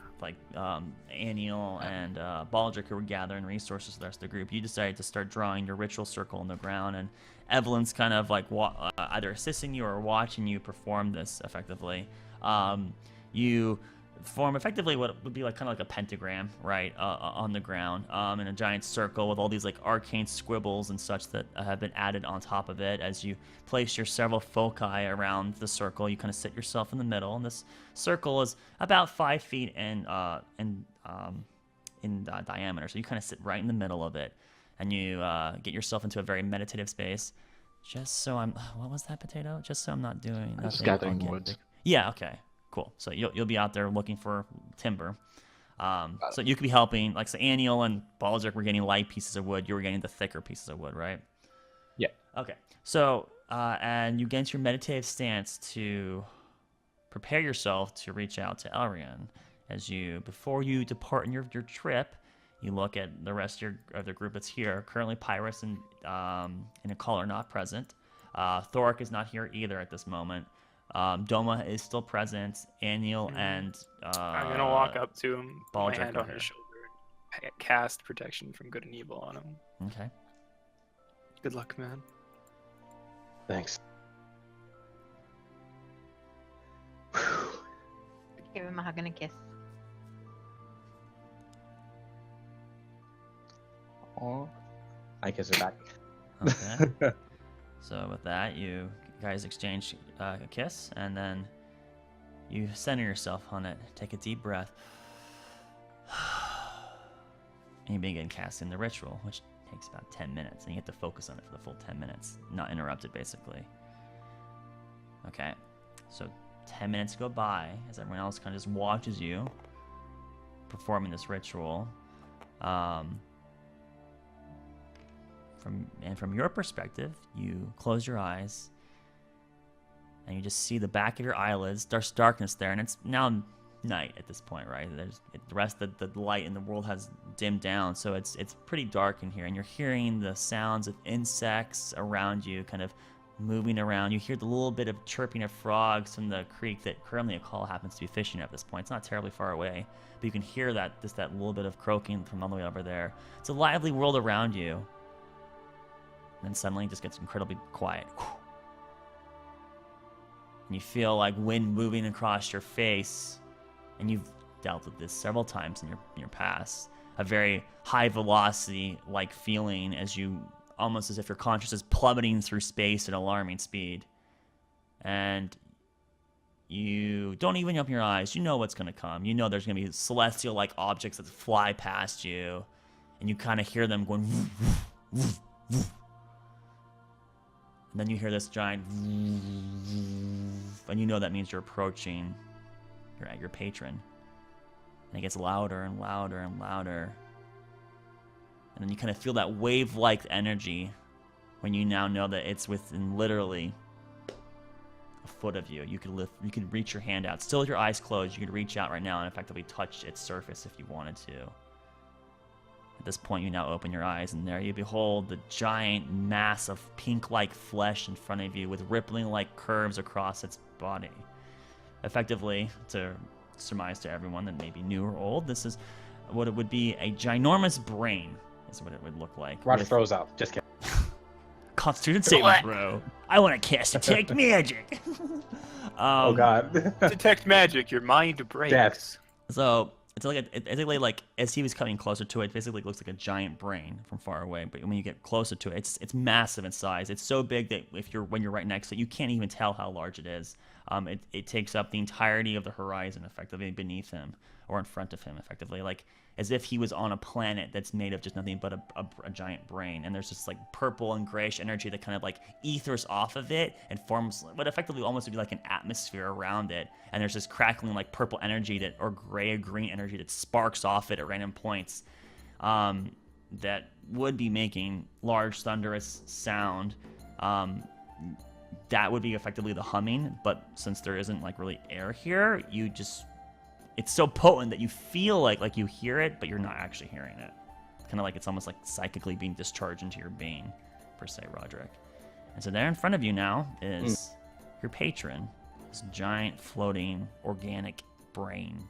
Aniel and Baldric, who were gathering resources for the rest of the group, you decided to start drawing your ritual circle on the ground, and Evelyn's kind of like either assisting you or watching you perform this effectively. You form effectively what would be like kind of like a pentagram, right, on the ground, in a giant circle with all these like arcane squibbles and such that have been added on top of it. As you place your several foci around the circle, you kind of sit yourself in the middle, and this circle is about 5 feet in diameter. So you kind of sit right in the middle of it, and you get yourself into a very meditative space. Just so I'm, what was that, Potato? Just so I'm not doing. Just nothing gathering organic. wood. Yeah. Okay. Cool. So you'll be out there looking for timber. So you could be helping, like, so Aniel and Baldric were getting light pieces of wood. You were getting the thicker pieces of wood, right? Yeah. Okay. So and you get into your meditative stance to prepare yourself to reach out to Elrian. Before you depart on your trip, You look at the rest of the group that's here. Currently, Pyrus and Nicole are not present. Thoric is not here either at this moment. Doma is still present. Aniel and I'm gonna walk up to him, put my Baldric hand are on here. his shoulder, and cast protection from good and evil on him. Okay. Good luck, man. Thanks. Give him a hug and a kiss. Aw. I kiss her back. Okay. So with that, you guys exchange a kiss, and then you center yourself on it. Take a deep breath. And you begin casting the ritual, which takes about 10 minutes, and you have to focus on it for the full 10 minutes, not interrupted, basically. Okay, so 10 minutes go by as everyone else kind of just watches you performing this ritual. From your perspective, you close your eyes, and you just see the back of your eyelids. There's darkness there, and it's now night at this point, right? The rest of the light in the world has dimmed down, so it's pretty dark in here, and you're hearing the sounds of insects around you, kind of moving around. You hear the little bit of chirping of frogs from the creek that currently a call happens to be fishing at this point. It's not terribly far away, but you can hear that little bit of croaking from all the way over there. It's a lively world around you. And then suddenly it just gets incredibly quiet. And you feel like wind moving across your face. And you've dealt with this several times in your past. A very high velocity like feeling as you almost as if your consciousness is plummeting through space at alarming speed. And you don't even open your eyes. You know what's going to come. You know there's going to be celestial like objects that fly past you. And you kind of hear them going woof, woof, woof. And then you hear this giant and you know that means you're approaching your patron. And it gets louder and louder and louder. And then you kind of feel that wave-like energy when you now know that it's within literally a foot of you. You could reach your hand out. Still with your eyes closed, you could reach out right now and effectively touch its surface if you wanted to. At this point, you now open your eyes, and there you behold the giant mass of pink-like flesh in front of you with rippling-like curves across its body. Effectively, to surmise to everyone that may be new or old, this is what it would be a ginormous brain, is what it would look like. Roger throws out. Just kidding. Constitution saving throw. I want to cast Detect Magic. Oh, God. Detect magic, your mind breaks. Death. So it's like as he was coming closer to it, it basically looks like a giant brain from far away. But when you get closer to it, it's massive in size. It's so big that when you're right next to it, you can't even tell how large it is. It takes up the entirety of the horizon, effectively beneath him or in front of him, effectively, like as if he was on a planet that's made of just nothing but a giant brain. And there's this like purple and grayish energy that kind of like ethers off of it and forms what effectively almost would be like an atmosphere around it. And there's this crackling like purple energy or gray or green energy that sparks off it at random points that would be making large thunderous sound. That would be effectively the humming, but since there isn't like really air here, it's so potent that you feel like you hear it, but you're not actually hearing it. Kind of like it's almost like psychically being discharged into your being, per se, Roderick. And so there in front of you now is your patron, this giant floating organic brain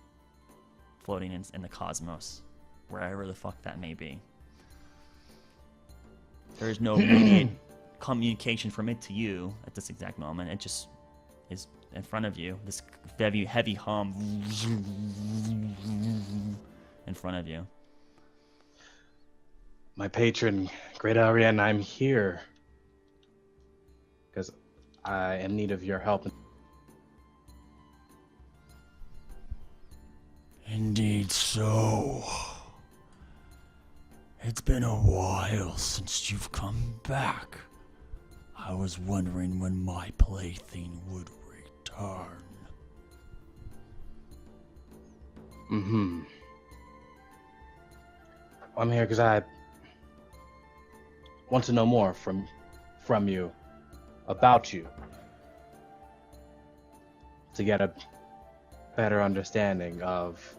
floating in the cosmos, wherever the fuck that may be. There is no immediate communication from it to you at this exact moment. It just is in front of you, this heavy hum in front of you. My patron, Great Ariane, I'm here because I am in need of your help. Indeed so. It's been a while since you've come back. I was wondering when my plaything would return. I'm here because I want to know more from you, about you, to get a better understanding of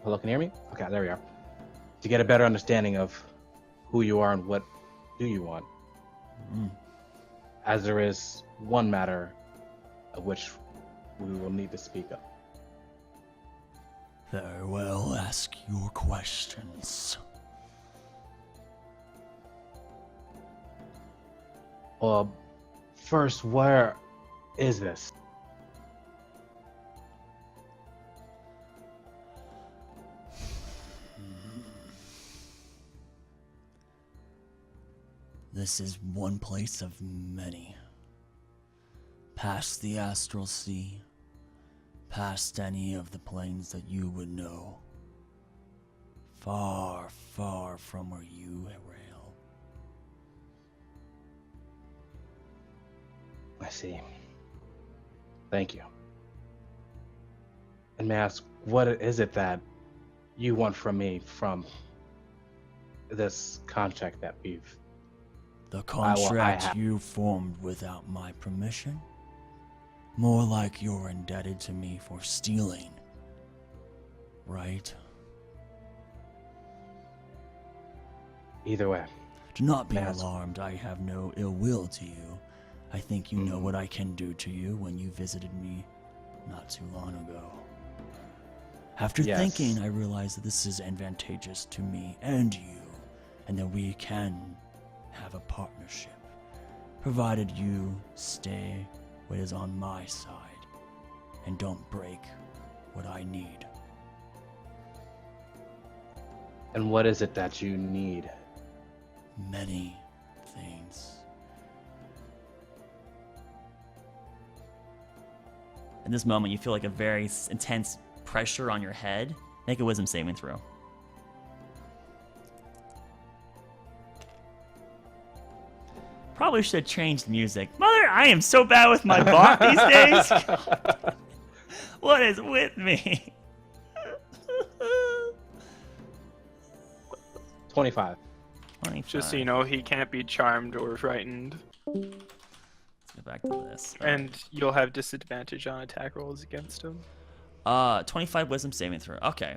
Hello, can you hear me? Okay, there we are. To get a better understanding of who you are and what do you want, as there is one matter of which we will need to speak of. Very well, ask your questions. Well, first, where is this? This is one place of many. Past the astral sea, past any of the planes that you would know. Far, far from where you rail. I see. Thank you. And may I ask, what is it that you want from me from this contract that we've... The contract you formed without my permission? More like you're indebted to me for stealing, right? Either way. Do not be alarmed, I have no ill will to you. I think you know what I can do to you when you visited me not too long ago. After thinking, I realized that this is advantageous to me and you, and that we can have a partnership, provided you stay what is on my side and don't break what I need. And what is it that you need? Many things. In this moment, you feel like a very intense pressure on your head. Make a wisdom saving throw. Probably should have changed music. Mother, I am so bad with my bot these days. What is with me? 25. 25. Just so you know, he can't be charmed or frightened. Let's go back to this. And you'll have disadvantage on attack rolls against him. 25 wisdom saving throw. Okay.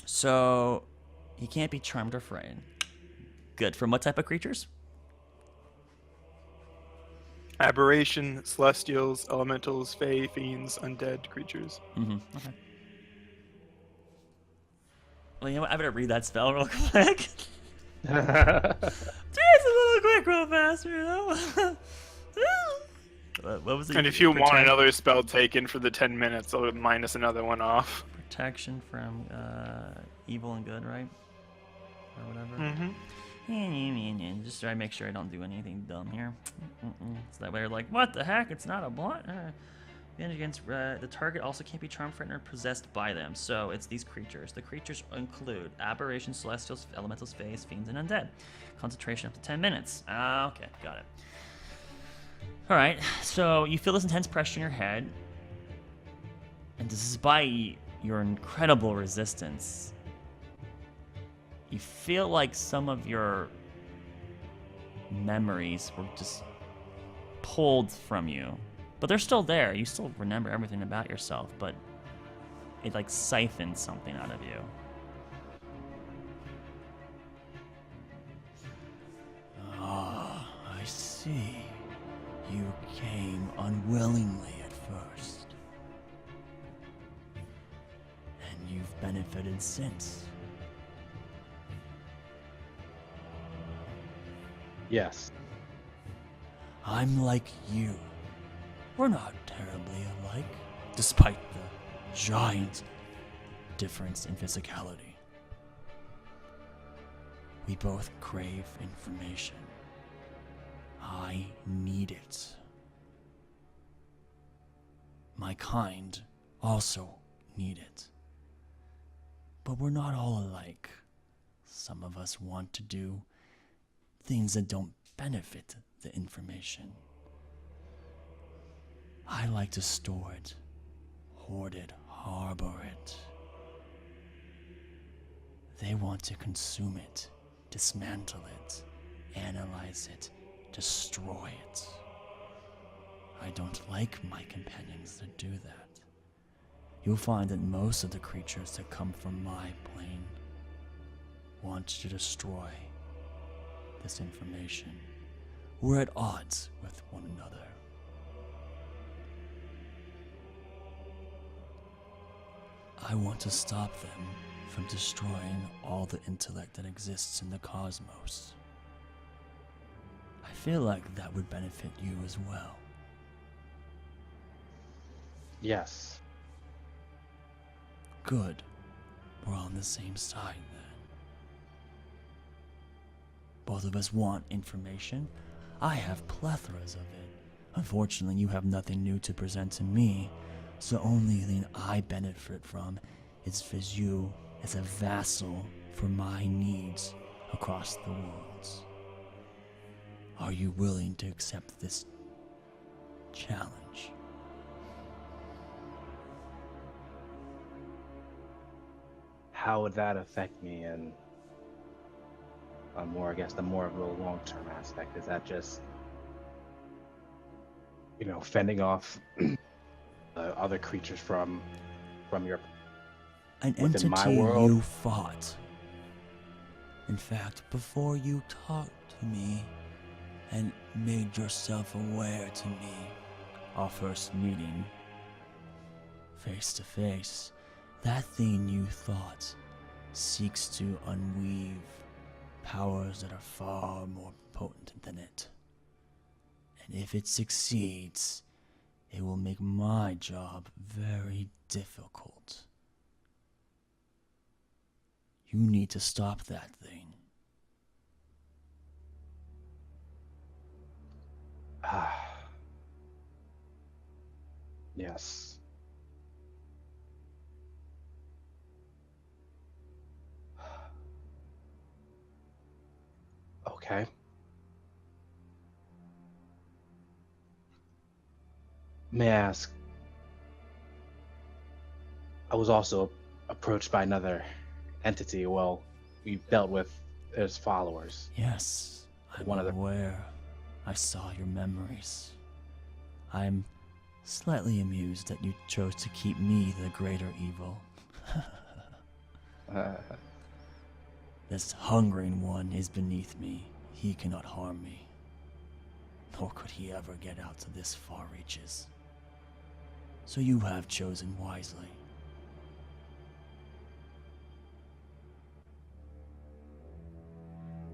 So, he can't be charmed or frightened. Good. From what type of creatures? Aberration, celestials, elementals, fae, fiends, undead creatures. Mm-hmm. Okay. Well, you know what? I better read that spell real quick. Just a little quick, real fast, you know? What was it? And if you want another spell taken for the 10 minutes, I'll minus another one off. Protection from evil and good, right? Or whatever. Mm-hmm. Just try to make sure I don't do anything dumb here. So that way you're like, what the heck? It's not a blunt. Advantage against the target also can't be charmed, frightened, or possessed by them. So it's these creatures. The creatures include aberrations, celestials, elementals, faes, fiends, and undead. Concentration up to 10 minutes. Okay, got it. All right, so you feel this intense pressure in your head, and despite your incredible resistance, you feel like some of your memories were just pulled from you. But they're still there. You still remember everything about yourself, but it like siphoned something out of you. Ah, I see. You came unwillingly at first. And you've benefited since. Yes. I'm like you. We're not terribly alike, despite the giant difference in physicality. We both crave information. I need it. My kind also need it. But we're not all alike. Some of us want to do things that don't benefit the information. I like to store it, hoard it, harbor it. They want to consume it, dismantle it, analyze it, destroy it. I don't like my companions that do that. you'll find that most of the creatures that come from my plane want to destroy this information. We're at odds with one another. I want to stop them from destroying all the intellect that exists in the cosmos. I feel like that would benefit you as well. Yes. Good. We're on the same side then. Both of us want information. I have plethoras of it. Unfortunately, you have nothing new to present to me, so the only thing I benefit from is for you as a vassal for my needs across the worlds. Are you willing to accept this challenge? How would that affect me in a more, I guess, the more of a long-term aspect? Is that just, fending off other creatures from your An within my entity world? you fought. In fact, before you talked to me and made yourself aware to me, our first meeting, face to face, that thing you thought seeks to unweave powers that are far more potent than it. And if it succeeds, it will make my job very difficult. You need to stop that thing. Yes. Okay. May I ask, I was also approached by another entity. Well, we've dealt with his followers. Yes, I'm One of the- aware. I saw your memories. I'm slightly amused that you chose to keep me the greater evil. This hungering one is beneath me. He cannot harm me. Nor could he ever get out to this far reaches. So you have chosen wisely.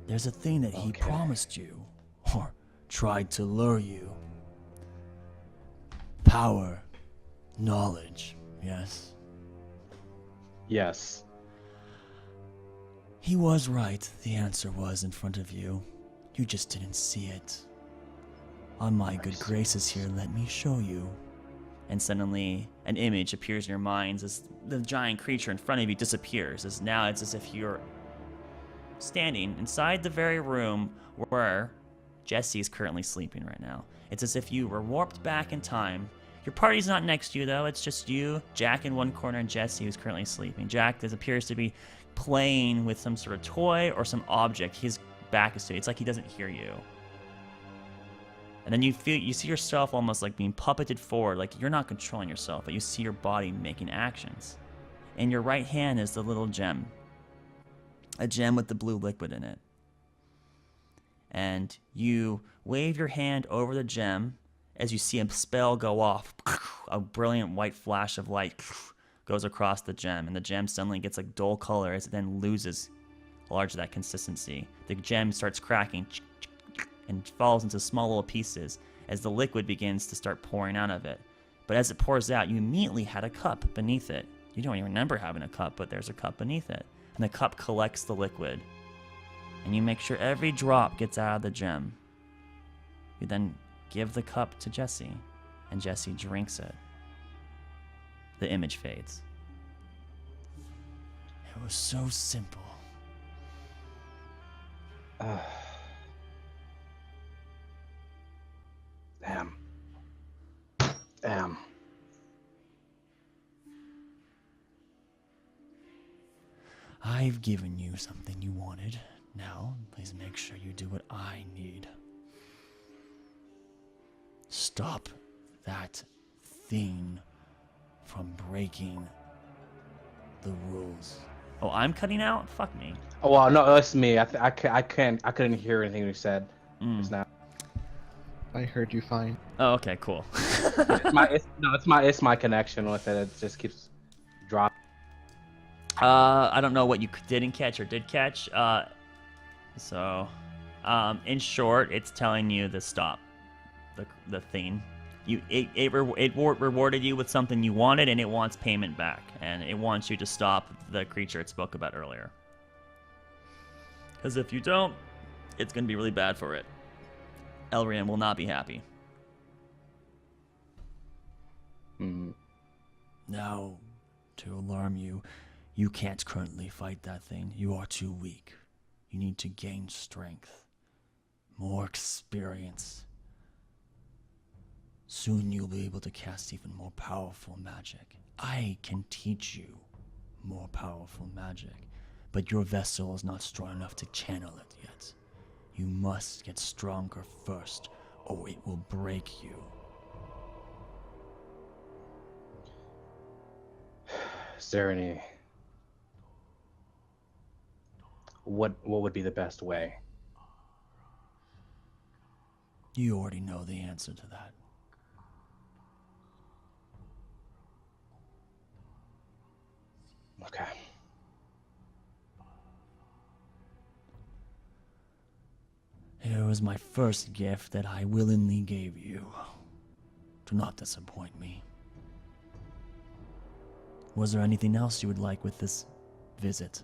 There's a thing that he Okay. promised you, or tried to lure you. Power, knowledge, yes? Yes. He was right. The answer was in front of you. You just didn't see it. On my good graces here, let me show you. And suddenly, an image appears in your minds as the giant creature in front of you disappears. As now it's as if you're standing inside the very room where Jesse is currently sleeping right now. It's as if you were warped back in time. Your party's not next to you, though. It's just you, Jack in one corner, and Jesse who's currently sleeping. Jack appears to be playing with some sort of toy or some object. His back is to you. It's like he doesn't hear you. And then you see yourself almost like being puppeted forward, like you're not controlling yourself, but you see your body making actions. In your right hand is the little gem. A gem with the blue liquid in it. And you wave your hand over the gem as you see a spell go off. A brilliant white flash of light goes across the gem, and the gem suddenly gets a dull color as it then loses a large of that consistency. The gem starts cracking and falls into small little pieces as the liquid begins to start pouring out of it. But as it pours out, you immediately had a cup beneath it. You don't even remember having a cup, but there's a cup beneath it. And the cup collects the liquid. And you make sure every drop gets out of the gem. You then give the cup to Jesse, and Jesse drinks it. The image fades. It was so simple. Damn. I've given you something you wanted. Now, please make sure you do what I need. Stop that thing from breaking the rules. Oh, I'm cutting out? Fuck me. Oh well, no, that's me. I couldn't hear anything you said just now. I heard you fine. Oh, okay, cool. It's my connection with it. It just keeps dropping. I don't know what you didn't catch or did catch. In short, it's telling you to stop the thing. It rewarded you with something you wanted, and it wants payment back, and it wants you to stop the creature it spoke about earlier. Because if you don't, it's going to be really bad for it. Elrian will not be happy. Now, to alarm you, you can't currently fight that thing. You are too weak. You need to gain strength, more experience. Soon you'll be able to cast even more powerful magic. I can teach you more powerful magic, but your vessel is not strong enough to channel it yet. You must get stronger first, or it will break you. Is there any? What would be the best way? You already know the answer to that. Okay. Here is my first gift that I willingly gave you. Do not disappoint me. Was there anything else you would like with this visit?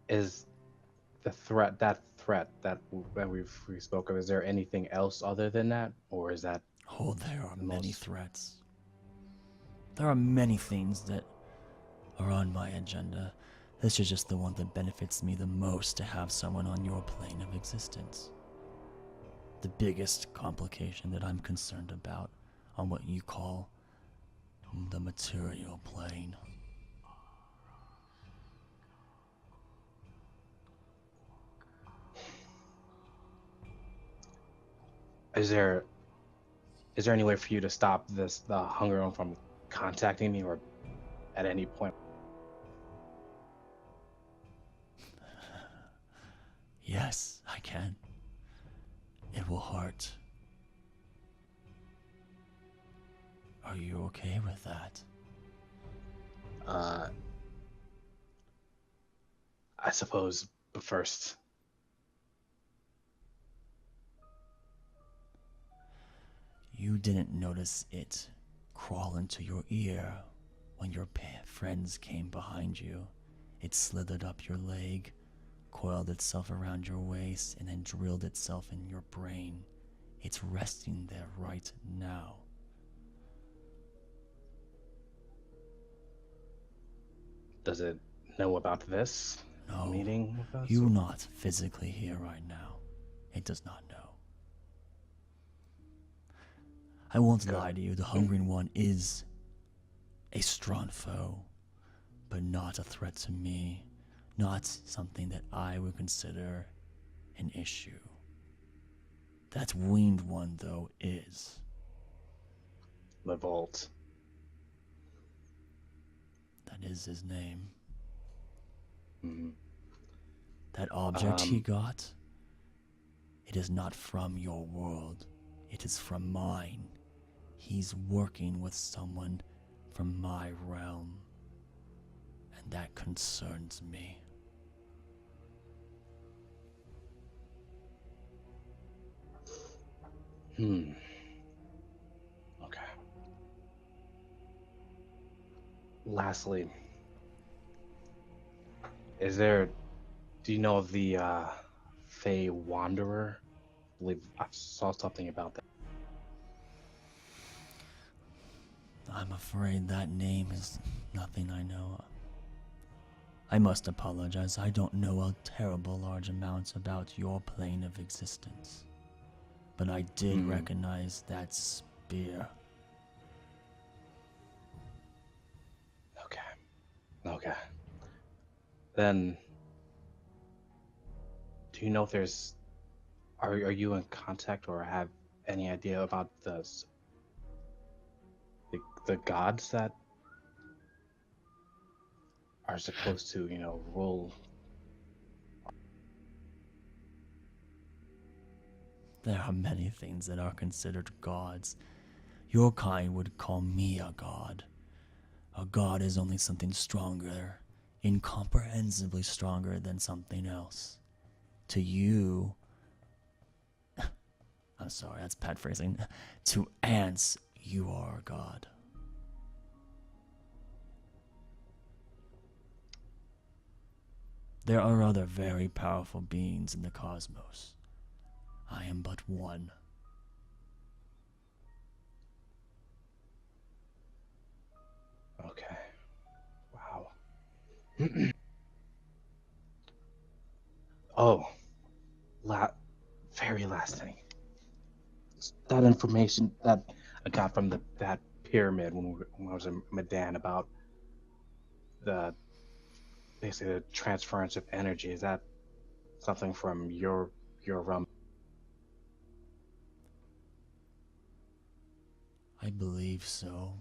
Is the threat that we spoke of? Is there anything else other than that, or is that? Oh, there are many threats. There are many things that are on my agenda. This is just the one that benefits me the most, to have someone on your plane of existence. The biggest complication that I'm concerned about on what you call the material plane. Is there any way for you to stop the Hunger One from contacting me, or at any point? Yes, I can. It will hurt. Are you okay with that? I suppose, but first. You didn't notice it crawl into your ear when your friends came behind you. It slithered up your leg, coiled itself around your waist, and then drilled itself in your brain. It's resting there right now. Does it know about this meeting with us? You're not physically here right now. It does not know. I won't lie to you, the Hungering One is a strong foe, but not a threat to me. Not something that I would consider an issue. That Winged One, though, is. The Vault. That is his name. Mm-hmm. That object he got, it is not from your world. It is from mine. He's working with someone from my realm, and that concerns me. Okay. Lastly, do you know of the Fey Wanderer? I believe I saw something about that. I'm afraid that name is nothing I know. I must apologize. I don't know a terrible large amount about your plane of existence. But I did recognize that spear. Okay. Then, Do you know if there's? Are you in contact or have any idea about the gods that are supposed to, rule? There are many things that are considered gods. Your kind would call me a god. A god is only something stronger, incomprehensibly stronger than something else. To you, I'm sorry, that's bad phrasing. To ants, you are a god. There are other very powerful beings in the cosmos. I am but one. Okay. Wow. Oh, very last thing. That information that I got from that pyramid when I was in Medan about basically the transference of energy. Is that something from your realm? I believe so.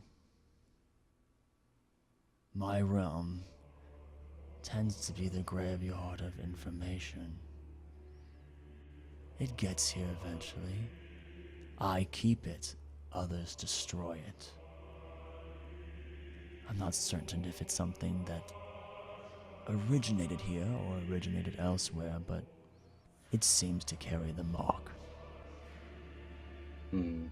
My realm tends to be the graveyard of information. It gets here eventually. I keep it, others destroy it. I'm not certain if it's something that originated here or originated elsewhere, but it seems to carry the mark. Hmm.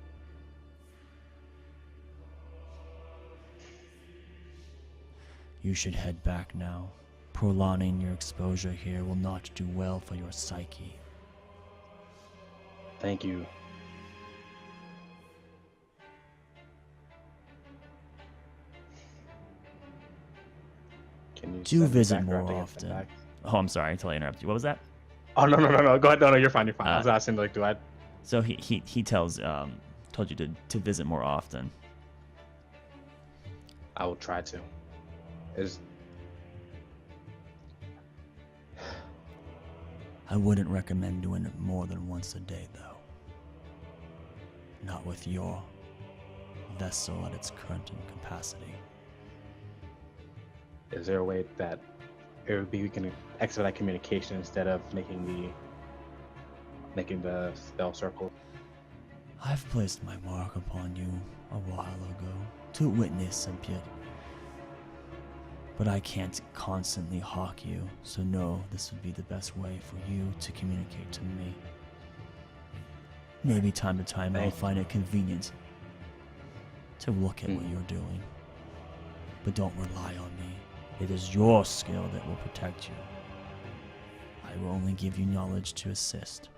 You should head back now. Prolonging your exposure here will not do well for your psyche. Thank you. Can you Do send me visit back, or more have to get sent often. back? Oh, I'm sorry, I totally interrupted you. What was that? Oh no. Go ahead. No, you're fine. You're fine. I was asking do I? So he told you to visit more often. I will try to. I wouldn't recommend doing it more than once a day, though. Not with your vessel at its current capacity. Is there a way that we can expedite communication instead of making the spell circle? I've placed my mark upon you a while ago to witness a bit. But I can't constantly hawk you, so no, this would be the best way for you to communicate to me. Maybe time to time I'll find it convenient to look at what you're doing. But don't rely on me. It is your skill that will protect you. I will only give you knowledge to assist.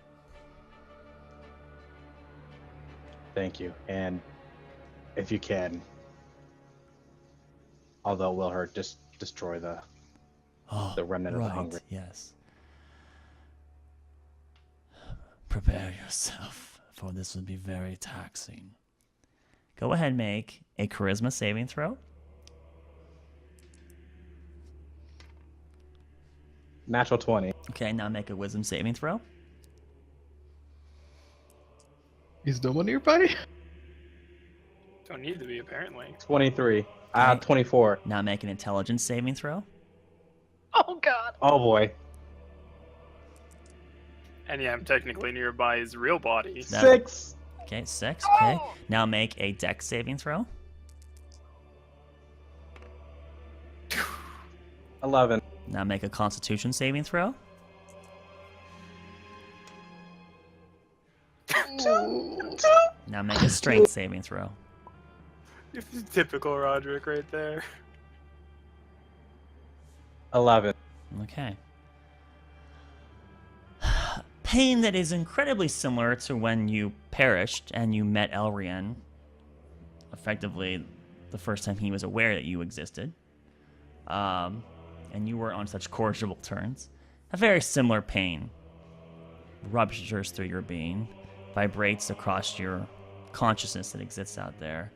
Thank you. And if you can, although it will hurt, just destroy the remnant of the hungry. Yes. Prepare yourself, for this would be very taxing. Go ahead and make a charisma saving throw. Natural 20. Okay, now make a wisdom saving throw. Is no one nearby? Don't need to be, apparently. 23. Okay. 24. Now make an intelligence saving throw. Oh god. Oh boy. And yeah, I'm technically nearby his real body. That- 6. Okay, 6. Okay. Now make a dex saving throw. 11. Now make a constitution saving throw. Now make a strength saving throw. Typical Roderick right there. 11. Okay. Pain that is incredibly similar to when you perished and you met Elrian. Effectively, the first time he was aware that you existed. And you were on such cordial terms. A very similar pain ruptures through your being, vibrates across your consciousness that exists out there.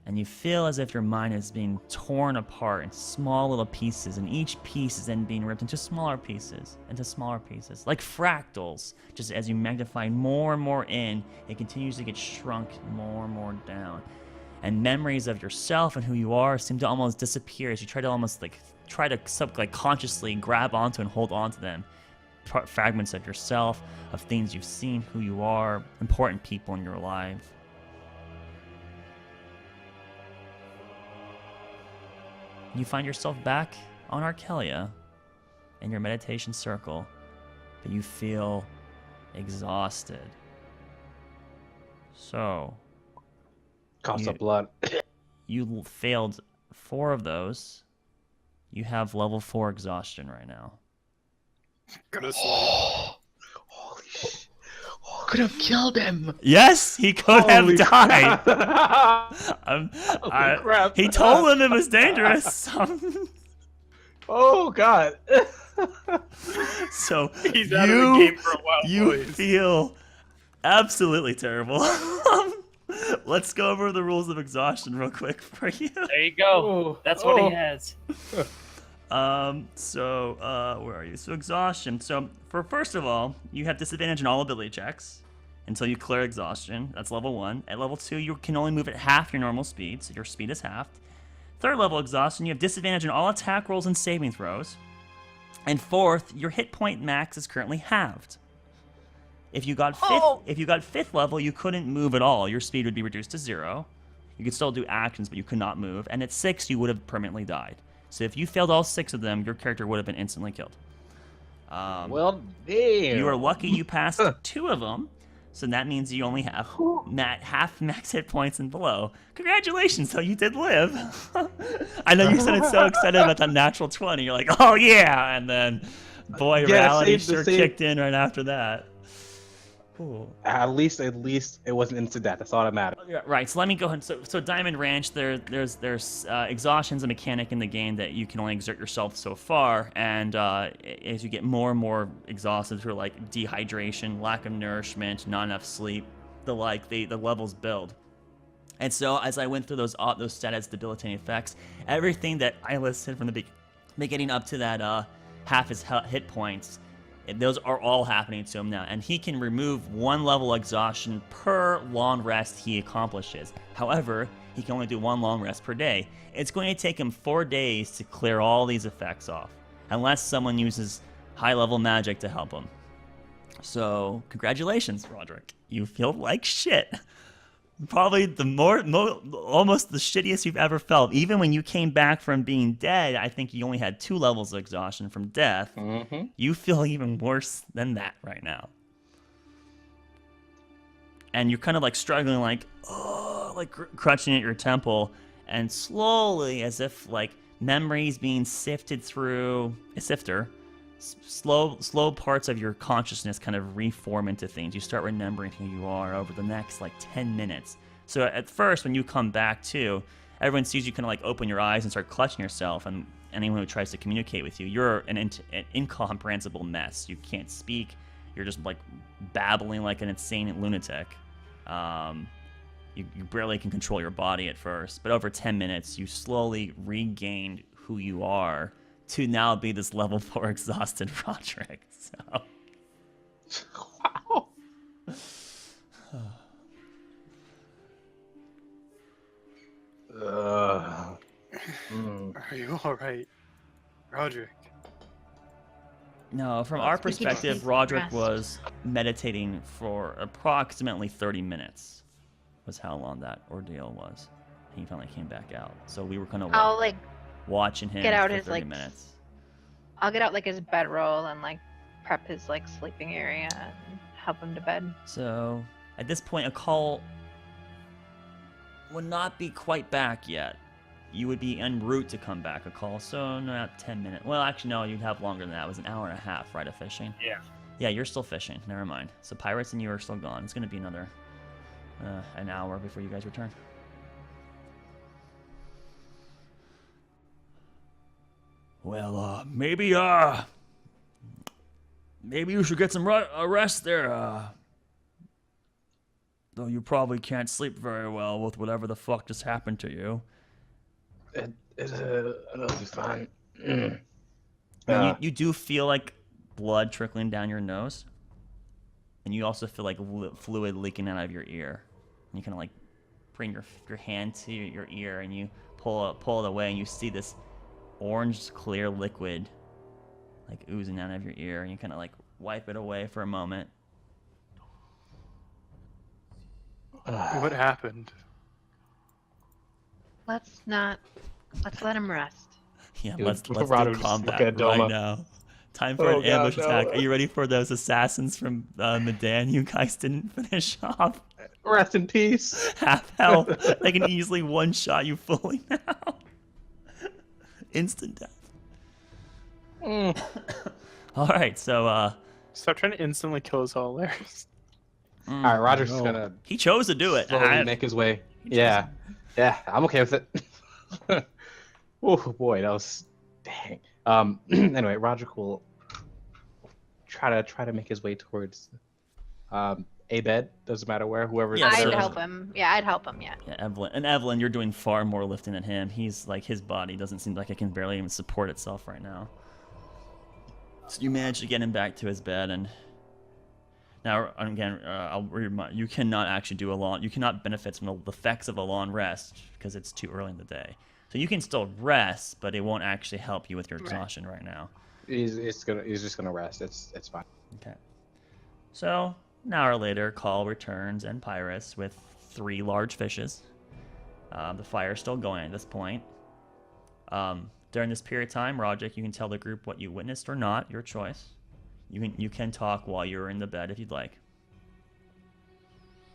And you feel as if your mind is being torn apart in small little pieces, and each piece is then being ripped into smaller pieces, like fractals. Just as you magnify more and more in, it continues to get shrunk more and more down. And memories of yourself and who you are seem to almost disappear as you try to consciously grab onto and hold onto them. Fragments of yourself, of things you've seen, who you are, important people in your life. You find yourself back on Arkelya in your meditation circle, but you feel exhausted. So, Coughs up blood. You failed 4 of those. You have level 4 exhaustion right now. Gonna sleep. Holy shit. Could have killed him. Yes, he could have died. Holy crap. He told him it was dangerous. Oh god. So He's out of the game for a while. you boys. feel absolutely terrible. Let's go over the rules of exhaustion real quick for you. There you go. That's what he has. Where are you? So exhaustion. So first of all, you have disadvantage in all ability checks until you clear exhaustion. That's level 1. At level 2, you can only move at half your normal speed, so your speed is halved. 3rd level exhaustion, you have disadvantage in all attack rolls and saving throws. And 4th, your hit point max is currently halved. If you got 5th level, you couldn't move at all. Your speed would be reduced to 0. You could still do actions, but you could not move. And at 6, you would have permanently died. So if you failed all 6 of them, your character would have been instantly killed. Well, damn. You are lucky you passed 2 of them, so that means you only have half max hit points and below. Congratulations, though, you did live. I know you sounded so excited about that natural 20. You're like, oh yeah, and then, boy, reality sure kicked in right after that. Cool. At least it wasn't instant death. That's all that matters. Yeah, right. So let me go ahead. So Diamond Ranch, there's exhaustion's a mechanic in the game that you can only exert yourself so far, and as you get more and more exhausted through like dehydration, lack of nourishment, not enough sleep, the levels build. And so as I went through those status debilitating effects, everything that I listed from the beginning up to that half his hit points. Those are all happening to him now, and he can remove 1 level exhaustion per long rest he accomplishes. However, he can only do 1 long rest per day. It's going to take him 4 days to clear all these effects off, unless someone uses high-level magic to help him. So, congratulations, Roderick. You feel like shit. Probably almost the shittiest you've ever felt. Even when you came back from being dead, I think you only had 2 levels of exhaustion from death. Mm-hmm. You feel even worse than that right now. And you're kind of like struggling, like, crunching at your temple. And slowly, as if like memories being sifted through a sifter, slow parts of your consciousness kind of reform into things. You start remembering who you are over the next like 10 minutes. So at first, when you come back to, everyone sees you kind of like open your eyes and start clutching yourself, and anyone who tries to communicate with you, you're an incomprehensible mess. You can't speak. You're just like babbling like an insane lunatic. You barely can control your body at first, but over 10 minutes, you slowly regained who you are to now be this level 4 exhausted Roderick. So. Wow. Are you alright, Roderick? No, from our We could perspective, take Roderick rest. was meditating for approximately 30 minutes. Was how long that ordeal was. He finally came back out. So we were kind of I'll like watching him get out for his 30 like minutes. I'll get out like his bedroll and like prep his like sleeping area and help him to bed. So at this point, a call would not be quite back yet. You would be en route to come back. A call, so not 10 minutes. Well, actually, no, you'd have longer than that. It was an hour and a half, right, of fishing? Yeah. Yeah, you're still fishing. Never mind. So pirates and you are still gone. It's going to be another an hour before you guys return. Well, maybe you should get some rest there, though you probably can't sleep very well with whatever the fuck just happened to you. It'll be fine. And you do feel like blood trickling down your nose, and you also feel like fluid leaking out of your ear. And you kind of like bring your hand to your ear, and you pull it away, and you see this orange clear liquid like oozing out of your ear, and you kind of like wipe it away for a moment. What happened? Let's let him rest. Yeah, Dude, let's do Rado just combat look at right Doma. now. Time for an God, ambush no. attack. Are you ready for those assassins from Medan you guys didn't finish off? Rest in peace. Half health. They can easily one-shot you fully now. Instant death. All right, so Stop trying to instantly kill us all, Lars. All right, Roger's no. gonna he chose to do it. slowly make his way. Yeah, I'm okay with it. Oh boy, that was dang. Anyway, Roger will try to make his way towards a bed. Doesn't matter where, whoever's Yeah, I'd so- there. help him. Yeah, I'd help him. Yeah. Yeah, Evelyn, you're doing far more lifting than him. He's like, his body doesn't seem like it can barely even support itself right now. So you manage to get him back to his bed, and now again, I'll remind you cannot actually do you cannot benefit from the effects of a long rest because it's too early in the day. So you can still rest, but it won't actually help you with your exhaustion right now. He's just gonna rest. It's fine. Okay. So an hour later, Call returns and Pyrus with 3 large fishes. The fire's still going at this point. During this period of time, Roderick, you can tell the group what you witnessed or not, your choice. You can talk while you're in the bed if you'd like.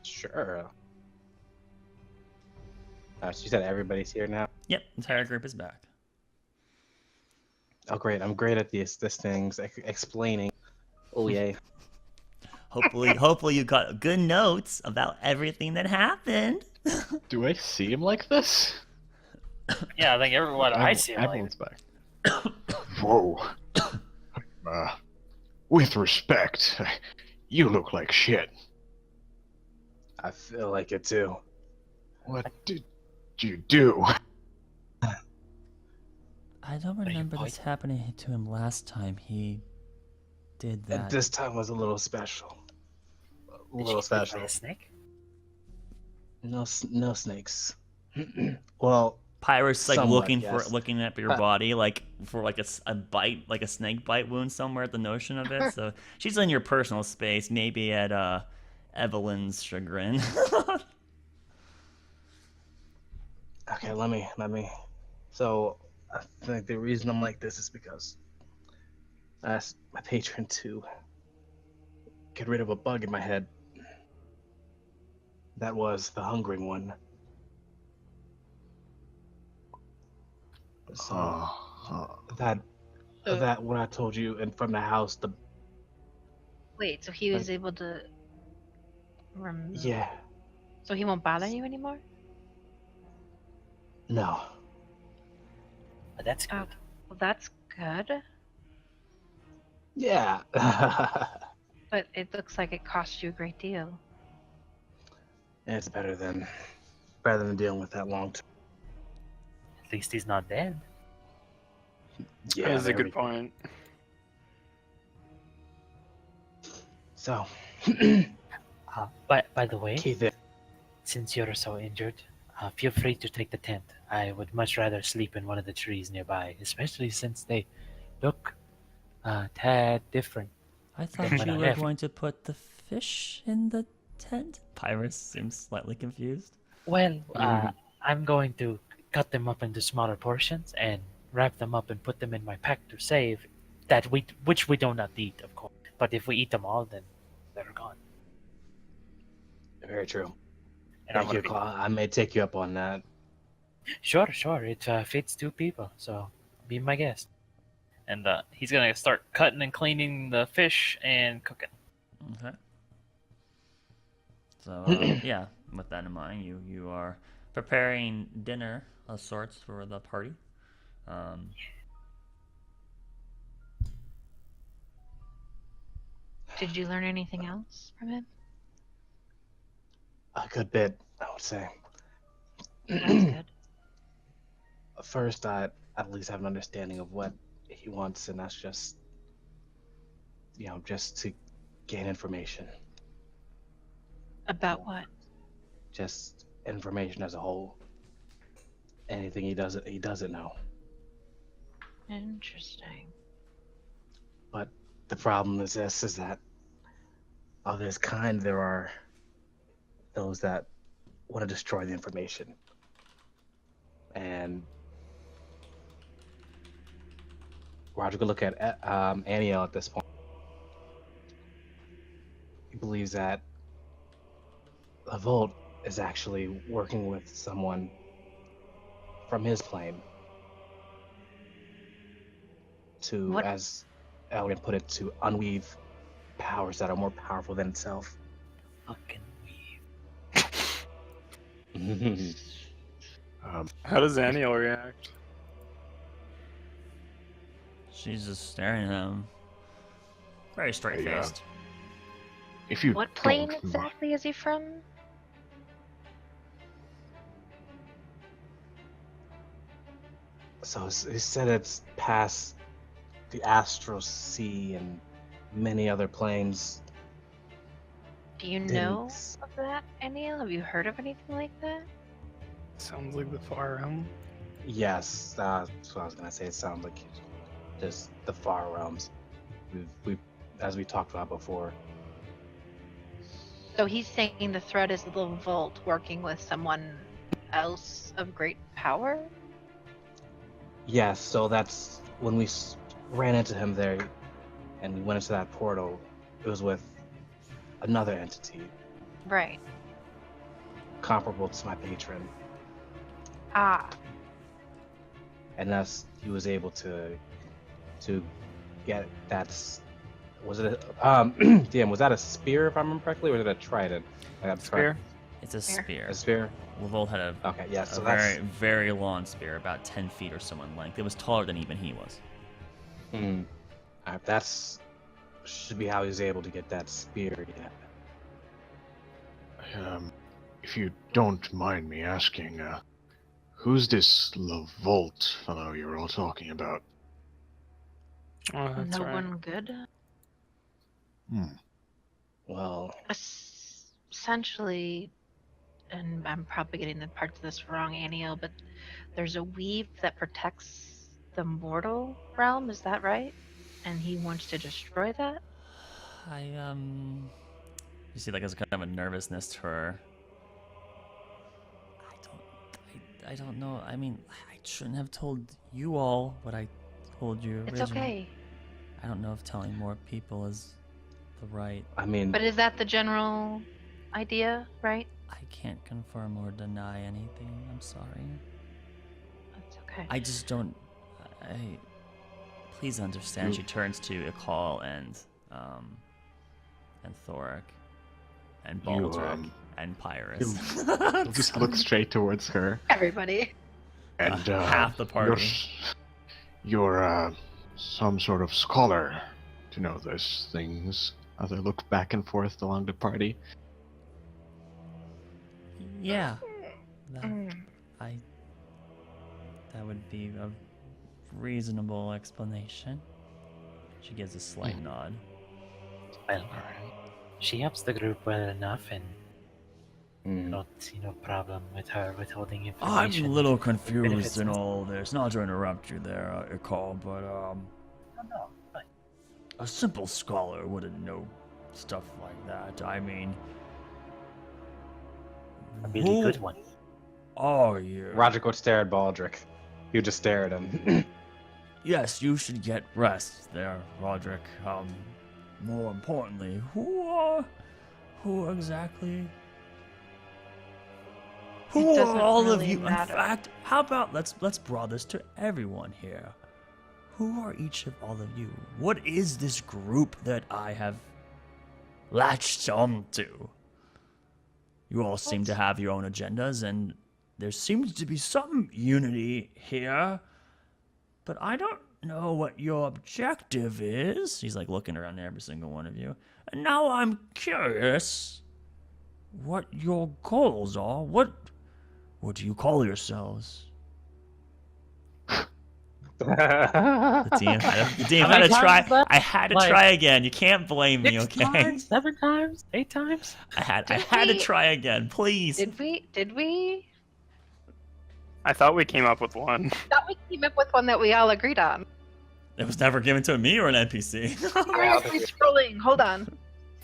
Sure. So you said everybody's here now. Yep, entire group is back. Oh great, I'm great at these things, explaining. Oh yay. Hopefully you got good notes about everything that happened. Do I seem like this? Yeah, I think everyone I see. Like, Everyone's back. Whoa. With respect, you look like shit. I feel like it too. What did you do? I don't you remember point? this happening to him last time he did And that. this time was a little special. A did little you get bit by special. a snake? No snakes. Well, Pyrus like Somewhat, looking yes. looking at your body like for like a bite, like a snake bite wound somewhere at the notion of it. So she's in your personal space, maybe at Evelyn's chagrin. okay, let me. So, I think the reason I'm like this is because I asked my patron to get rid of a bug in my head. That was the hungering one. So that when I told you, and from the house, the Wait, so he was able to. yeah, So he won't bother you anymore? no, But that's good. Well, that's good. yeah. But it looks like it cost you a great deal. It's better than dealing with that long term. At least he's not dead. Yeah, That's a there we good go. point. So, By the way, Keith, since you're so injured, feel free to take the tent. I would much rather sleep in one of the trees nearby, especially since they look a tad different. I thought When you I were left. going to put the fish in the tent. Pyrus seems slightly confused. Well, I'm going to cut them up into smaller portions and wrap them up and put them in my pack to save, which we do not eat, of course. But if we eat them all, then they're gone. very true. And I'm Thank you, gonna be- Claw. I may take you up on that. Sure. It fits 2 people, so be my guest. and he's gonna start cutting and cleaning the fish and cooking. Okay. So yeah, with that in mind, you are preparing dinner of sorts for the party. Did you learn anything else from him? A good bit, I would say. That's good. First, I at least have an understanding of what he wants, and that's just, just to gain information. About what? Just information as a whole. Anything he doesn't know. Interesting. But the problem is that of his kind, there are those that want to destroy the information. And Roger could look at Aniel at this point. He believes that the Vault is actually working with someone from his plane to, What? as Elgin put it, to unweave powers that are more powerful than itself. Fucking weave. How does Aniel react? She's just staring at him. Very straight-faced. If you What plane don't exactly is he from? So he said it's past the Astral Sea and many other planes. Do you Didn't know s- of that, Aniel? Have you heard of anything like that? Sounds like the Far Realm. Yes, that's what I was gonna say. It sounds like just the far realms. We as we talked about before. So he's saying the threat is the Vault working with someone else of great power? Yes, so that's when we ran into him there, and we went into that portal. It was with another entity Right. comparable to my patron, Ah, and thus he was able to get that. Was it damn? Was that a spear, if I remember correctly, or was it a trident? Spear? It's a Spear. spear. A spear. Lavolde had a Okay, yes. a So very, very long spear, about 10 feet or so in length. It was taller than even he was. That's should be how he was able to get that spear. Yeah. if you don't mind me asking, who's this Lavolt fellow you were all talking about? Oh, that's no right. one good? Well, Essentially, and I'm probably getting the parts of this wrong, Aniel, but there's a weave that protects the mortal realm, is that right? And he wants to destroy that? You see, like, there's kind of a nervousness to her. I don't know. I mean, I shouldn't have told you all what I told you originally. It's okay. I don't know if telling more people is the right. I mean, But is that the general idea, right? I can't confirm or deny anything. I'm sorry. That's okay. I just don't. Please understand. She turns to Akal and Thoric and Baldric and Pyrus. He'll just look straight towards her. Everybody. And half the party. You're some sort of scholar to know those things. As I look back and forth along the party. Yeah. That would be a reasonable explanation. She gives a slight nod. Well, she helps the group well enough, and I don't see no problem with her withholding I'm information. a little benefits confused in us. all this. Not to interrupt you there, Icall, but No, fine. a simple scholar wouldn't know stuff like that. I mean, A really who good one. are you? Roger would stare at Baldric. He would just stare at him. Yes, you should get rest there, Roderick. More importantly, who exactly? Who are doesn't all of really you? matter. In fact, how about let's broaden this to everyone here. Who are each of all of you? What is this group that I have latched onto? You all seem to have your own agendas, and there seems to be some unity here. But I don't know what your objective is. He's like looking around at every single one of you. And now I'm curious. what your goals are. What do you call yourselves? The DM How had many to try. times left? I had to Like, try again. You can't blame me, 6 okay? times? 7 times? 8 times? I had Did to we- try again, please. Did we? I thought we came up with one. Thought we came up with one that we all agreed on. It was never given to me or an NPC. Seriously scrolling. Hold on.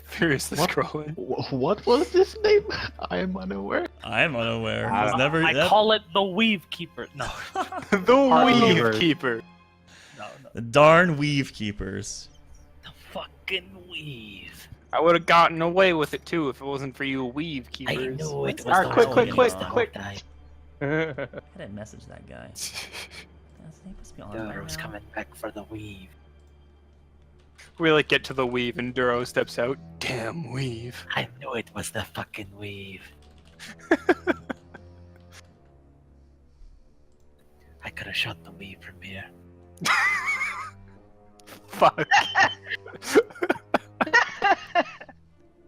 Furiously What? scrolling. What was this name? I am unaware. I am unaware. It was never. I call it the Weave Keeper. No. The Weave Weavers. Keeper. No. The darn Weave Keepers. The fucking Weave. I would have gotten away with it too if it wasn't for you Weave I Keepers. knew it was Alright, the quick, whole quick, thing quick, the whole quick. time. I didn't message that guy. He must be on right Duro's now. coming back for the weave. We like get to the Weave and Duro steps out. Damn Weave. I knew it was the fucking weave. I could have shot the weave from here. Fuck.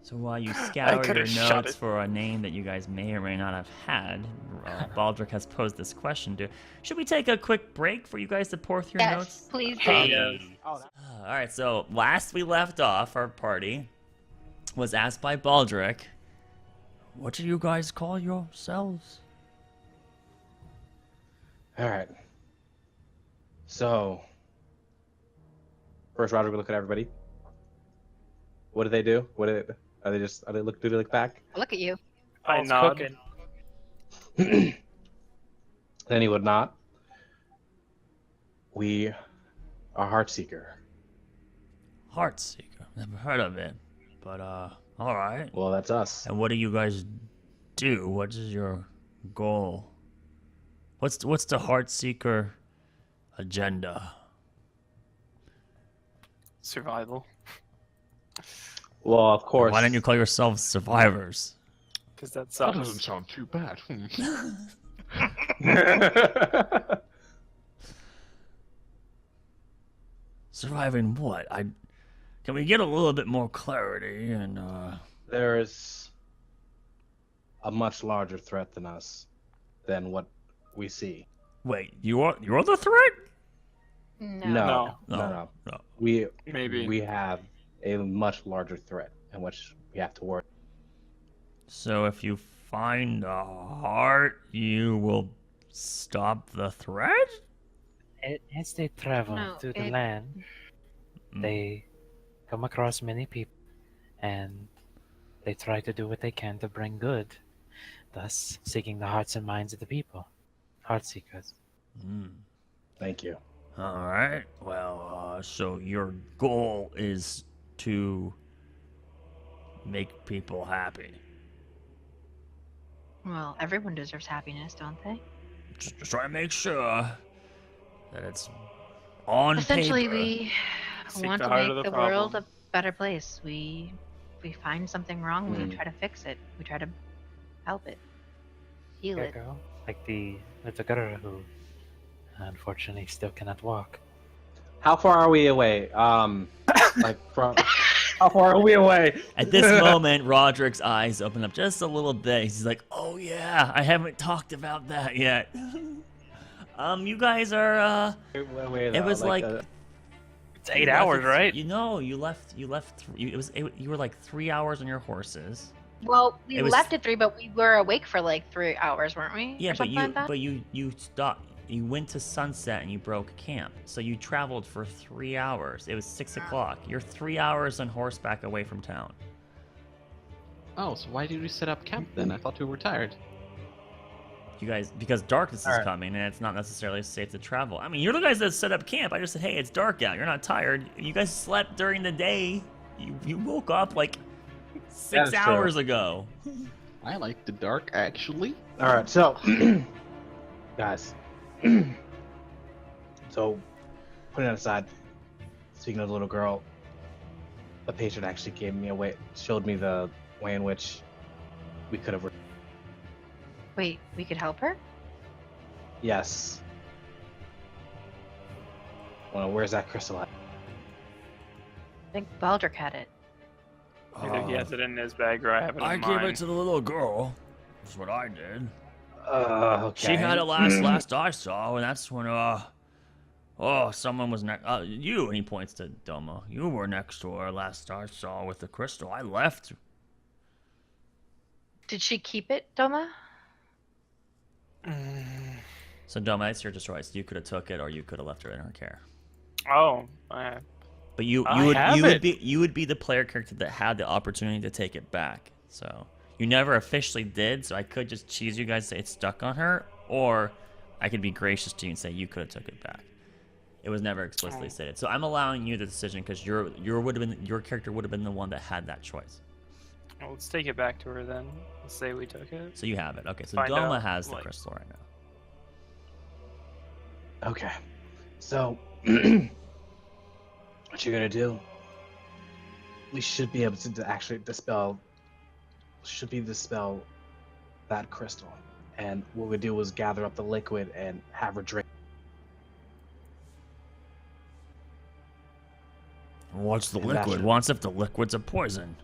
So while you scour coulda your shot notes it. for a name that you guys may or may not have had, Baldric has posed this question to. Should we take a quick break for you guys to pour through your Yes, notes? please do. Hey. All right, so last we left off, our party was asked by Baldric, What do you guys call yourselves? Alright. So, first Roger will look at everybody. What do they do? Do they look back? Look at you. I All's nod. cooking. Then he would not. We are Heartseeker. Heartseeker. Never heard of it. But, alright. Well, that's us. And what do you guys do? What is your goal? What's the Heartseeker agenda? Survival. Well, of course. Why don't you call yourselves survivors? Because that That sucks. doesn't sound too bad. Surviving what? Can we get a little bit more clarity and There's a much larger threat than us, than what we see. wait, you're the threat? No. No. No. We have a much larger threat in which we have to work. So if you find a heart, you will stop the threat? As they travel No, through the it- land, they come across many people, and they try to do what they can to bring good, thus seeking the hearts and minds of the people. Heartseekers. Mm. Thank you. All right. Well, so your goal is to make people happy. Well, everyone deserves happiness, don't they? Just try to make sure that it's on Essentially, paper. we Seek want the to heart make of the the world problem. a better place. We find something wrong, we try to fix it. We try to help it, heal There it. you go. Like the little girl who unfortunately still cannot walk. How far are we away? Like from. How far are we away? At this moment, Roderick's eyes open up just a little bit. He's like, "Oh yeah, I haven't talked about that yet." You guys are. It was like. It's 8 hours, right? You know, you left. You were like 3 hours on your horses. Well, we It was- left at 3, but we were awake for like 3 hours, weren't we? Yeah, Or something like that? but you stopped. You went to sunset and you broke camp. So you traveled for 3 hours. It was 6 o'clock. You're 3 hours on horseback away from town. Oh, so why did we set up camp then? I thought we were tired. You guys, because darkness is Alright. coming and it's not necessarily safe to travel. I mean, you're the guys that set up camp. I just said, hey, it's dark out. You're not tired. You guys slept during the day. You woke up like 6 That is true. hours ago. I like the dark, actually. All right, so guys, so putting that aside, speaking of the little girl, the patient actually gave me a way, showed me the way in which we could have. Wait, we could help her? Yes. Well, where's that crystal at? I think Baldric had it. Either he has it in his bag or I have it in I mine. gave it to the little girl. That's what I did. Okay. She had it last I saw, and that's when someone was next. You, and he points to Doma. You were next to her last I saw with the crystal. I left. Did she keep it, Doma? So Doma, it's your choice. You could have took it, or you could have left her in her care. Oh, But you I would have it. you would be the player character that had the opportunity to take it back. So you never officially did. So I could just cheese you guys, say it's stuck on her, or I could be gracious to you and say you could have took it back. It was never explicitly stated. So I'm allowing you the decision because your character would have been the one that had that choice. well, let's take it back to her then. Let's say we took it. So you have it. Okay. So Find Doma out, has the like- crystal right now. Okay. So, what you're gonna do? We should be able to actually dispel that crystal. And what we do is gather up the liquid and have her drink. What's the And that's liquid? it. Wants if the liquid's a poison.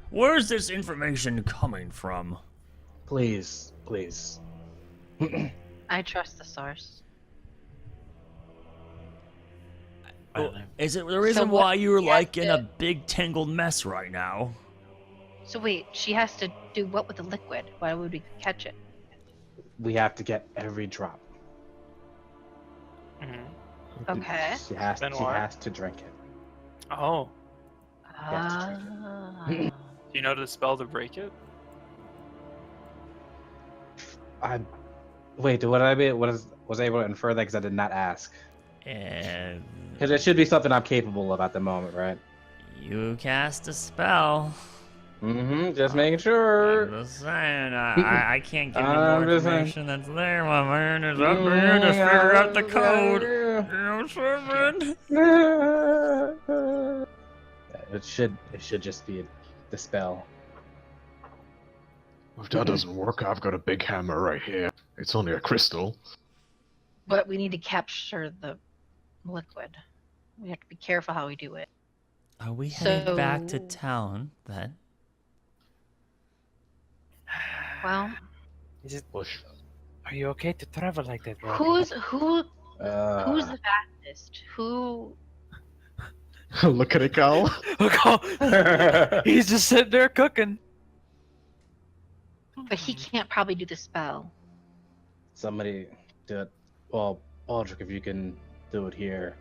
Where's this information coming from? Please, please. I trust the source. I don't know. Is it the reason what why you were we have like in a to- big tangled mess right now? So wait, she has to do what with the liquid? Why would we catch it? We have to get every drop. Okay. She has Then what? to drink it. Oh, Yeah, do you know the spell to break it? Was I able to infer that because I did not ask? And Because it should be something I'm capable of at the moment, right? you cast a spell. Mm-hmm. Just making sure. I'm just saying, I can't give you I'm more just saying. information that's there, my man. It's up to you to figure out the code. You know what I'm saying? It should just be the spell. If that doesn't work, I've got a big hammer right here. It's only a crystal. But we need to capture the liquid. We have to be careful how we do it. Are we headed back to So- town then? Well, Push. Are you okay to travel like that, bro? who's Uh, the fastest? Who? Look at it, Cal. He's just sitting there cooking. But he can't probably do the spell. Somebody do it. Well, Aldrich, if you can do it here.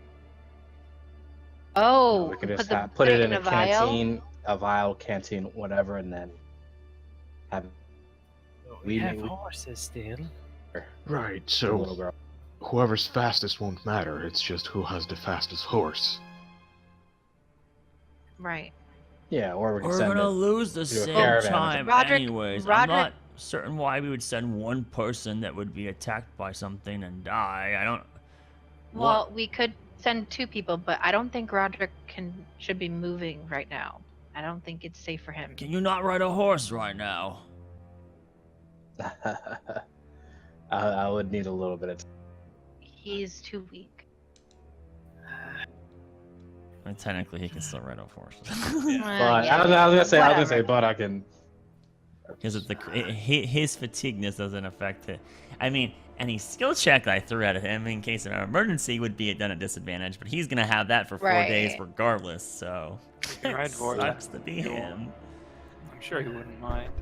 Oh, We can just the- put it in a vial? canteen, a vial, canteen, whatever, and then have We have we- horses still. Right, the little so girl. whoever's fastest won't matter. It's just who has the fastest horse. Right. Yeah, or we can We're send gonna it. lose the to a same caravan. time Roderick- anyways. I'm Roderick- not certain why we would send one person that would be attacked by something and die. I don't... Well, we could send two people, but I don't think Roderick should be moving right now. I don't think it's safe for him. Can you not ride a horse right now? I would need a little bit of time. He's too weak. I mean, technically, he can still ride a horse. But I was gonna say, Whatever. but I can. Because his fatigueness doesn't affect it. I mean, any skill check that I threw at him in case of an emergency would be done at disadvantage, but he's gonna have that for 4 days Right. regardless. So can ride it horse. sucks to be him. I'm sure he wouldn't mind.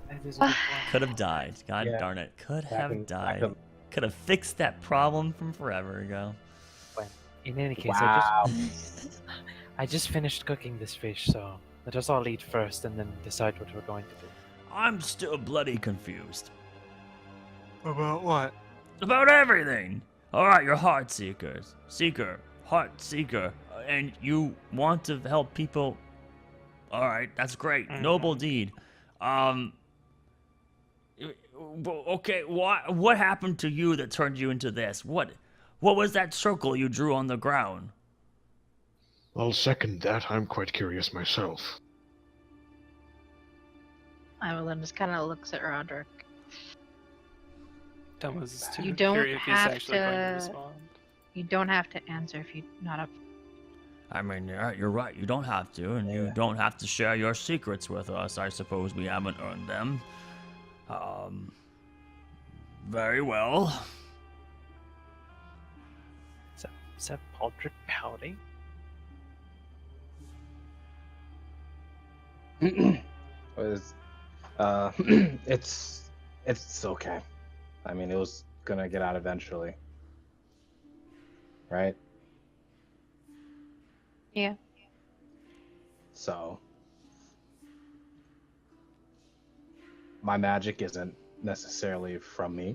That is a good point. Could have died. God Yeah. darn it. Could Back have in- back died. in- Could have fixed that problem from forever ago. In any case, Wow. I just finished cooking this fish, so let us all eat first and then decide what we're going to do. I'm still bloody confused. About what? About everything! Alright, you're heart seekers. Heart seeker. And you want to help people. Alright, that's great. Mhm. Noble deed. Okay, what happened to you that turned you into this? What was that circle you drew on the ground? I'll second that. I'm quite curious myself. Ireland just kind of looks at Roderick. Thomas is too You don't curious if he's have actually going to to- respond. You don't have to answer if you're not up. I mean, yeah, you're right. You don't have to, and you Yeah. don't have to share your secrets with us. I suppose we haven't earned them. Very well. Is that Baldric pouting? Was it's okay. I mean, it was gonna get out eventually, right? Yeah. So my magic isn't necessarily from me.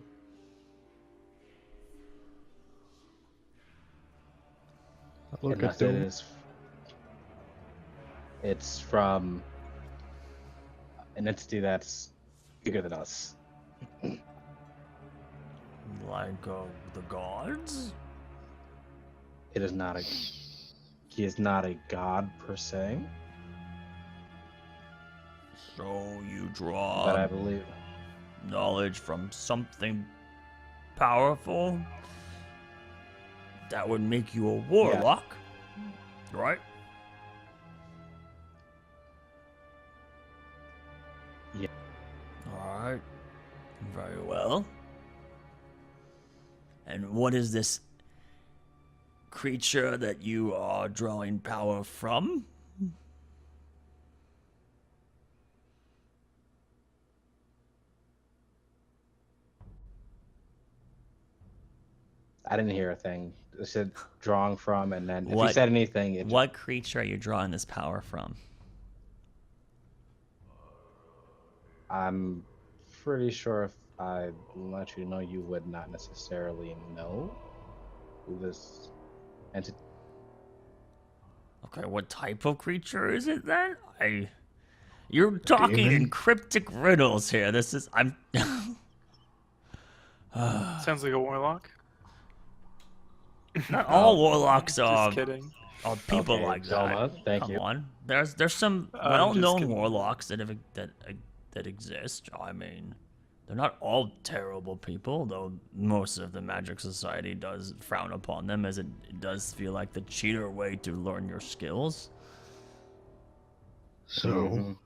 Look at Unless it them. is. It's from an entity that's bigger than us. Like the gods? It is not a. He is not a god per se, So you but draw I believe. knowledge from something powerful that would make you a warlock, right? Yeah. Alright. Very well. And what is this creature that you are drawing power from? I didn't hear a thing. It said drawing from, and then if What- you said anything, it What creature are you drawing this power from? I'm pretty sure if I let you know, you would not necessarily know who this entity. Okay, what type of creature is it then? You're talking in demon? cryptic riddles here. This is I'm Sounds like a warlock. not all warlocks Just are kidding. people Okay, like Zelma, that. thank Come you. on. There's some I'm just well-known kidding. warlocks that exist. I mean, they're not all terrible people, though most of the Magic Society does frown upon them, as it does feel like the cheater way to learn your skills. So, Mhm.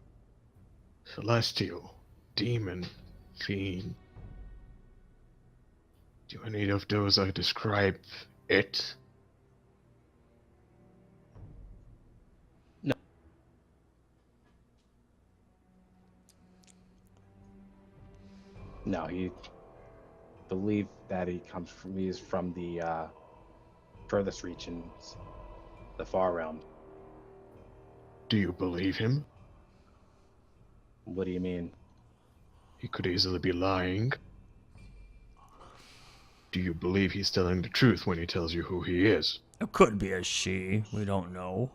celestial, demon, fiend. Do any of those describe it? No, he believed that he's from the furthest regions, the far realm. Do you believe him? What do you mean? He could easily be lying. Do you believe he's telling the truth when he tells you who he is? It could be a she. We don't know.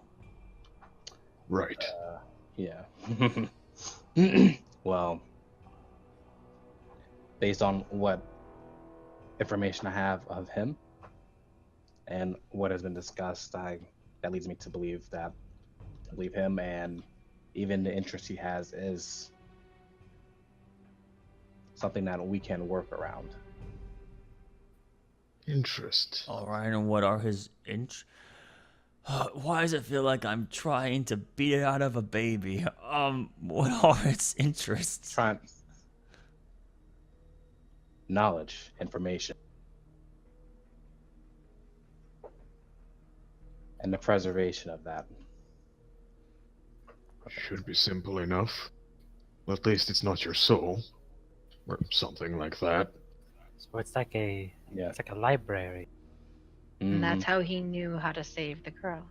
Right. Yeah. Well, based on what information I have of him and what has been discussed, that leads me to believe him, and even the interest he has is something that we can work around. Interest. All right, and what are his why does it feel like I'm trying to beat it out of a baby? What are its interests? Trying knowledge, information, and the preservation of that. Should be simple enough. At least it's not your soul. Or something like that. So it's like a Yeah. it's like a library. And that's Mhm. how he knew how to save the girl.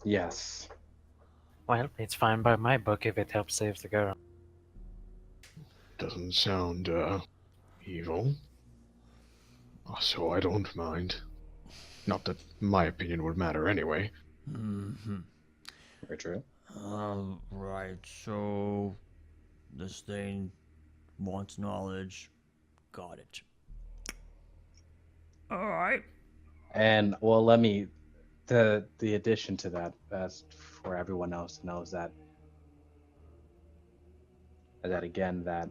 Yes. Well, it's fine by my book if it helps save the girl. Doesn't sound, evil. So I don't mind. Not that my opinion would matter anyway. Mm-hmm. Very true. Right, so this thing wants knowledge. Got it. Alright. And well, the addition to that, as for everyone else knows that again, that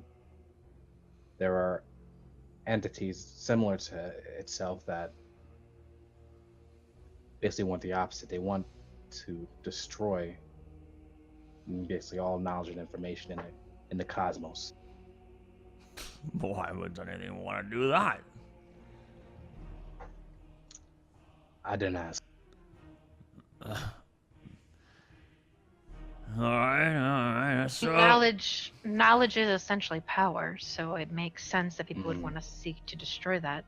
there are entities similar to itself that basically want the opposite. They want to destroy basically all knowledge and information in the cosmos. Why would anyone want to do that? I didn't ask. Alright. So, Knowledge is essentially power, so it makes sense that people would want to seek to destroy that,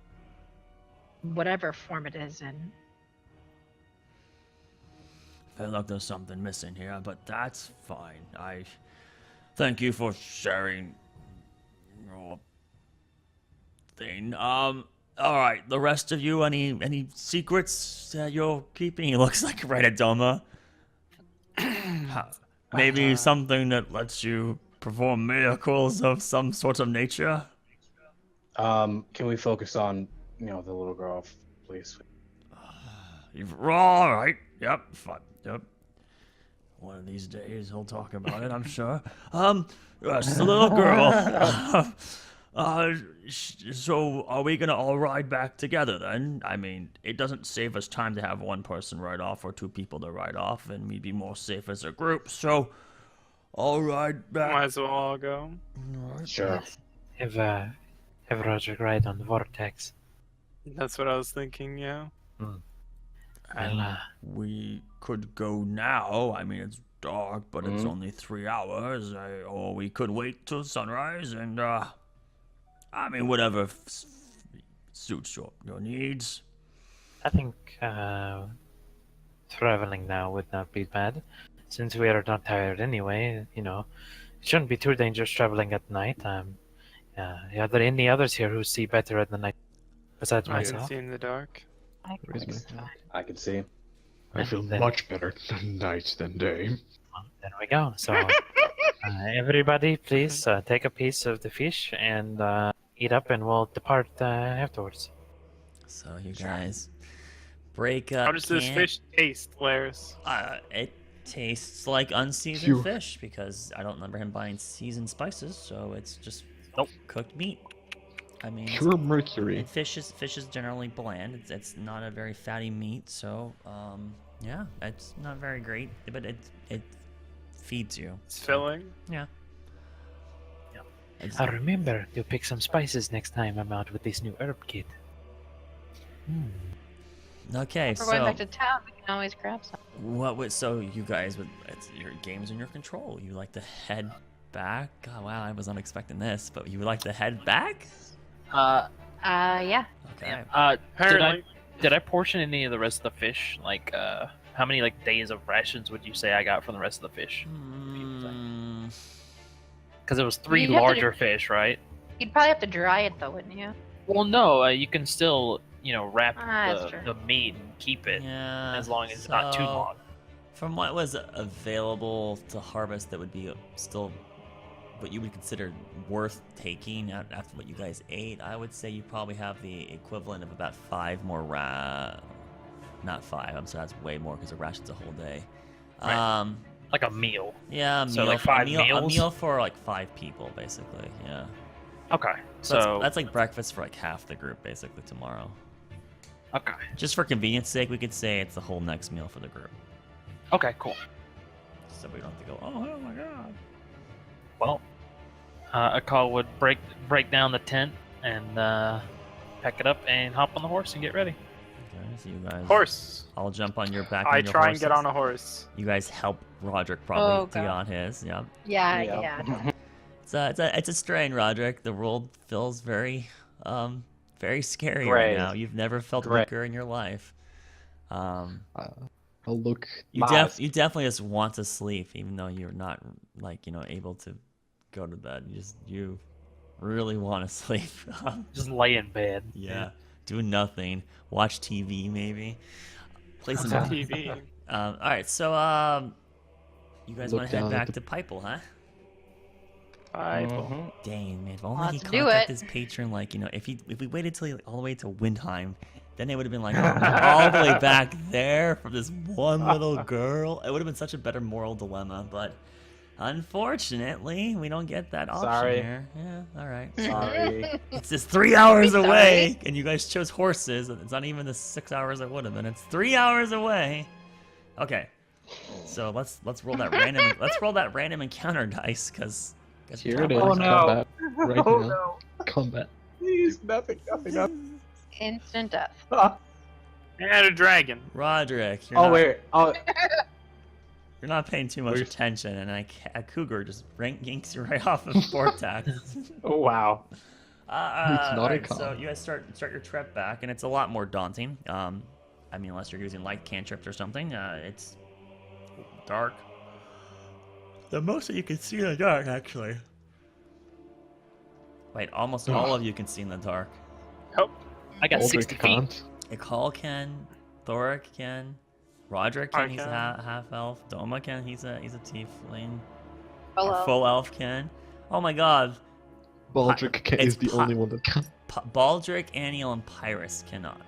whatever form it is in. I feel like there's something missing here, but that's fine. I thank you for sharing your thing. Alright, the rest of you, any secrets that you're keeping? He looks like right at Doma. Maybe something that lets you perform miracles of some sort of nature? Can we focus on, the little girl, please? Alright, yep, fine, yep. One of these days he'll talk about it, I'm sure. Yes, the little girl. So are we gonna all ride back together then? I mean, it doesn't save us time to have one person ride off or two people to ride off, and we'd be more safe as a group, so I'll ride back. Might as well all go. Alright. Sure. Have Roger ride on the vortex. That's what I was thinking, yeah. I'll, We could go now. I mean, it's dark, but it's only 3 hours. Or we could wait till sunrise and, I mean, whatever suits your needs. I think traveling now would not be bad, since we are not tired anyway. It shouldn't be too dangerous traveling at night. Are there any others here who see better at the night besides I can myself? see in the dark. I Where's guess my- not. I can see. I feel Then- much better night than day. Well, there we go. So, everybody, please take a piece of the fish and eat up, and we'll depart afterwards. So you guys break up. How does this camp. fish taste, Laris? It tastes like unseasoned Phew. fish because I don't remember him buying seasoned spices, so it's just cooked meat. I mean, Pure mercury. and fish is generally bland. It's not a very fatty meat, so yeah, it's not very great, but it feeds you. It's filling. Yeah. Yeah. It's- I'll remember to pick some spices next time I'm out with this new herb kit. Okay, If we're going so back to town, we can always grab some. what would so you guys would it's your game's in your control. You like to head back? Oh wow, I was not expecting this, but you would like to head back? Yeah. Okay. Apparently. Did I portion any of the rest of the fish? Like, how many days of rations would you say I got from the rest of the fish? Mm, Because it was 3 You'd have to larger fish, right? You'd probably have to dry it though, wouldn't you? Well, no, you can still, wrap That's true. the meat and keep it yeah. as long as it's not too so, long. From what was available to harvest, that would be still what you would consider worth taking after what you guys ate. I would say you probably have the equivalent of about 5 more not 5. I'm sorry, that's way more because a ration's a whole day. Right. Like a meal. Yeah, a So, meal, like, 5 a meals? meal for like 5 people, basically. Yeah. Okay. So So, that's like breakfast for like half the group, basically tomorrow. okay. Just for convenience sake, we could say it's the whole next meal for the group, Okay, cool. so we don't have to go. Oh my god. Well, Akal would break down the tent and pack it up and hop on the horse and get ready. Okay, so you guys. Horse. I'll jump on your back. I on your try and get horses. on a horse. You guys help Roderick probably Oh, to get God. on his. Yeah. Yeah, Yeah. yeah. It's a strain, Roderick. The world feels very very scary right Gray. now. You've never felt Gray. weaker in your life. I'll look. You Miles. you definitely just want to sleep, even though you're not able to go to bed. You really want to sleep. Just lay in bed. Yeah, do nothing. Watch TV maybe. Play some. TV. All right, so you guys Look want to head down at back the- to Pypel, huh? Pypel. Dang, man! If only Let's he do contacted it. his patron, if we waited till all the way to Windheim, then it would have been like all the way back there for this one little girl. It would have been such a better moral dilemma, but Unfortunately, we don't get that option Sorry. here. Yeah, all right. Sorry. It's just 3 hours Sorry. away, and you guys chose horses. It's not even the 6 hours it would have been. It's 3 hours away. Okay, so let's roll that random. Let's roll that random encounter dice, because Here it is. Oh, no. Combat. Right Oh now. no. Combat. Please, nothing. Instant death. And a dragon. Roderick, you're Oh not, wait. Oh, you're not paying too much Wait. attention, and a cougar just yanks you right off of Vortex. oh wow. It's not a alright, con. so you guys start your trip back, and it's a lot more daunting. I mean, unless you're using light cantrips or something, it's dark. The most that you can see in the dark, actually. Wait, almost all of you can see in the dark. I got Aldrich 60 feet. can't. Ikal can, Thoric can, Roderick can. He's a Arcan. half elf. Doma can. He's a tiefling. Hello. Our full elf can. Oh my God. Baldric is the only one that can. Baldric, Aniel, and Pyrus cannot.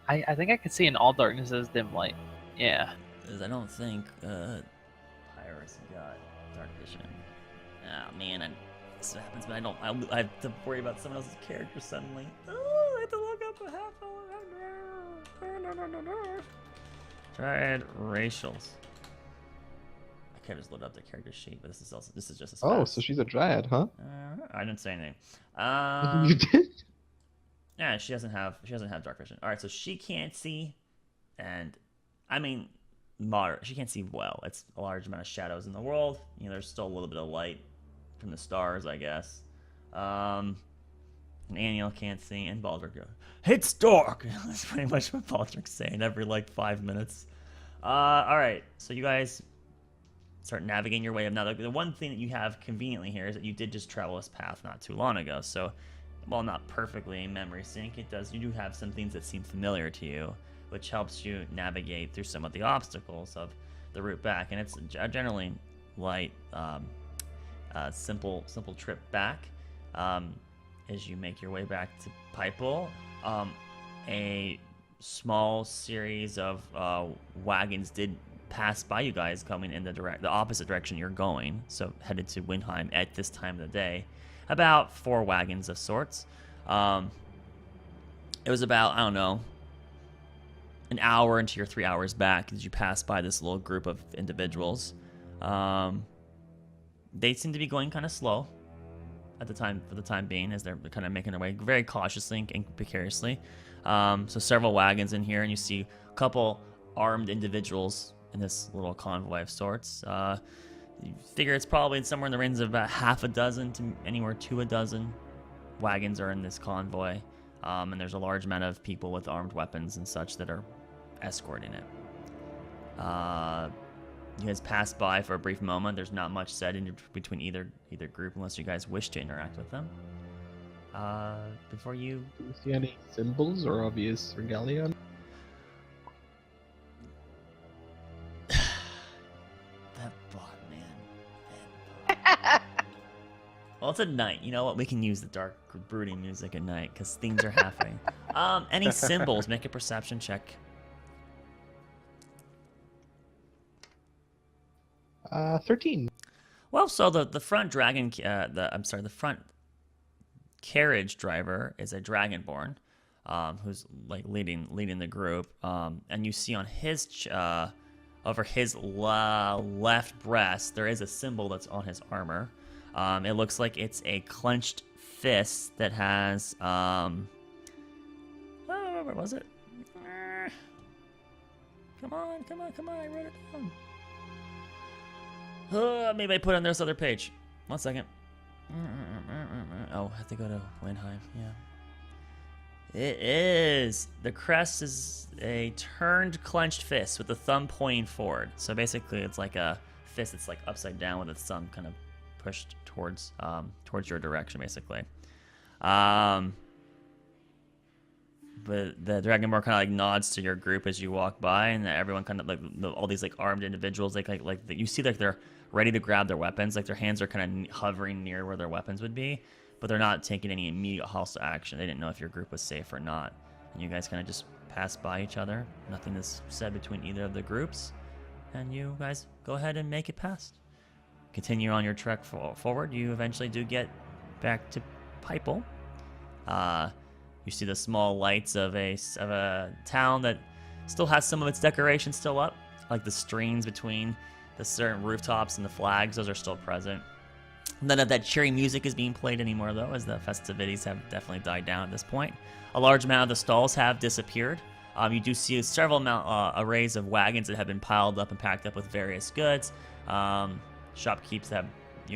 I think I could see in all darknesses dim light. Yeah. 'Cause I don't think Pyrus got dark vision. Oh man, this happens, but I have to worry about someone else's character suddenly. Oh, I have to look up a half elf. Triad racials. I can't just load up the character sheet, but this is just a Oh, spaz. so she's a dryad, huh? I didn't say anything. You did? Yeah, she doesn't have dark vision. All right, so she can't see, and I mean, moderate. She can't see well. It's a large amount of shadows in the world. You know, there's still a little bit of light from the stars, I guess. And Aniel can't see, and Baldric goes, "It's dark." That's pretty much what Baldric's saying every like 5 minutes. All right, so you guys start navigating your way up. Now, the one thing that you have conveniently here is that you did just travel this path not too long ago, so. While not perfectly in memory sync, you do have some things that seem familiar to you, which helps you navigate through some of the obstacles of the route back. And it's a generally light, simple trip back as you make your way back to Pypel. A small series of wagons did pass by you guys coming in the opposite direction you're going, so headed to Windheim at this time of the day. About 4 wagons of sorts. It was about, I don't know, an hour into your 3 hours back as you pass by this little group of individuals. They seem to be going kind of slow for the time being, as they're kind of making their way very cautiously and precariously. So several wagons in here, and you see a couple armed individuals in this little convoy of sorts. You figure it's probably somewhere in the range of about half a dozen to anywhere to a dozen wagons are in this convoy. And there's a large amount of people with armed weapons and such that are escorting it. You guys pass by for a brief moment. There's not much said between either group unless you guys wish to interact with them. Before you... Do you see any symbols or obvious regalia? That bot, man. That bot. Well, it's at night. You know what? We can use the dark, brooding music at night because things are happening. Any symbols? Make a perception check. 13. Well, so the front dragon, the front carriage driver is a dragonborn, who's like leading the group. And you see on his over his left breast there is a symbol that's on his armor. It looks like it's a clenched fist that has where was it? Come on! I wrote it down. Maybe I put it on this other page. 1 second. Oh, I have to go to Windheim. Yeah. It is. The crest is a turned clenched fist with the thumb pointing forward. So basically, it's like a fist that's like upside down with its thumb kind of pushed towards your direction, basically. But the Dragonborn kind of like nods to your group as you walk by, and everyone kind of like all these like armed individuals, like you see like they're ready to grab their weapons, like their hands are kind of hovering near where their weapons would be, but they're not taking any immediate hostile action. They didn't know if your group was safe or not, and you guys kind of just pass by each other. Nothing is said between either of the groups, and you guys go ahead and make it past. continue on your trek forward, you eventually do get back to Pypel. You see the small lights of a town that still has some of its decorations still up, like the strings between the certain rooftops and the flags. Those are still present. None of that cheery music is being played anymore, though, as the festivities have definitely died down at this point. A large amount of the stalls have disappeared. You do see several arrays of wagons that have been piled up and packed up with various goods. Shopkeepers have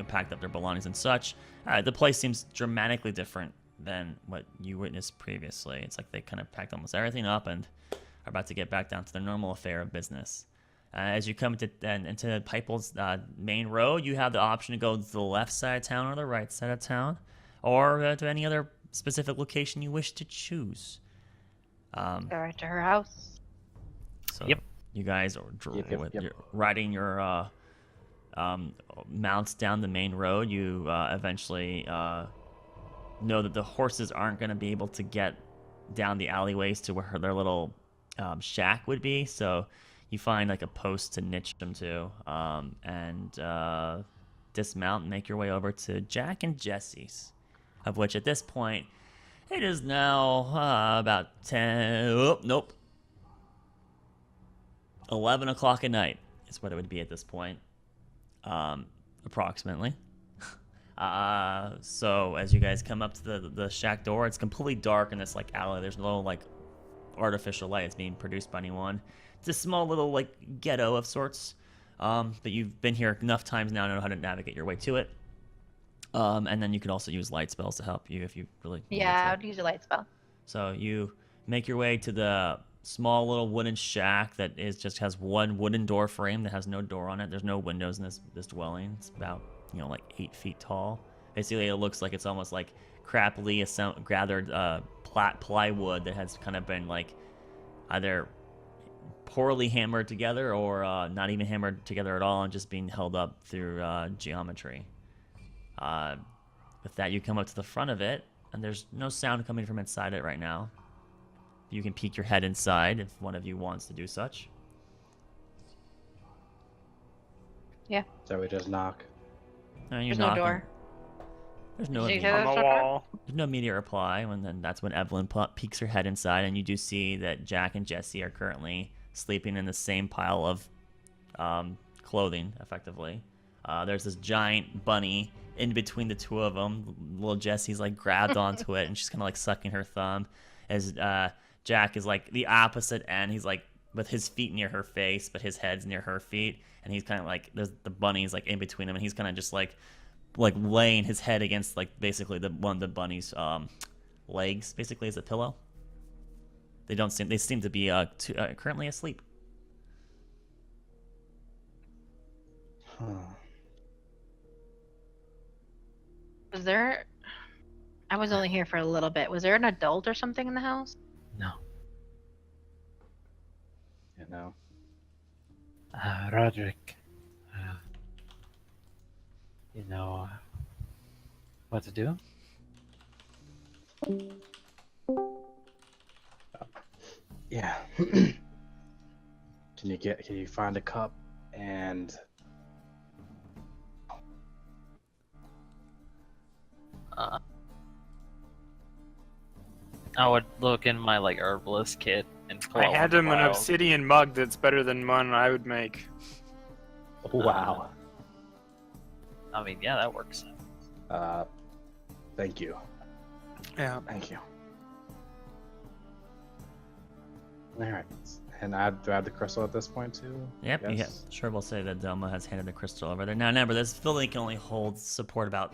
packed up their belongings and such. The place seems dramatically different than what you witnessed previously. It's like they kind of packed almost everything up and are about to get back down to their normal affair of business. As you come into Pypel's main road, you have the option to go to the left side of town or the right side of town, or to any other specific location you wish to choose. Go right to her house. So Yep. you guys are riding your mounts down the main road. You eventually know that the horses aren't going to be able to get down the alleyways to where their little shack would be, so you find like a post to niche them to, and dismount and make your way over to Jack and Jesse's, of which at this point it is now about 11 o'clock at night is what it would be at this point, approximately. So as you guys come up to the shack door, it's completely dark in this like alley. There's no like artificial light that's being produced by anyone. It's a small little like ghetto of sorts, but you've been here enough times now to know how to navigate your way to it. And then you can also use light spells to help you if you really need Yeah, to. I would use a light spell. So you make your way to the small little wooden shack that just has one wooden door frame that has no door on it. There's no windows in this dwelling. It's about like 8 feet tall. Basically, it looks like it's almost like crappily gathered plywood that has kind of been like either poorly hammered together or not even hammered together at all and just being held up through geometry. With that, you come up to the front of it, and there's no sound coming from inside it right now. You can peek your head inside if one of you wants to do such. Yeah. So we just knock. There's no door. There's no Did you immediate, say On there's the no door? wall. there's no immediate reply, and then that's when Evelyn peeks her head inside, and you do see that Jack and Jesse are currently sleeping in the same pile of clothing, effectively. There's this giant bunny in between the two of them. Little Jesse's like grabbed onto it, and she's kind of like sucking her thumb, as Jack is like the opposite end. He's like with his feet near her face, but his head's near her feet, and he's kind of like the bunny's like in between them, and he's kind of just like laying his head against like basically one of the bunny's legs, basically as a pillow. They seem to be currently asleep. Huh. Was there? I was only here for a little bit. Was there an adult or something in the house? No. You know. Roderick. You know what to do? Yeah. Can you find a cup and I would look in my like herbalist kit and pull I out had one him an vial. obsidian mug that's better than one I would make. wow. I mean, yeah, that works. Thank you. Yeah. Thank you. All right. And do I have the crystal at this point too? Yep, Yes. yeah, sure. We'll say that Delma has handed the crystal over there. Now, remember, this building can only support about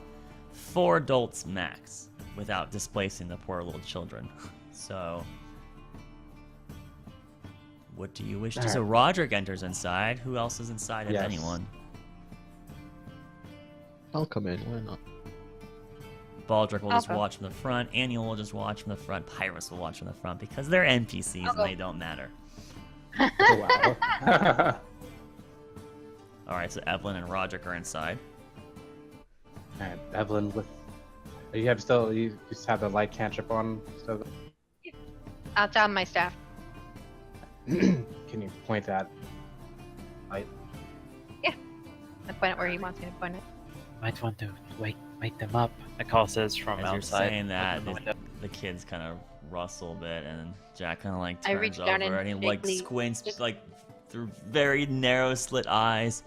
4 adults max without displacing the poor little children. So, what do you wish to? Alright. So Roderick enters inside. Who else is inside? If Yes. anyone. I'll come in. Why not? Baldric will just Okay. watch from the front. Annual will just watch from the front. Pyrus will watch from the front because they're NPCs and Okay. they don't matter. Oh, wow. All right, so Evelyn and Roderick are inside. All right, Evelyn, you just have the light cantrip on. So It's on my staff. can you point that light? Yeah. I point it where he wants me to point it. Might want to wake them up. The call says from As you're outside. saying that, open the window. the kids kind of rustle a bit, and Jack kind of like I turns reach over down and and he like shakily- squints like through very narrow slit eyes.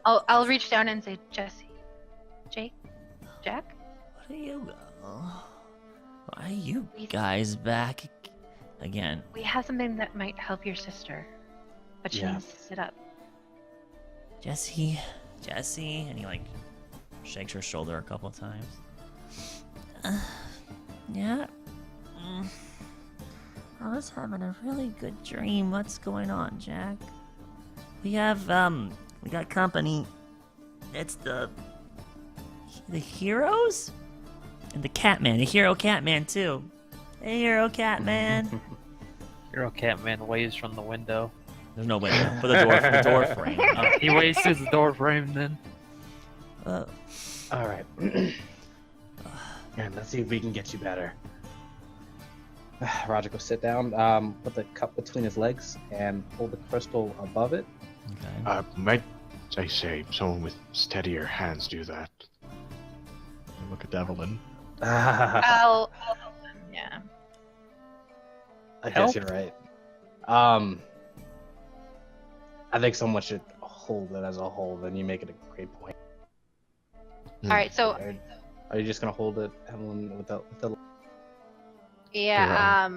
I'll reach down and say, Jesse, Jake, Jack. What are you? Why are you guys back again? We have something that might help your sister, but she Yeah. needs to sit up. Jesse, and he like shakes her shoulder a couple times. Yeah. I was having a really good dream. What's going on, Jack? We got company. It's the heroes? And the Catman, the hero Catman too. Hey, hero Catman. Hero Catman waves from the window. There's no window, but the door frame. He waves through the door frame then. All right. Man, let's see if we can get you better. Roger, go sit down. Put the cup between his legs and hold the crystal above it. Okay. Might I say someone with steadier hands do that? I look at Evelyn. I'll help them, yeah. I Help? guess you're right. I think someone should hold it as a whole. Then you make it a great point. All right, so Are you just gonna hold it, Evelyn, with the? yeah,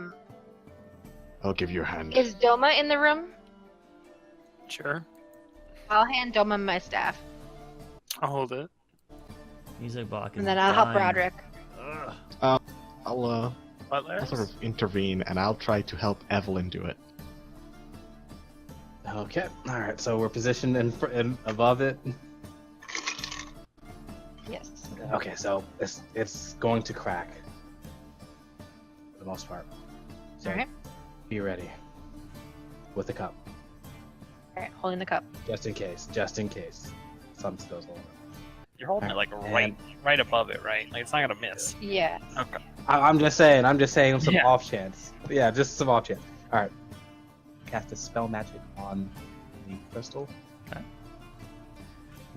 I'll give you a hand. is Doma in the room? Sure. I'll hand Doma my staff, I'll hold it. Music box. and then I'll help dying. Roderick. I'll sort of intervene and I'll try to help Evelyn do it. Okay. All right. So we're positioned in above it. Yes. Okay. So it's going to crack. For the most part. So All right. be ready. With the cup, All right, holding the cup. just in case. Just in case. Something goes wrong. You're holding it like right above it, right? Like it's not gonna miss. Yeah. Okay. I'm just saying some Yeah. off chance. Yeah, just some off chance. All right. Cast a spell magic on the crystal.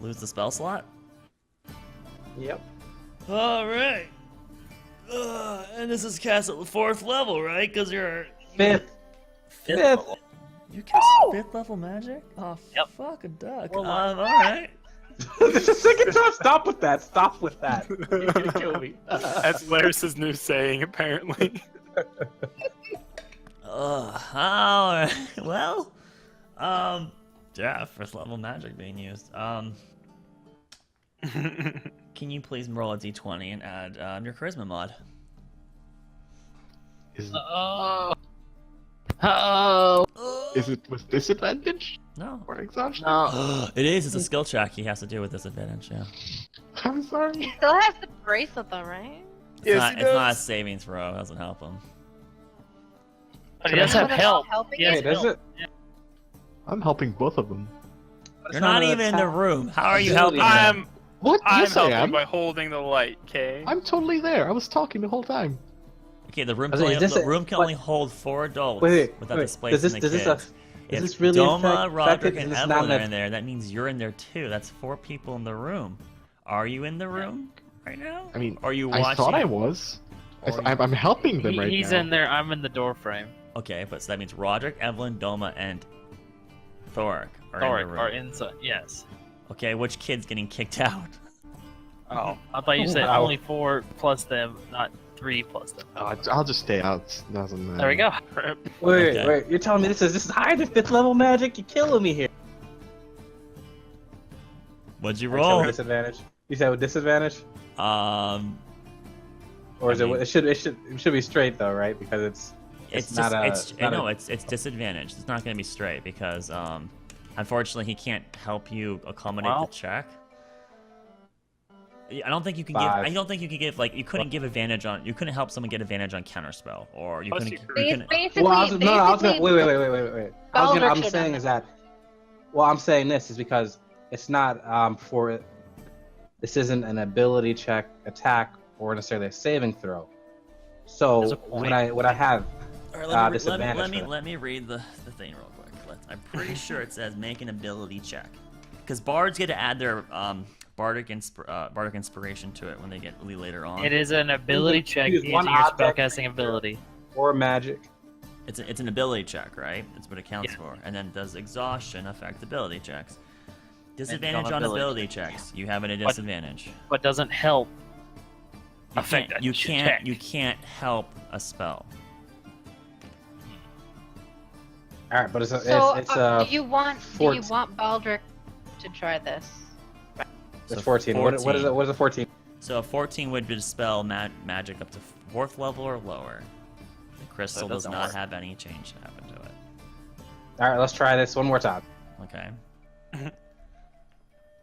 Lose the spell slot. Yep. All right. And this is cast at the 4th level, right? Because you're Fifth. fifth. Fifth. You cast 5th level magic? Oh, Yep. fuck a duck. Well, all right. This is the second time. Stop with that. Stop with that. You're gonna kill me. That's Laris's new saying, apparently. All right. Well, yeah, 1st level magic being used. Can you please roll a d20 and add your charisma mod? Is it with disadvantage No. or exhaustion? It is. It's a skill check. He has to do with disadvantage. Yeah. I'm sorry. He still has the bracelet though, right? It's not a saving throw. It doesn't help him. But he does have Someone else help. helping He has Wait, is help. it? I'm helping both of them. You're not even in the room. How are you helping Ability. him? What? I'm Yes, I helping am. by holding the light, okay? I'm totally there. I was talking the whole time. Okay, the room I can was only, like, the room can only hold 4 adults Wait. without Does displacing this the kids. does If this really Doma, affect Roderick, it? and Is this Evelyn not are in there, that means you're in there too. That's 4 people in the room. Are you in the room right now? I mean, Or are you watching? I thought I was. Or I'm helping them right He's now. in there. I'm in the door frame. Okay, but so that means Roderick, Evelyn, Doma, and Thoric are in the Thoric room. are inside. Yes. Okay, which kid's getting kicked out? Oh, I thought you said Wow. only 4 plus them, not 3 plus them. I'll just stay out. Doesn't matter. There we go. Wait, Okay. wait. You're telling me this is higher than 5th level magic? You're killing me here. What'd you You said roll? with disadvantage. You said with disadvantage, or is I mean- it should be straight though, right? Because It's not just a- it's it's not no, a- it's disadvantaged. It's not going to be straight because unfortunately he can't help you accommodate Well- the check. I don't think you can give. Five. I don't think you could give like you couldn't give advantage on. You couldn't help someone get advantage on counterspell, or you Plus couldn't. you You could- couldn't Basically, Well, I was gonna, wait. Baldur I'm should've saying done is that, well, I'm saying this is because it's not for, this isn't an ability check, attack, or necessarily a saving throw. So There's a point. when I have, All right, let me disadvantage for that. let me read the thing real quick. I'm pretty sure it says make an ability check. because bards get to add their bardic inspiration to it when they get really later on. It is an ability check Use using one your object spellcasting ability. Or magic. It's an ability check, right? That's what it counts Yeah. for. And then does exhaustion affect ability checks? And Disadvantage on ability checks. You have it at disadvantage. But doesn't help You affect can't, that you check. can't help a spell. All right, but it's So, it's do you want 14. Baldric to try this? it's So 14. What is it? What is a 14? So a 14 would dispel magic up to 4th level or lower. The crystal does doesn't not work. have any change happen to it. All right, let's try this one more time. Okay.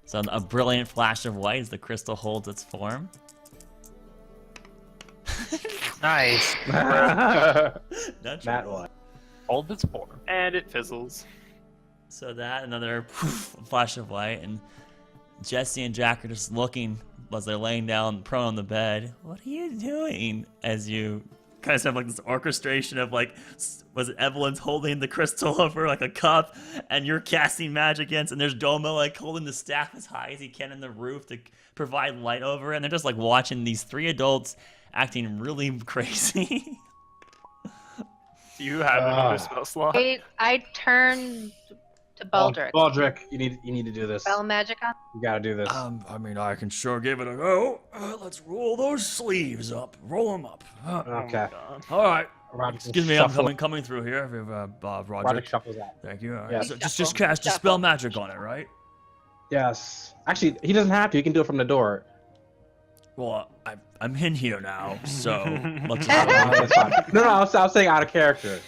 So a brilliant flash of white as the crystal holds its form. Nice. That's That one. Hold its form. And it fizzles. So that, another flash of white, and Jesse and Jack are just looking as they're laying down prone on the bed. What are you doing? As you kind of have like this orchestration of like, was it Evelyn's holding the crystal over like a cup, and you're casting magic against, and there's Doma like holding the staff as high as he can in the roof to provide light over it, and they're just like watching these 3 adults acting really crazy. Do you have another spell slot? I turn to Baldric. Baldric, you need to do this. Spell magic on. You gotta do this. I mean, I can sure give it a go. Let's roll those sleeves up. Roll them up. Okay. All right. Roderick Excuse me, I'm shuffles- coming through here. Roderick Roderick. shuffles out. Thank you. All right. Yeah. So just cast dispel magic on it, right? Yes. Actually, he doesn't have to. He can do it from the door. Well, I'm in here now, so let's. That's fine. No, I was saying out of character.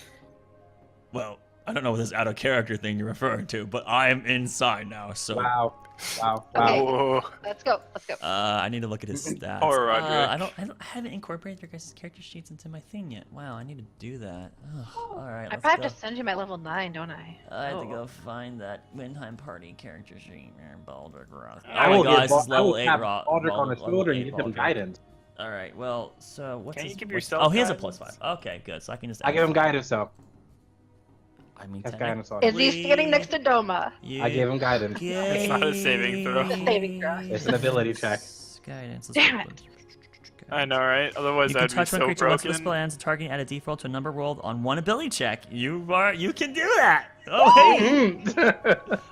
Well, I don't know what this out of character thing you're referring to, but I am inside now, so. Wow. Okay. Whoa. Let's go. Let's go. I need to look at his stats. Poor Roderick. I haven't incorporated your guys' character sheets into my thing yet. Wow, I need to do that. Ugh, all right, I let's probably go. have to send you my level 9, don't I? I have to Oh. go find that Windheim party character sheet. Baldric Roth. I Oh will my god, give this is I will level 8 tap Roth. Baldric on the shoulder and give him guidance. All right, well, so what's Can't his? you give what's- yourself Oh, he has a guidance? +5. Okay, good. So I can just. I add give him 5. guidance though. I mean, Has guidance on Is it. he standing next to Doma? I gave him guidance. It's not a saving throw. It's a saving throw. It's an ability check. Guidance. Damn Let's open. I know, right? Otherwise, You can I'd be touch one so creature once the broken. spell ends. Targeting add a default to a number rolled on one ability check. You can do that. Oh, hey.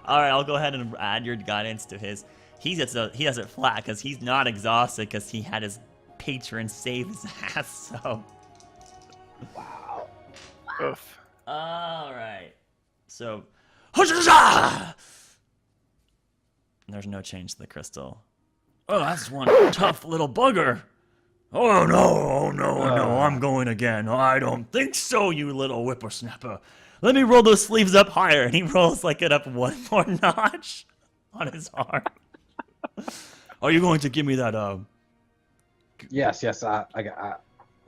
All right, I'll go ahead and add your guidance to his. He does it flat because he's not exhausted because he had his patron save his ass. So. Oof. All right. So. There's no change to the crystal. Oh, that's one tough little bugger. Oh no, I'm going again. I don't think so, you little whippersnapper. Let me roll those sleeves up higher, and he rolls like it up one more notch on his arm. Are you going to give me that, Yes. I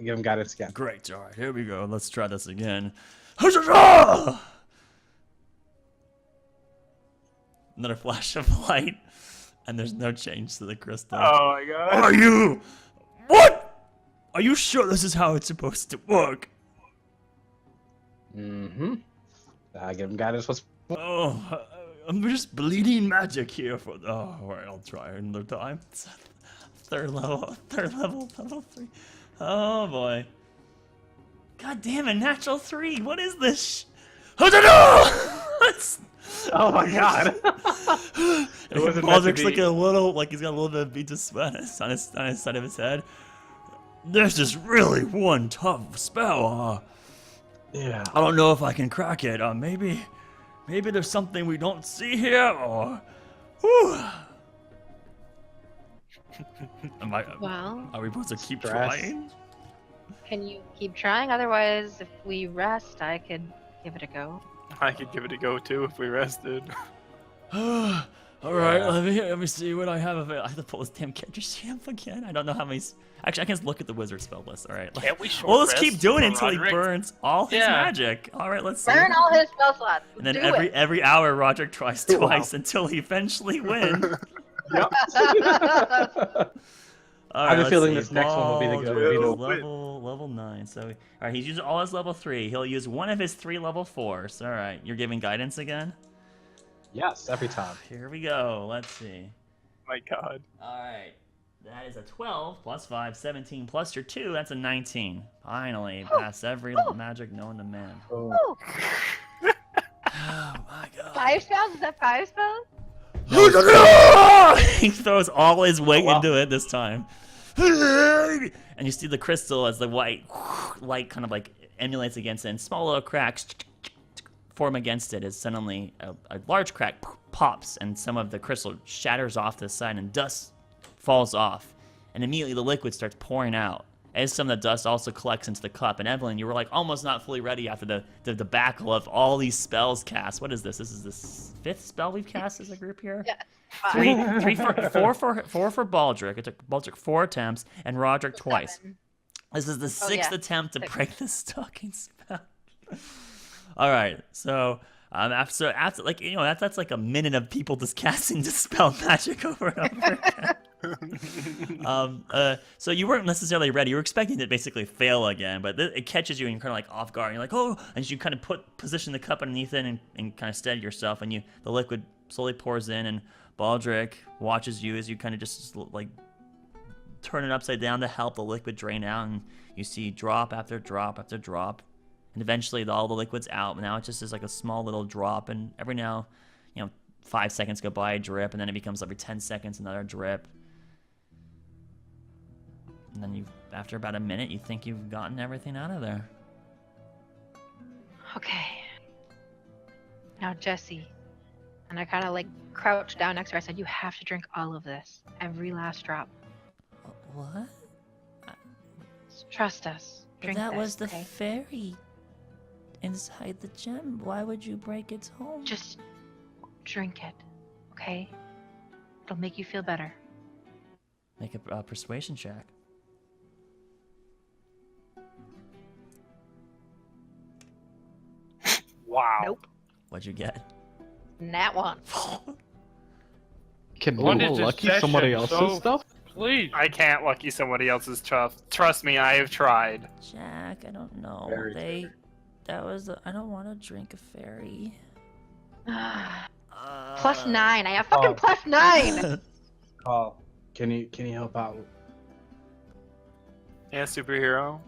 give him guidance again. Great, all right, here we go. Let's try this again. Another flash of light, and there's no change to the crystal. Oh my god. Are you... What? Are you sure this is how it's supposed to work? Mm-hmm. I give him guidance. Oh, I'm just bleeding magic here for... Oh, alright, I'll try another time. Third level, level 3. Oh boy. God damn it, natural 3. What is this? What's... Oh my god. It wasn't meant to Baldric's like be. a little, like he's got a little bit of beads of sweat on his side of his head. This is really one tough spell. Yeah. I don't know if I can crack it. Maybe there's something we don't see here, or... Whew. Well, Are we supposed to keep Stress. trying? can you keep trying? Otherwise, if we rest, I could give it a go. I could give it a go too if we rested. All right, Yeah. let me see what I have of it. I have to pull this damn character sheet up again. I don't know how many. Actually, I can just look at the wizard spell list. All right. Can't we short Well, let's rest keep doing it for until he Roderick? burns all his Yeah. magic. All right, let's see. Burn all his spell slots. And then Do every hour, Roderick tries Wow. twice until he eventually wins. Yep. All I have a let's feeling see. this next one will be the Baldric good. is Win. level 9. So, all right, he's using all his level 3. He'll use one of his 3 level 4s. All right, you're giving guidance again. Yes, every time. Here we go. Let's see. My God. All right. That is a 12 plus 5, 17 plus your 2. That's a 19. Finally, pass every magic known to man. Oh. Oh, Oh my god. 5 spells? Is that 5 spells? He throws all his weight Oh, wow. into it this time. And you see the crystal as the white light kind of like emulates against it, and small little cracks form against it as suddenly a large crack pops, and some of the crystal shatters off to the side, and dust falls off. And immediately the liquid starts pouring out, as some of the dust also collects into the cup. And Evelyn, you were like almost not fully ready after the debacle of all these spells cast. What is this? This is the 5th spell we've cast as a group here? Yeah. 4 for Baldric. It took Baldric 4 attempts, and Roderick twice. 7. This is the 6th yeah. attempt to 6. break the stalking spell. All right, so after like that's like a minute of people just casting dispel magic over and over again. So you weren't necessarily ready. You were expecting to basically fail again, but it catches you and you're kind of like off guard. And you're like, oh, and you kind of position the cup underneath it and kind of steady yourself, and the liquid slowly pours in, and Baldric watches you as you kind of just like turn it upside down to help the liquid drain out, and you see drop after drop after drop. And eventually all the liquid's out. Now it just is like a small little drop, and every now, 5 seconds go by, a drip, and then it becomes every 10 seconds another drip. And then after about a minute, you think you've gotten everything out of there. Okay. Now, Jesse. And I kind of like crouched down next to her. I said, you have to drink all of this. Every last drop. What? Trust us. But Drink that this, was the okay? fairy inside the gem. Why would you break its home? Just drink it, okay? It'll make you feel better. Make a persuasion check. Wow. Nope. What'd you get? Nat 1. Can What you is this lucky somebody session? else's So- stuff? Please. I can't lucky somebody else's stuff. Trust me, I have tried. Jack, I don't know. Very I don't want to drink a fairy. Plus 9. I have fucking Oh. plus 9! Paul, can you help out? Yeah, superhero.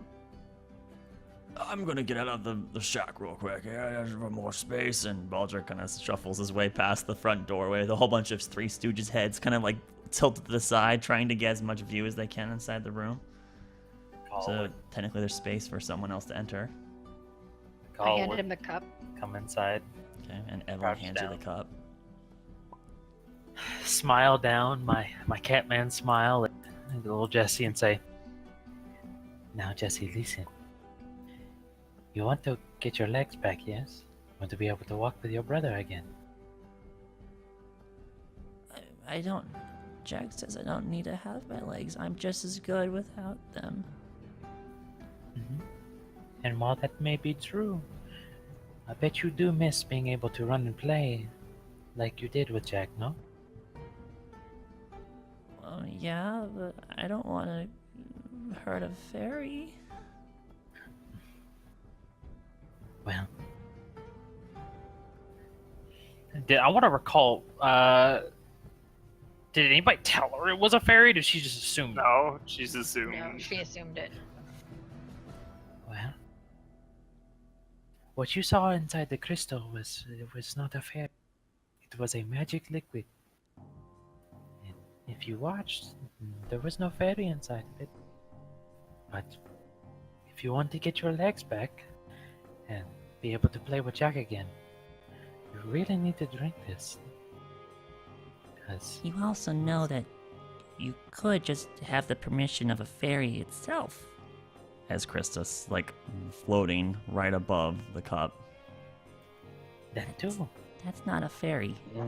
I'm gonna get out of the shack real quick. Yeah, there's more space. And Baldric kind of shuffles his way past the front doorway with a whole bunch of Three Stooges heads kind of like tilted to the side, trying to get as much view as they can inside the room. So technically there's space for someone else to enter. I handed him the cup. Come inside. Okay, and Evelyn Crouch hands you down. the cup. Smile down, my Catman smile at little Jesse and say, now Jesse, listen. You want to get your legs back, yes? You want to be able to walk with your brother again. I don't. Jack says I don't need to have my legs. I'm just as good without them. Mm-hmm. And while that may be true, I bet you do miss being able to run and play like you did with Jack, no? Well, yeah, but I don't want to hurt a fairy. Well, I want to recall. Did anybody tell her it was a fairy? Or did she just assume? No, she's assumed. No, she assumed it. well. What you saw inside the crystal was not a fairy. It was a magic liquid. And if you watched, there was no fairy inside of it. But if you want to get your legs back and be able to play with Jack again, you really need to drink this. Because You also know that you could just have the permission of a fairy itself. As Christus, like, floating right above the cup. that too. That's not a fairy. A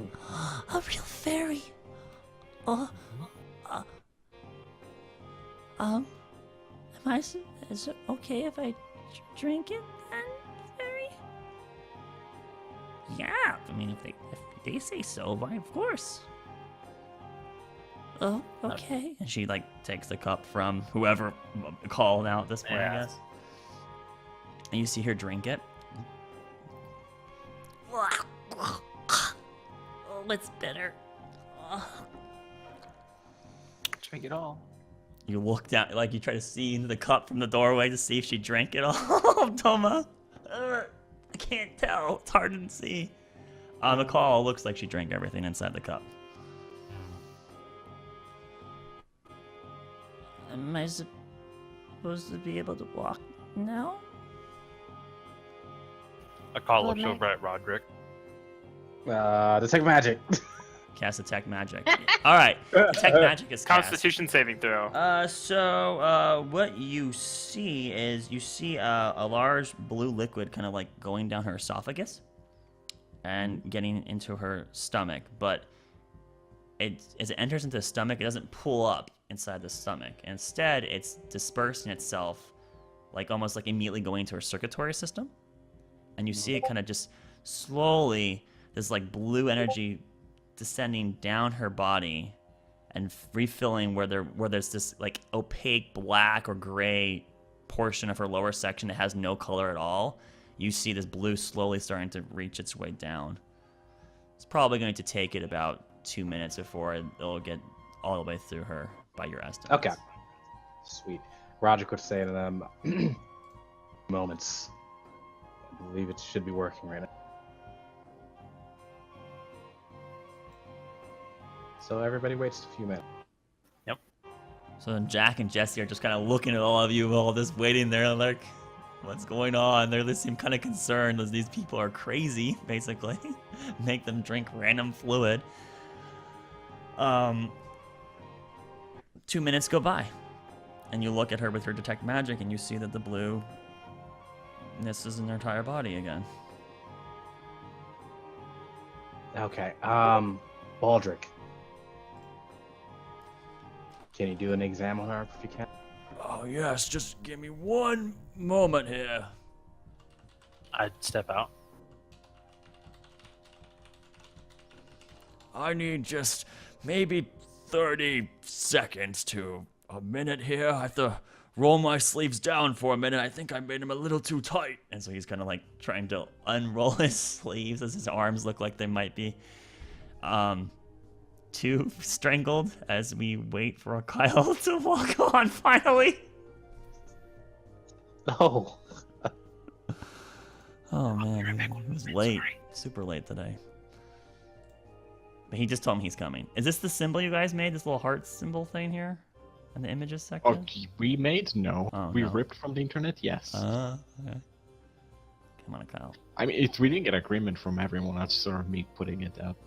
real fairy! Oh, is it okay if I drink it then, fairy? Yeah, I mean, if they say so, why, of course. Oh, okay. And she, like, takes the cup from whoever called out at this point, I guess. And you see her drink it. it's bitter. Ugh. Drink it all. You look down, like you try to see into the cup from the doorway to see if she drank it all. Toma. I can't tell. It's hard to see. On the call, looks like she drank everything inside the cup. Am I supposed to be able to walk now? Akal Well, looks over at Roderick. Detect magic. Cast Detect Magic. Alright. Detect Magic is cast. Constitution saving throw. So what you see is a large blue liquid kind of like going down her esophagus and getting into her stomach, but as it enters into the stomach, it doesn't pull up inside the stomach. Instead, it's dispersing itself, like almost like immediately going into her circulatory system. And you see it kind of just slowly, this like blue energy descending down her body and refilling where there's this like opaque black or gray portion of her lower section that has no color at all. You see this blue slowly starting to reach its way down. It's probably going to take it about 2 minutes before it'll get all the way through her, by your estimate. Okay. Sweet. Roger could say to them, moments. I believe it should be working right now. So everybody waits a few minutes. So then Jack and Jesse are just kind of looking at all of you, all this waiting there, like, what's going on? They seem kind of concerned as these people are crazy, basically. Make them drink random fluid. 2 minutes go by, and you look at her with her Detect Magic, and you see that the blueness is in her entire body again. Okay. Baldric. Can you do an exam on her if you can? Oh, yes, just give me 1 moment here. I'd step out. I need just maybe 30 seconds to a minute here. I have to roll my sleeves down for a minute. I think I made them a little too tight. And so he's kind of like trying to unroll his sleeves as his arms look like they might be too strangled as we wait for Kyle to walk on finally. Oh. Oh man, he was late. Super late today. But he just told me he's coming. Is this the symbol you guys made? This little heart symbol thing here? In the images section? Oh, we made? No. Oh, we no. ripped from the internet? Yes. Okay. Come on, Kyle. I mean, we didn't get agreement from everyone. That's sort of me putting it up.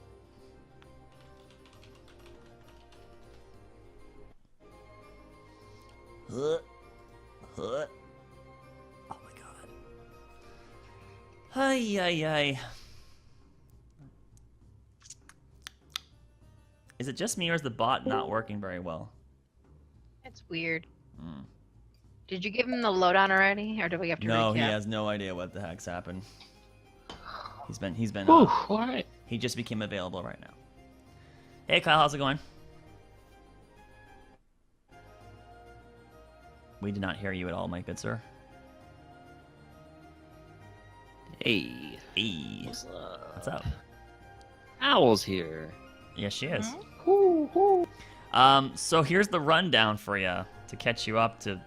Oh my god. Ay. Is it just me or is the bot not working very well? It's weird. Hmm. Did you give him the lowdown already, or do we have to No, recap? he has no idea what the heck's happened. He's been Whew, alright. he just became available right now. Hey Kyle, how's it going? We did not hear you at all, my good sir. Hey, Hey. What's up? Owl's here. Yes, she is. So here's the rundown for you to catch you up to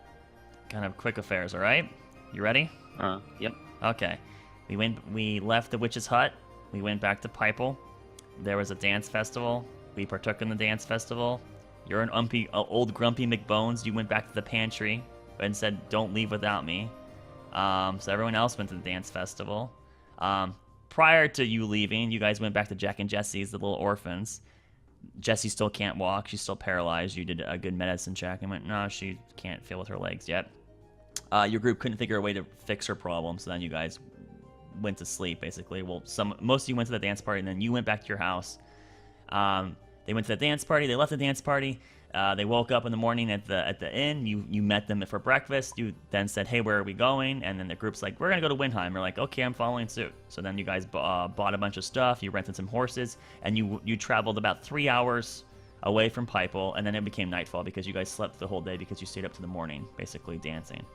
kind of quick affairs, all right? You ready? Yep. Okay. We left the witch's hut. We went back to Pypel. There was a dance festival. We partook in the dance festival. You're an old grumpy McBones. You went back to the pantry and said, "Don't leave without me." So everyone else went to the dance festival. Prior to you leaving, you guys went back to Jack and Jesse's, the little orphans. Jessie still can't walk. She's still paralyzed. You did a good medicine check and went, no, she can't feel with her legs yet. Your group couldn't figure a way to fix her problem, so then you guys went to sleep, basically. Well, most of you went to the dance party, and then you went back to your house. They went to the dance party. They left the dance party. They woke up in the morning at the inn. You met them for breakfast. You then said, hey, where are we going? And then the group's like, we're going to go to Windheim. We're like, okay, I'm following suit. So then you guys bought a bunch of stuff. You rented some horses. And you traveled about 3 hours away from Pypel. And then it became nightfall because you guys slept the whole day because you stayed up to the morning, basically dancing.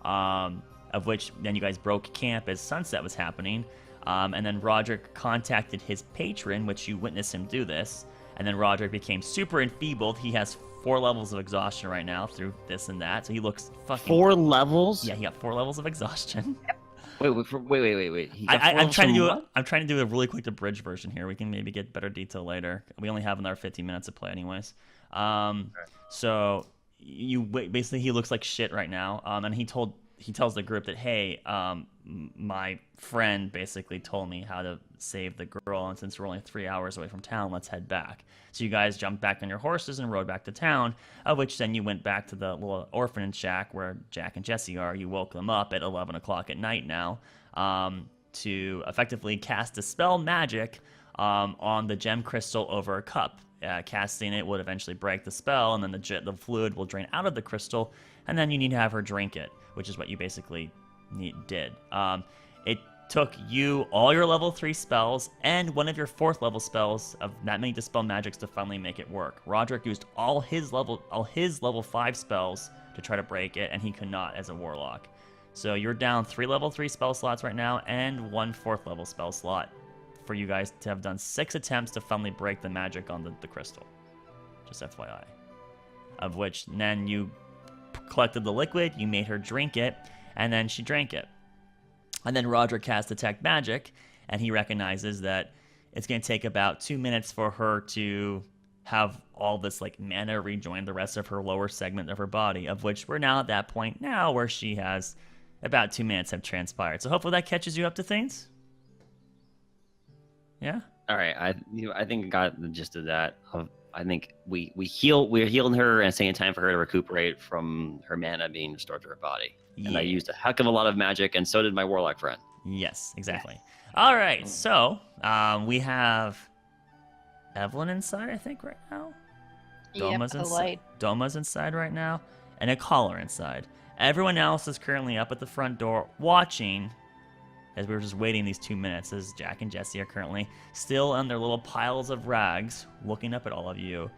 Of which then you guys broke camp as sunset was happening. And then Roderick contacted his patron, which you witnessed him do this. And then Roderick became super enfeebled. He has 4 levels of exhaustion right now through this and that. So he looks fucking... 4 levels? Yeah, he got 4 levels of exhaustion. Wait. He got 4 I'm levels trying to from do what? I'm trying to do a really quick abridged version here. We can maybe get better detail later. We only have another 15 minutes to play anyways. So basically he looks like shit right now. And he tells the group that, hey, my friend basically told me how to save the girl, and since we're only 3 hours away from town, let's head back. So you guys jumped back on your horses and rode back to town, of which then you went back to the little orphanage shack where Jack and Jesse are. You woke them up at 11 o'clock at night now to effectively cast Dispel Magic on the gem crystal over a cup. Casting it would eventually break the spell, and then the fluid will drain out of the crystal, and then you need to have her drink it, which is what you basically did. It took you all your level 3 spells and one of your 4th level spells of that many Dispel Magics to finally make it work. Roderick used all his level 5 spells to try to break it, and he could not as a warlock. So you're down 3 level 3 spell slots right now and 1 4th level spell slot for you guys to have done 6 attempts to finally break the magic on the crystal. Just FYI. Of which then you collected the liquid, you made her drink it, and then she drank it. And then Roderick cast Detect Magic, and he recognizes that it's going to take about 2 minutes for her to have all this like mana rejoin the rest of her lower segment of her body, of which we're now at that point now where she has about 2 minutes have transpired. So hopefully that catches you up to things. Yeah? All right, I think I got the gist of that. I think we're healing her and saying time for her to recuperate from her mana being restored to her body. Yeah. And I used a heck of a lot of magic, and so did my warlock friend. Yes, exactly. All right, so we have Evelyn inside, I think, right now. Doma's inside. Doma's inside right now, and a caller inside. Everyone else is currently up at the front door watching, as we were just waiting these 2 minutes, as Jack and Jesse are currently still on their little piles of rags, looking up at all of you,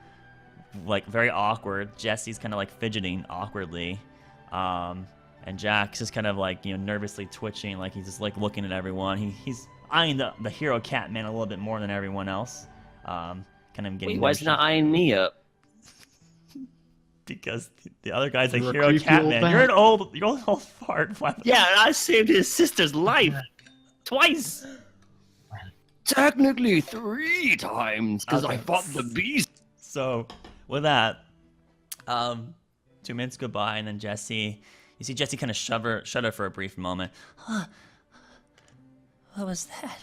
like very awkward. Jesse's kind of like fidgeting awkwardly, and Jack's just kind of like, nervously twitching, like he's just like looking at everyone. He's eyeing the hero Catman a little bit more than everyone else. Kind of getting. Wait, why is he not eyeing me up? Because the other guy's like You're a hero creepy Catman. old You're an old fart. Yeah, I saved his sister's life twice. Technically 3 times, because I fought the beast. So, with that, 2 minutes go by, and then you see Jesse kind of shudder for a brief moment. Huh. What was that?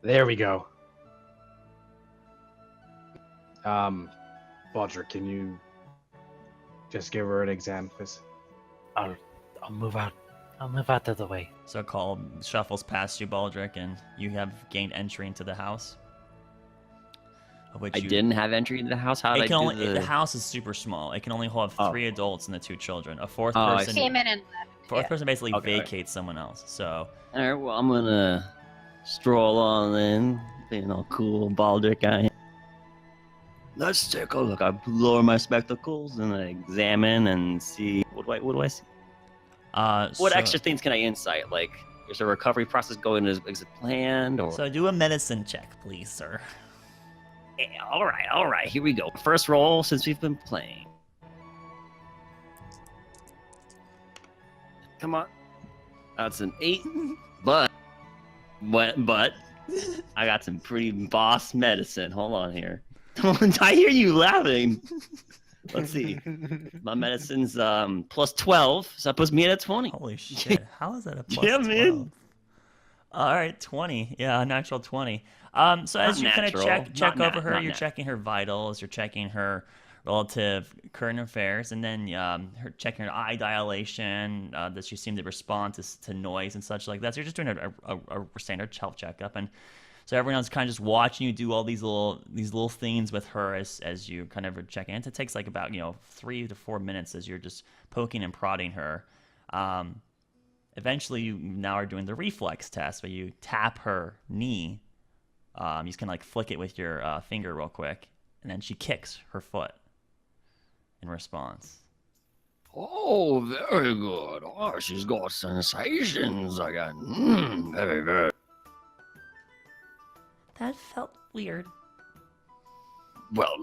There we go. Bodger, can you just give her an exam, please? I'll move out. I'll move out of the way. So a call shuffles past you, Baldric, and you have gained entry into the house. Of which I didn't have entry into the house. How did I do the house is super small. It can only hold 3 adults and the 2 children. A fourth I person see. Came in and left. fourth person basically Okay. vacates someone else. So All right, well, I'm gonna stroll on in, being all cool, Baldric I am. Let's take a look. I lower my spectacles and I examine and see what do I see. What extra things can I insight? Like, is the recovery process going as planned, or? So do a medicine check, please, sir. Yeah, all right. Here we go. First roll since we've been playing. Come on. That's an 8, but I got some pretty boss medicine. Hold on here. I hear you laughing. Let's see. My medicine's plus 12, so that puts me at a 20. Holy shit! How is that a plus Yeah, 12? man. All right, 20. Yeah, a natural 20. So as you kind of check over her, you're checking her vitals, you're checking her relative current affairs, and then checking her eye dilation, that she seemed to respond to noise and such like that. So you're just doing a standard health checkup, and so everyone else kind of just watching you do all these little things with her as you kind of check in. It takes like about 3 to 4 minutes as you're just poking and prodding her. Eventually, you now are doing the reflex test, where you tap her knee. You just kind of like flick it with your finger real quick, and then she kicks her foot in response. Oh, very good. Oh, she's got sensations again. Very good. That felt weird. Well,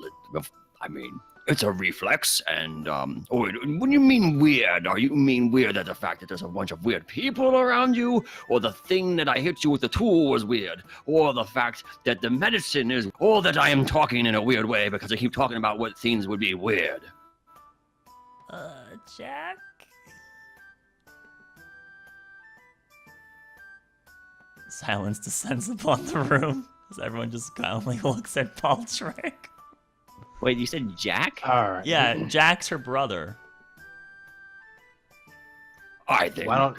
I mean, it's a reflex, and when you mean weird, are you mean weird at the fact that there's a bunch of weird people around you, or the thing that I hit you with the tool was weird, or the fact that the medicine is, or that I am talking in a weird way because I keep talking about what things would be weird? Jack? Silence descends upon the room as everyone just calmly looks at Baldric. Wait, you said Jack? Alright. Yeah, Jack's her brother. I think Why don't...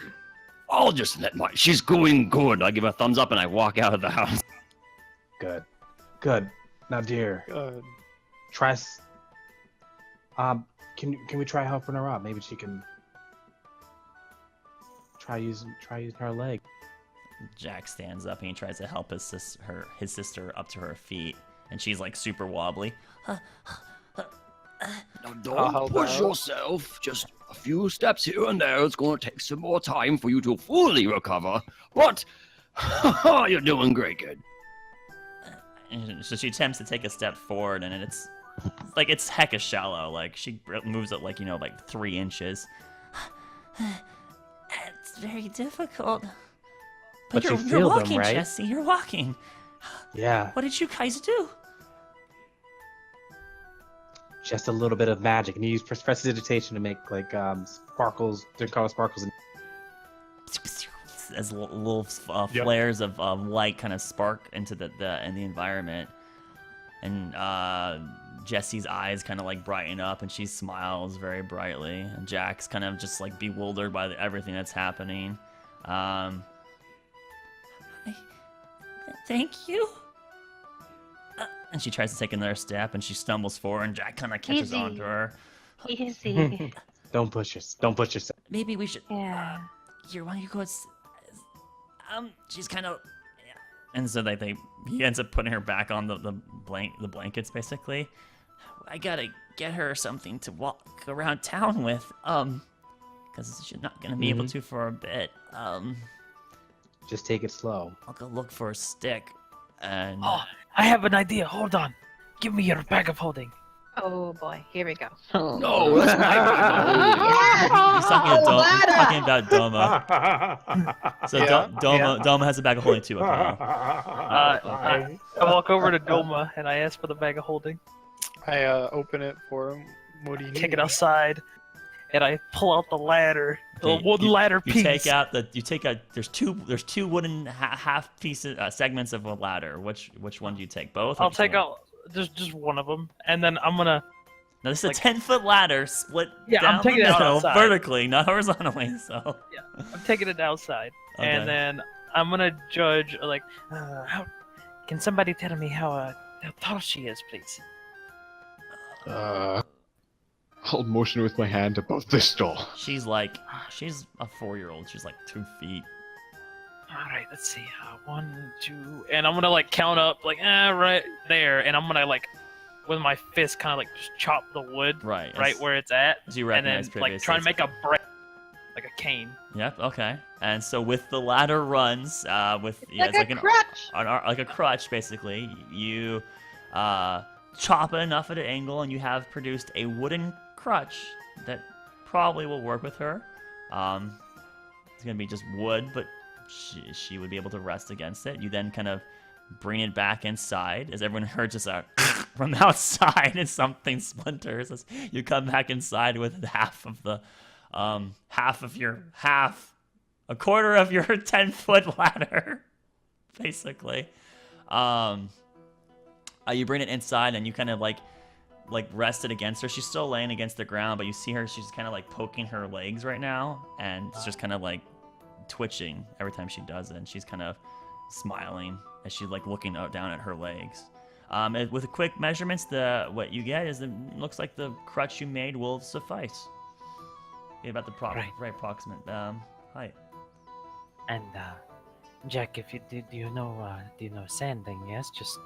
I'll just let she's going good. I give a thumbs up and I walk out of the house. Good. Good. Now, dear, God. try... Can we try helping her out? Maybe she can... Try using her leg. Jack stands up and he tries to help his sister up to her feet, and she's like super wobbly. Now, I'll don't help push out. yourself. Just a few steps here and there. It's going to take some more time for you to fully recover. But you're doing great, kid. And so she attempts to take a step forward, and it's like it's hecka shallow. Like she moves it like 3 inches. It's very difficult. But you're you feel them, walking, right? Jesse. You're walking. Yeah. What did you guys do? Just a little bit of magic. And you use prestidigitation to make like sparkles, to call sparkles. As little flares of light kind of spark into the environment, and Jesse's eyes kind of like brighten up, and she smiles very brightly. And Jack's kind of just like bewildered by everything that's happening. Thank you. And she tries to take another step, and she stumbles forward, and Jack kind of catches Easy. onto her. Easy. Don't push yourself. Maybe we should. Yeah. Here, why don't you go? She's kind of. Yeah. And so he ends up putting her back on the blankets basically. I gotta get her something to walk around town with. Because she's not gonna be able to for a bit. Just take it slow. I'll go look for a stick. And Oh, I have an idea. Hold on. Give me your bag of holding. Oh boy, here we go. No, that's not he's talking about Doma. So Yeah, Doma has a bag of holding too. Okay. I walk over to Doma and I ask for the bag of holding. I open it for him. What do you need? Kick it outside, and I pull out the ladder, the Okay, wooden ladder piece. You take out. There's two wooden half pieces segments of a ladder. Which one do you take? Both? or I'll just take one? out just one of them, and then I'm gonna. Now this is like- a 10-foot ladder split Yeah, down I'm taking the it out middle, outside. vertically, not horizontally. So I'm taking it outside, Okay. and then I'm gonna judge how. Can somebody tell me how tall she is, please? I'll motion with my hand about this tall. she's a 4-year-old. She's like 2 feet. All right, let's see. 1, 2, and I'm gonna count up right there, and I'm gonna with my fist kind of just chop the wood Right. right where it's at, As you and then recognize previously. try and make a break, like a cane. Yep. Okay. And so with the ladder runs, with it's like a crutch. like a crutch basically. You chop it enough at an angle, and you have produced a wooden crutch that probably will work with her. It's gonna be just wood, but she would be able to rest against it. You then kind of bring it back inside, as everyone heard just a from outside, and something splinters. As you come back inside with a quarter of your 10-foot ladder, basically. You bring it inside, and you kind of like rest it against her. She's still laying against the ground, but you see her. She's kind of poking her legs right now, and it's just kind of twitching every time she does it. And she's kind of smiling as she's looking down at her legs. With quick measurements, what you get is looks like the crutch you made will suffice. Get about the right approximate height. And Jack, if you do you know sanding? Yes, just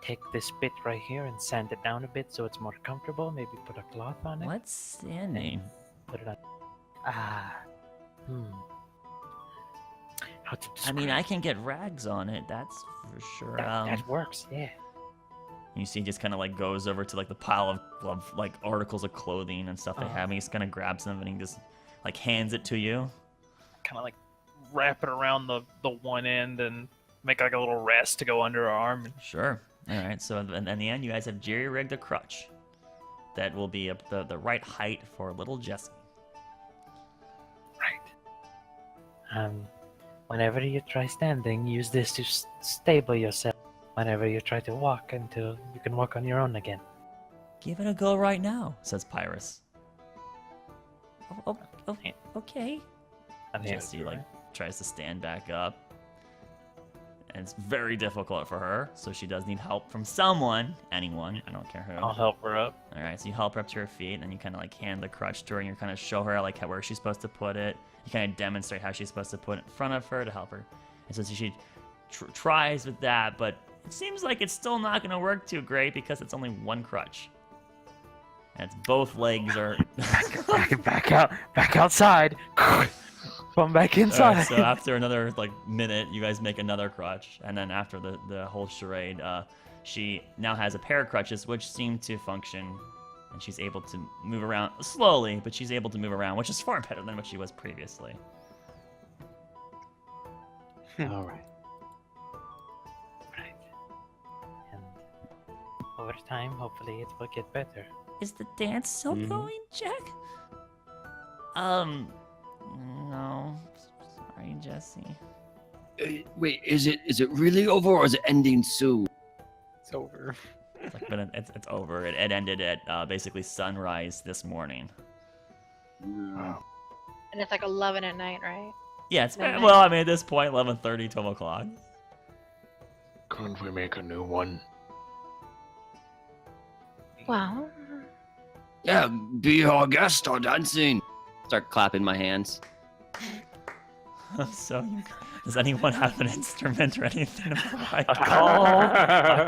take this bit right here and sand it down a bit so it's more comfortable. Maybe put a cloth on it. What's sanding? Put it on. how to I mean, I describe can get rags on it. That's for sure. that works. Yeah. You see, he just kind of like goes over to like the pile of like articles of clothing and stuff they have. And he just kind of grabs them and he just like hands it to you. Kind of like wrap it around the one end and make like a little rest to go under her arm. Sure. All right. So in the end, you guys have jerry-rigged a crutch that will be the right height for little Jessie. Right. Whenever you try standing, use this to stable yourself. Whenever you try to walk, until you can walk on your own again. Give it a go right now, says Pyrus. Okay. And he Jessie like tries to stand back up, and it's very difficult for her. So she does need help from someone, anyone. I don't care who. I'll help her up. All right, so you help her up to her feet, and you kind of like hand the crutch to her, and you kind of show her like where she's supposed to put it. You kind of demonstrate how she's supposed to put it in front of her to help her. And so she tries with that, but it seems like it's still not going to work too great because it's only one crutch. And it's both legs are back outside. Come back inside. Alright, so after another like minute, you guys make another crutch, and then after the whole charade, she now has a pair of crutches which seem to function, and she's able to move around slowly, but she's able to move around, which is far better than what she was previously. All right. Right. And over time, hopefully, it will get better. Is the dance still going, Jack? No. Sorry, Jesse. Wait, is it really over or is it ending soon? It's over. But it's over. It ended at basically sunrise this morning. And it's like 11 at night, right? Yeah, it's Midnight. well. I mean, at this point, 11:30, 12 o'clock. Couldn't we make a new one? Well, Yeah, be our guest, start dancing. Start clapping my hands. So, does anyone have an instrument or anything?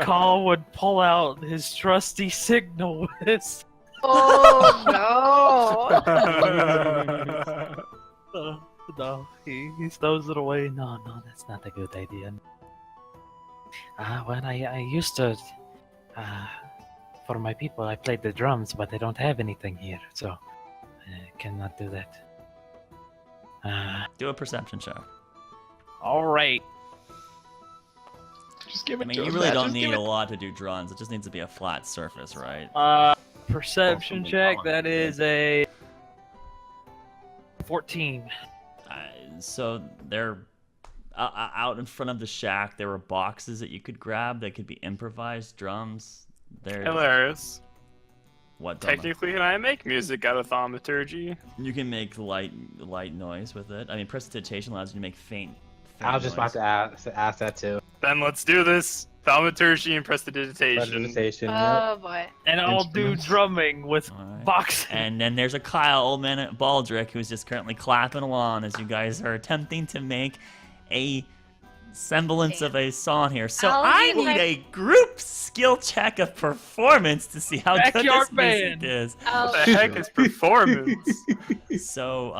Call would pull out his trusty signal whisk. oh no! No, he stows it away. No, that's not a good idea. When I used to, for my people, I played the drums, but I don't have anything here, so I cannot do that. Do a perception check. All right. Just give I it mean, to you us, really man. don't Just need give a it- lot to do drums. It just needs to be a flat surface, right? Perception check. That is a 14. So they're out in front of the shack. There were boxes that you could grab that could be improvised drums. They're Hilarious. what? Doma? Technically, can I make music out of thaumaturgy? You can make light noise with it. I mean, prestidigitation allows you to make faint. I was just about noise. to ask that too. Then let's do this. Thaumaturgy and prestidigitation. Presentation. Oh boy. And I'll do Instruments. drumming with Alright. boxing. And then there's a Kyle, old man at Baldric, who's just currently clapping along as you guys are attempting to make a semblance of a song here. So I'll I do need my- a group skill check of performance to see how good Backyard this music band. is. What the heck is performance? So,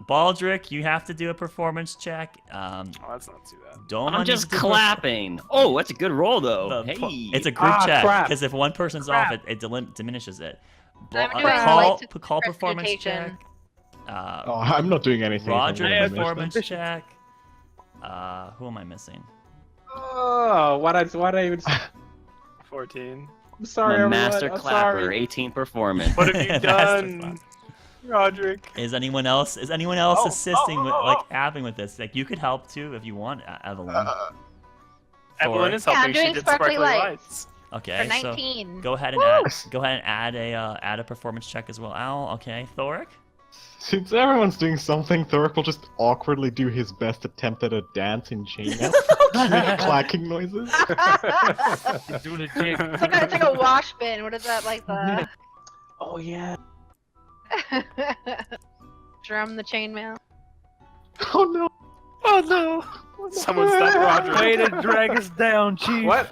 Baldric, you have to do a performance check. Oh, that's not too bad. Doma I'm needs just to do clapping. Oh, that's a good roll though. the- Hey, It's a group check crap. because if one person's Crap. off, it diminishes it. I'm doing Call light performance prestidigitation. check. Oh, I'm not doing anything. Roger, I have performance suspicions. check. Who am I missing? Oh, why'd I even? 14. I'm sorry, I'm a everyone. master I'm clapper, sorry. 18 performance. What have you Master done, class. Roderick? Is anyone else Oh, assisting oh, with oh, like oh. helping with this? Like you could help too if you want, Evelyn. Evelyn is Yeah, I'm helping. She doing did sparkly sparkly lights. Okay, For so 19. go ahead and add a performance check as well. Al, okay, Thoric. Since everyone's doing something, Thoric will just awkwardly do his best attempt at a dance in chainmail. Make clacking noises. Doing a jig. It's like a wash bin. What is that like the Oh yeah. drum the chainmail? Oh no. Oh no! Someone stop Roderick. Way to drag us down, Chief. What?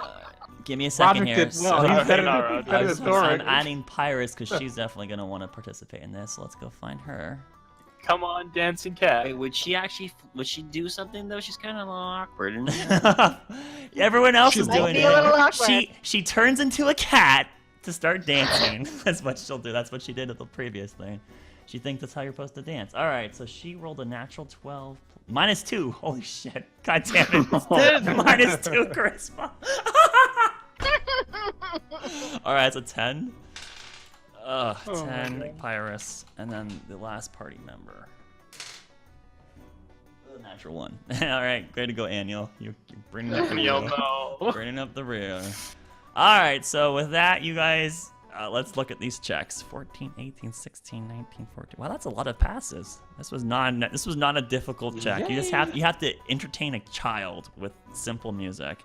Give me a second Roderick here. did well. So- He's better Not than, Roderick. better than I'm Thoric. adding Pyrus because she's definitely gonna want to participate in this. So let's go find her. Come on, dancing cat. Wait, would she do something though? She's kind of a little awkward. Isn't she? Everyone else is Might doing be a little it. awkward. She turns into a cat to start dancing. That's what she'll do. That's what she did at the previous thing. She thinks that's how you're supposed to dance. All right, so she rolled a natural 12 -2. Holy shit! God damn it! -2 charisma. All right, so 10. 10 Pyrus, and then the last party member. The natural 1. All right, way to go, Aniel. You're bringing up the rear. No. Bringing up the rear. All right, so with that, you guys, let's look at these checks. 14, 18, 16, 19, 14. Wow, that's a lot of passes. This was not a difficult check. You have to entertain a child with simple music.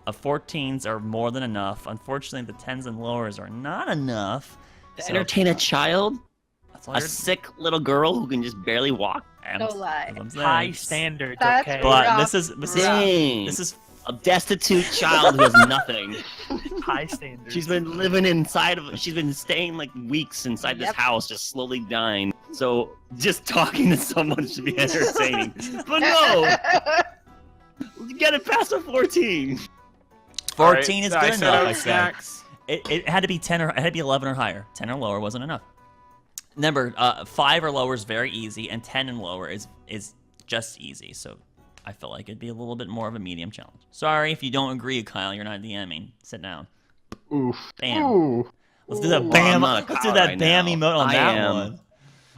14s are more than enough. Unfortunately, the 10s and lowers are not enough. To entertain a child? That's all A you're- sick little girl who can just barely walk? No lie. that's what I'm saying. High standards, That's okay. But rough. this is Dang. this is A destitute child who has nothing. High standards. She's been living she's been staying like weeks inside this Yep. house, just slowly dying. So just talking to someone should be entertaining. But no! You gotta pass a 14. 14 is I good said enough. out I said. snacks. It had to be 10 or it had to be 11 or higher. 10 or lower wasn't enough. Remember, 5 or lower is very easy, and 10 and lower is just easy. So I feel like it'd be a little bit more of a medium challenge. Sorry if you don't agree, Kyle. You're not DMing. Sit down. Oof. Bam. Ooh. Let's do that Well, bam. I'm not a Let's do Kyle that right bam now. emote on I that am. one.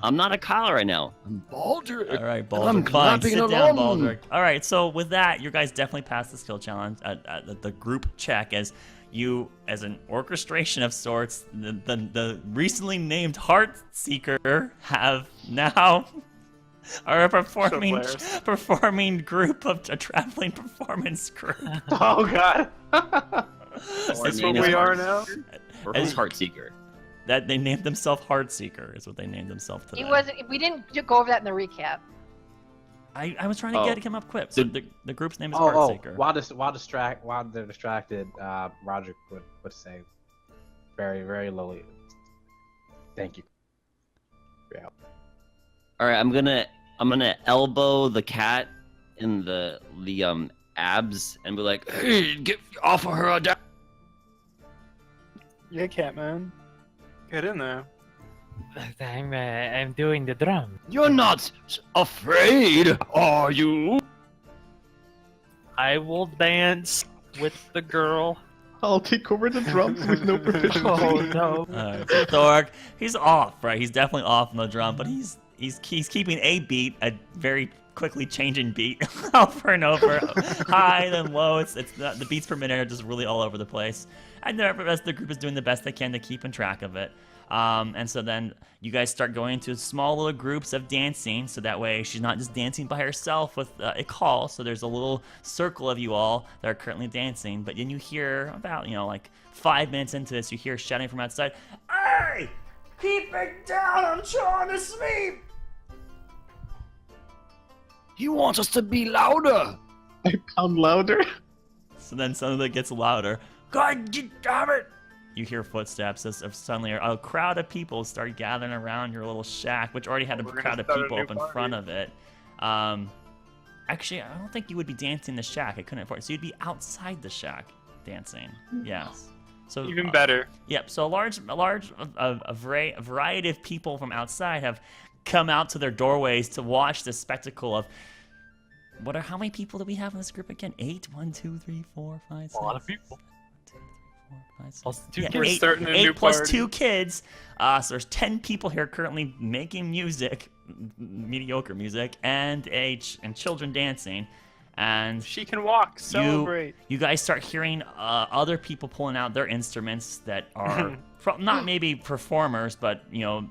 I'm not a Kyle right now. I'm Baldric. All right, I'm Baldric. Fine. clapping Sit down, along. Baldric. All right, so with that, you guys definitely passed the skill challenge at the group check as you, as an orchestration of sorts, the recently named Heart Seeker have now are a performing group of a traveling performance group. Oh god. Or That's name what is we are Heart- now. Or who's Heartseeker? That they named themselves Heartseeker is what they named themselves today. It wasn't. We didn't go over that in the recap. I was trying to get him up quick. So the group's name is Oh, Heartseeker. while they're distracted, Roger would say, very, very lowly, "Thank you." Yeah. All right, I'm gonna elbow the cat in the abs and be like, "Hey, get off of her!" Yeah, Catman. Get in there. I'm doing the drum. You're not afraid, are you? I will dance with the girl. I'll take over the drums with no proficiency. Oh no. So Thork, he's off, right? He's definitely off on the drum, but he's keeping a beat, a very quickly changing beat, over and over, high then low. It's the beats per minute are just really all over the place. And the group is doing the best they can to keep in track of it. And so then you guys start going into small little groups of dancing, so that way she's not just dancing by herself with a call. So there's a little circle of you all that are currently dancing. But then you hear about, like 5 minutes into this, you hear shouting from outside, "Hey, keep it down! I'm trying to sleep." He wants us to be louder. I pound louder. So then suddenly it gets louder. God damn it! You hear footsteps as suddenly a crowd of people start gathering around your little shack, which already had a We're gonna crowd of start a people new up in party. front of it. Actually, I don't think you would be dancing in the shack. I couldn't afford it. So you'd be outside the shack dancing. Yes. So Even better. Yep. So a variety of people from outside have come out to their doorways to watch this spectacle of. How many people do we have in this group again? 8? 1, 2, 3, 4, 5, 6. A lot of people. 1, 2, 3, 4, 5, 6. Plus two Yeah, kids. We're starting a new 8 plus party. 2 kids. So there's 10 people here currently making music, mediocre music, and children dancing. And She can walk. Celebrate. you guys start hearing other people pulling out their instruments that are not maybe performers, but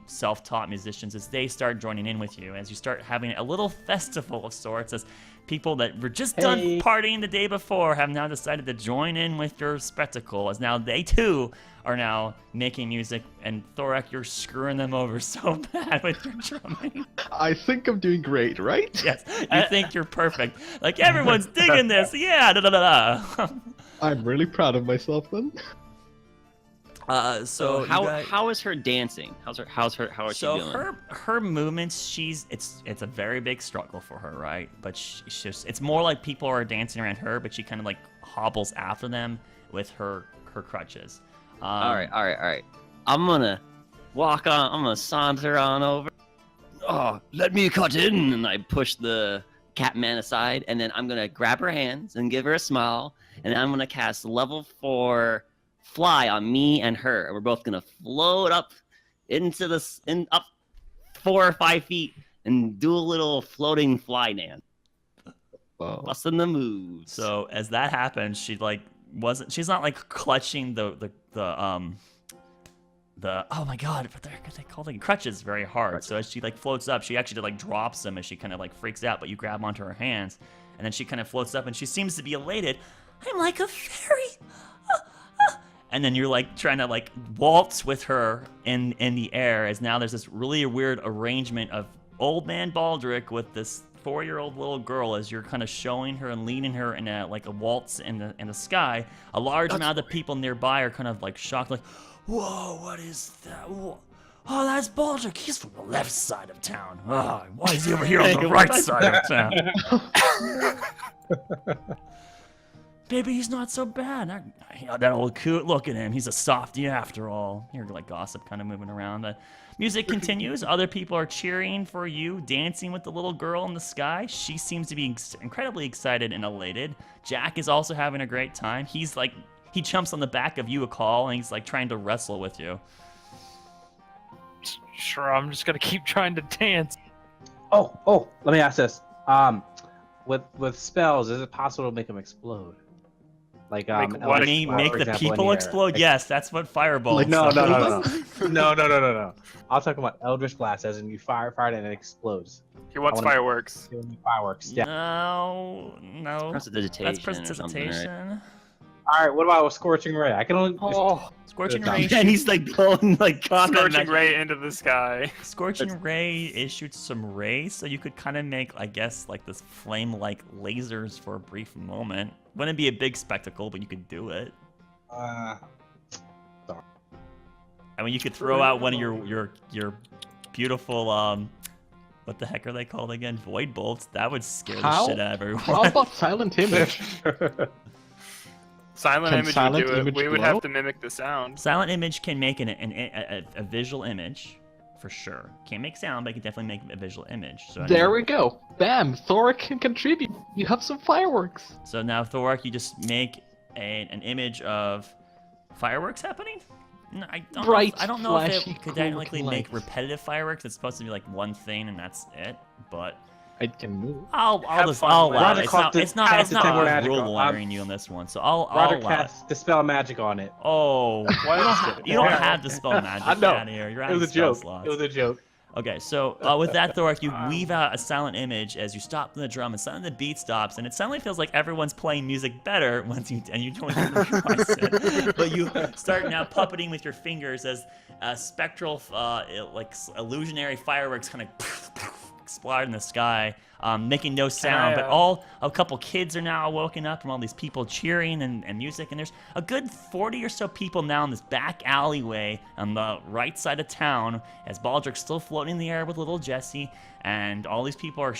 self-taught musicians, as they start joining in with you, as you start having a little festival of sorts, as people that were just done partying the day before have now decided to join in with your spectacle, as now they too are now making music, and Thorak, you're screwing them over so bad with your drumming. I think I'm doing great, right? Yes, you think you're perfect. Like, everyone's digging this. Yeah, da da da da. I'm really proud of myself then. So you guys- how is her dancing? How is she doing? her movements, it's a very big struggle for her, right? But she's just, it's more like people are dancing around her, but she kind of like hobbles after them with her crutches. All right. I'm gonna walk on. I'm gonna saunter on over. Oh, let me cut in, and I push the Catman aside, and then I'm gonna grab her hands and give her a smile, and I'm gonna cast level 4 fly on me and her. We're both gonna float up into up 4 or 5 feet and do a little floating fly dance. Whoa. Busting the moves. So as that happens, she's not like clutching the oh my god, what they call the crutches very hard. So as she like floats up, she actually like drops them as she kind of like freaks out, but you grab onto her hands, and then she kind of floats up and she seems to be elated. I'm like a fairy. And then you're like trying to like waltz with her in the air, as now there's this really weird arrangement of old man Baldric with this 4-year-old little girl as you're kind of showing her and leading her in a waltz in the sky. A large amount of the people nearby are kind of like shocked, like, whoa, what is that? Whoa. Oh, that's Baldric. He's from the left side of town. Oh, why is he over here on the right side of town? Baby, he's not so bad. That old coot, look at him. He's a softie after all. You're like gossip kind of moving around. The music continues. Other people are cheering for you, dancing with the little girl in the sky. She seems to be incredibly excited and elated. Jack is also having a great time. He's like, he jumps on the back of you, a call, and he's like trying to wrestle with you. Sure, I'm just gonna keep trying to dance. Oh, let me ask this. With spells, is it possible to make them explode? Like make the people explode? Yes, that's what fireball. Like, no. I'll talk about Eldritch Blast, as in you fire it and it explodes. He wants fireworks. Fireworks. Yeah. No. Prestidigitation. That's prestidigitation. Right? All right. What about a Scorching Ray? I can only. Scorching Ray. And he's like blowing like Scorching Ray into the sky. Scorching Ray issued some rays, so you could kind of make, I guess, like this flame-like lasers for a brief moment. Wouldn't be a big spectacle, but you could do it. Sorry. I mean, you could throw out one of your beautiful what the heck are they called again? Void bolts. That would scare the shit out of everyone. How about Silent Image? Silent Image Silent would do it. Image We would glow? have to mimic the sound. Silent Image can make a visual image, for sure. Can't make sound, but it can definitely make a visual image. So There we go. Bam! Thoric can contribute. You have some fireworks. So now, Thoric, you just make an image of fireworks happening? No, I don't know if flashy, it could cool technically make lights. repetitive fireworks. It's supposed to be like one thing and that's it. But It can move. I'll Have fun allow with it. it. It's not Cast detect worth magic rule on- wiring you on this one. So I'll Roger allow it. cast Dispel Magic on it. Oh, you don't have to spell magic. I know. Get out of here. You're out It was of a spell joke. slots. It was a joke. Okay, so with that, Thoric, you weave out a silent image as you stop the drum, and suddenly the beat stops, and it suddenly feels like everyone's playing music better once you don't even realize it. But you start now puppeting with your fingers as spectral, illusionary fireworks kind of explode in the sky, making no sound. But a couple kids are now woken up from all these people cheering and music, and there's a good 40 or so people now in this back alleyway on the right side of town, as Baldric's still floating in the air with little Jessie, and all these people are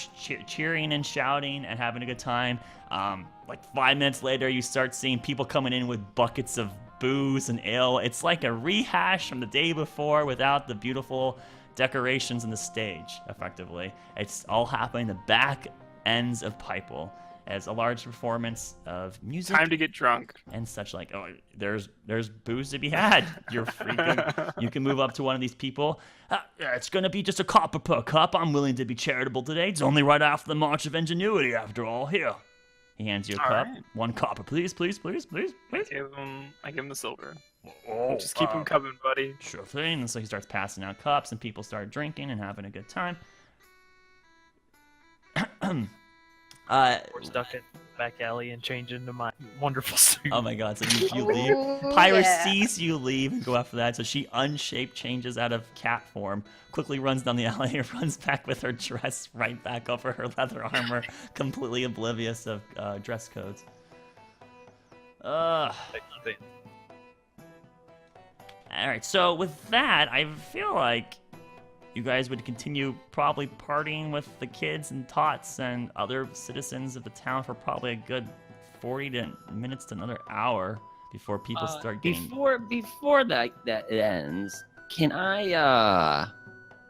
cheering and shouting and having a good time. Like 5 minutes later, you start seeing people coming in with buckets of booze and ale. It's like a rehash from the day before without the beautiful decorations in the stage, effectively. It's all happening the back ends of Pypel as a large performance of music. Time to get drunk. And such like, oh, there's booze to be had. You're free. You can move up to one of these people. It's going to be just a copper per cup. I'm willing to be charitable today. It's only right after the March of Ingenuity, after all. Here. He hands you a cup. Right. 1 copper, please. I give him the silver. Oh, Just keep him coming, buddy. Sure thing. And so he starts passing out cups, and people start drinking and having a good time. We're stuck in the back alley and change into my wonderful suit. Oh my god, so you leave. Pyre sees you leave and go after that, so she unshaped changes out of cat form, quickly runs down the alley and runs back with her dress right back over her leather armor, completely oblivious of dress codes. All right. So with that, I feel like you guys would continue probably partying with the kids and tots and other citizens of the town for probably a good 40 minutes to another hour before people start getting. Before that ends, can I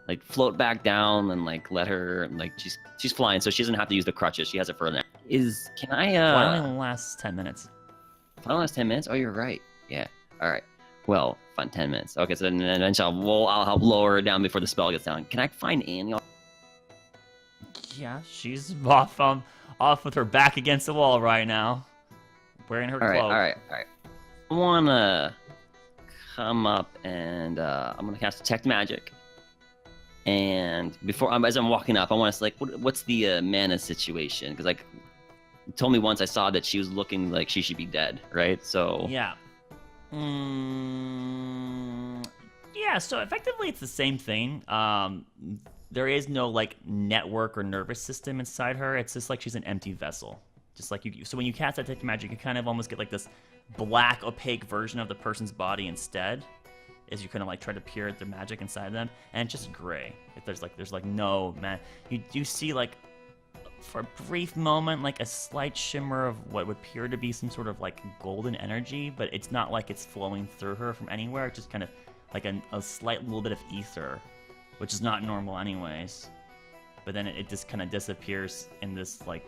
like float back down and like let her like she's flying, so she doesn't have to use the crutches. She has it for now. Can I Why only last 10 minutes? Final last 10 minutes? Oh, you're right. Yeah. All right. Well, fun 10 minutes. Okay, so then eventually I'll help lower her down before the spell gets down. Can I find Annie? Yeah, she's off with her back against the wall right now, wearing her cloak. All right. I wanna come up and I'm gonna cast Detect Magic. And as I'm walking up, I want to like, what's the mana situation? Because like, you told me once I saw that she was looking like she should be dead, right? So yeah. Yeah, so effectively it's the same thing. There is no like network or nervous system inside her. It's just like she's an empty vessel. Just like you. So when you cast that Detect Magic, you kind of almost get like this black, opaque version of the person's body instead, as you kind of like try to peer at the magic inside them, and it's just gray. There's like no man. You do see like for a brief moment like a slight shimmer of what would appear to be some sort of like golden energy, but it's not like it's flowing through her from anywhere. It's just kind of like a slight little bit of ether, which is not normal anyways. But then it just kind of disappears in this like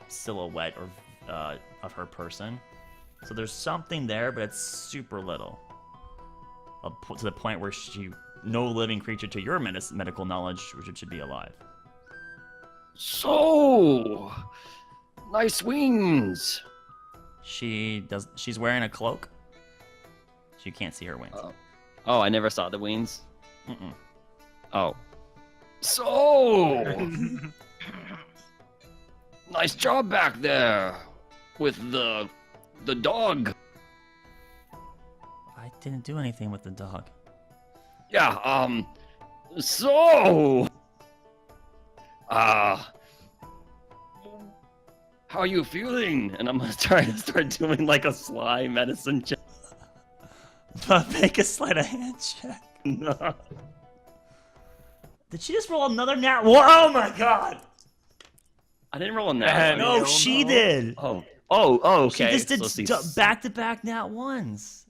silhouette of her person. So there's something there, but it's super little. To the point where no living creature to your medical knowledge should be alive. So nice wings. She's wearing a cloak. So you can't see her wings. Oh, I never saw the wings. Mm-mm. Oh. So nice job back there with the dog. I didn't do anything with the dog. Yeah, so how are you feeling? And I'm gonna try to start doing like a sly medicine check. Make a sleight of hand check. No. Did she just roll another nat one? Oh my god! I didn't roll a nat. No, she did. Oh, okay. She just did back-to-back nat ones.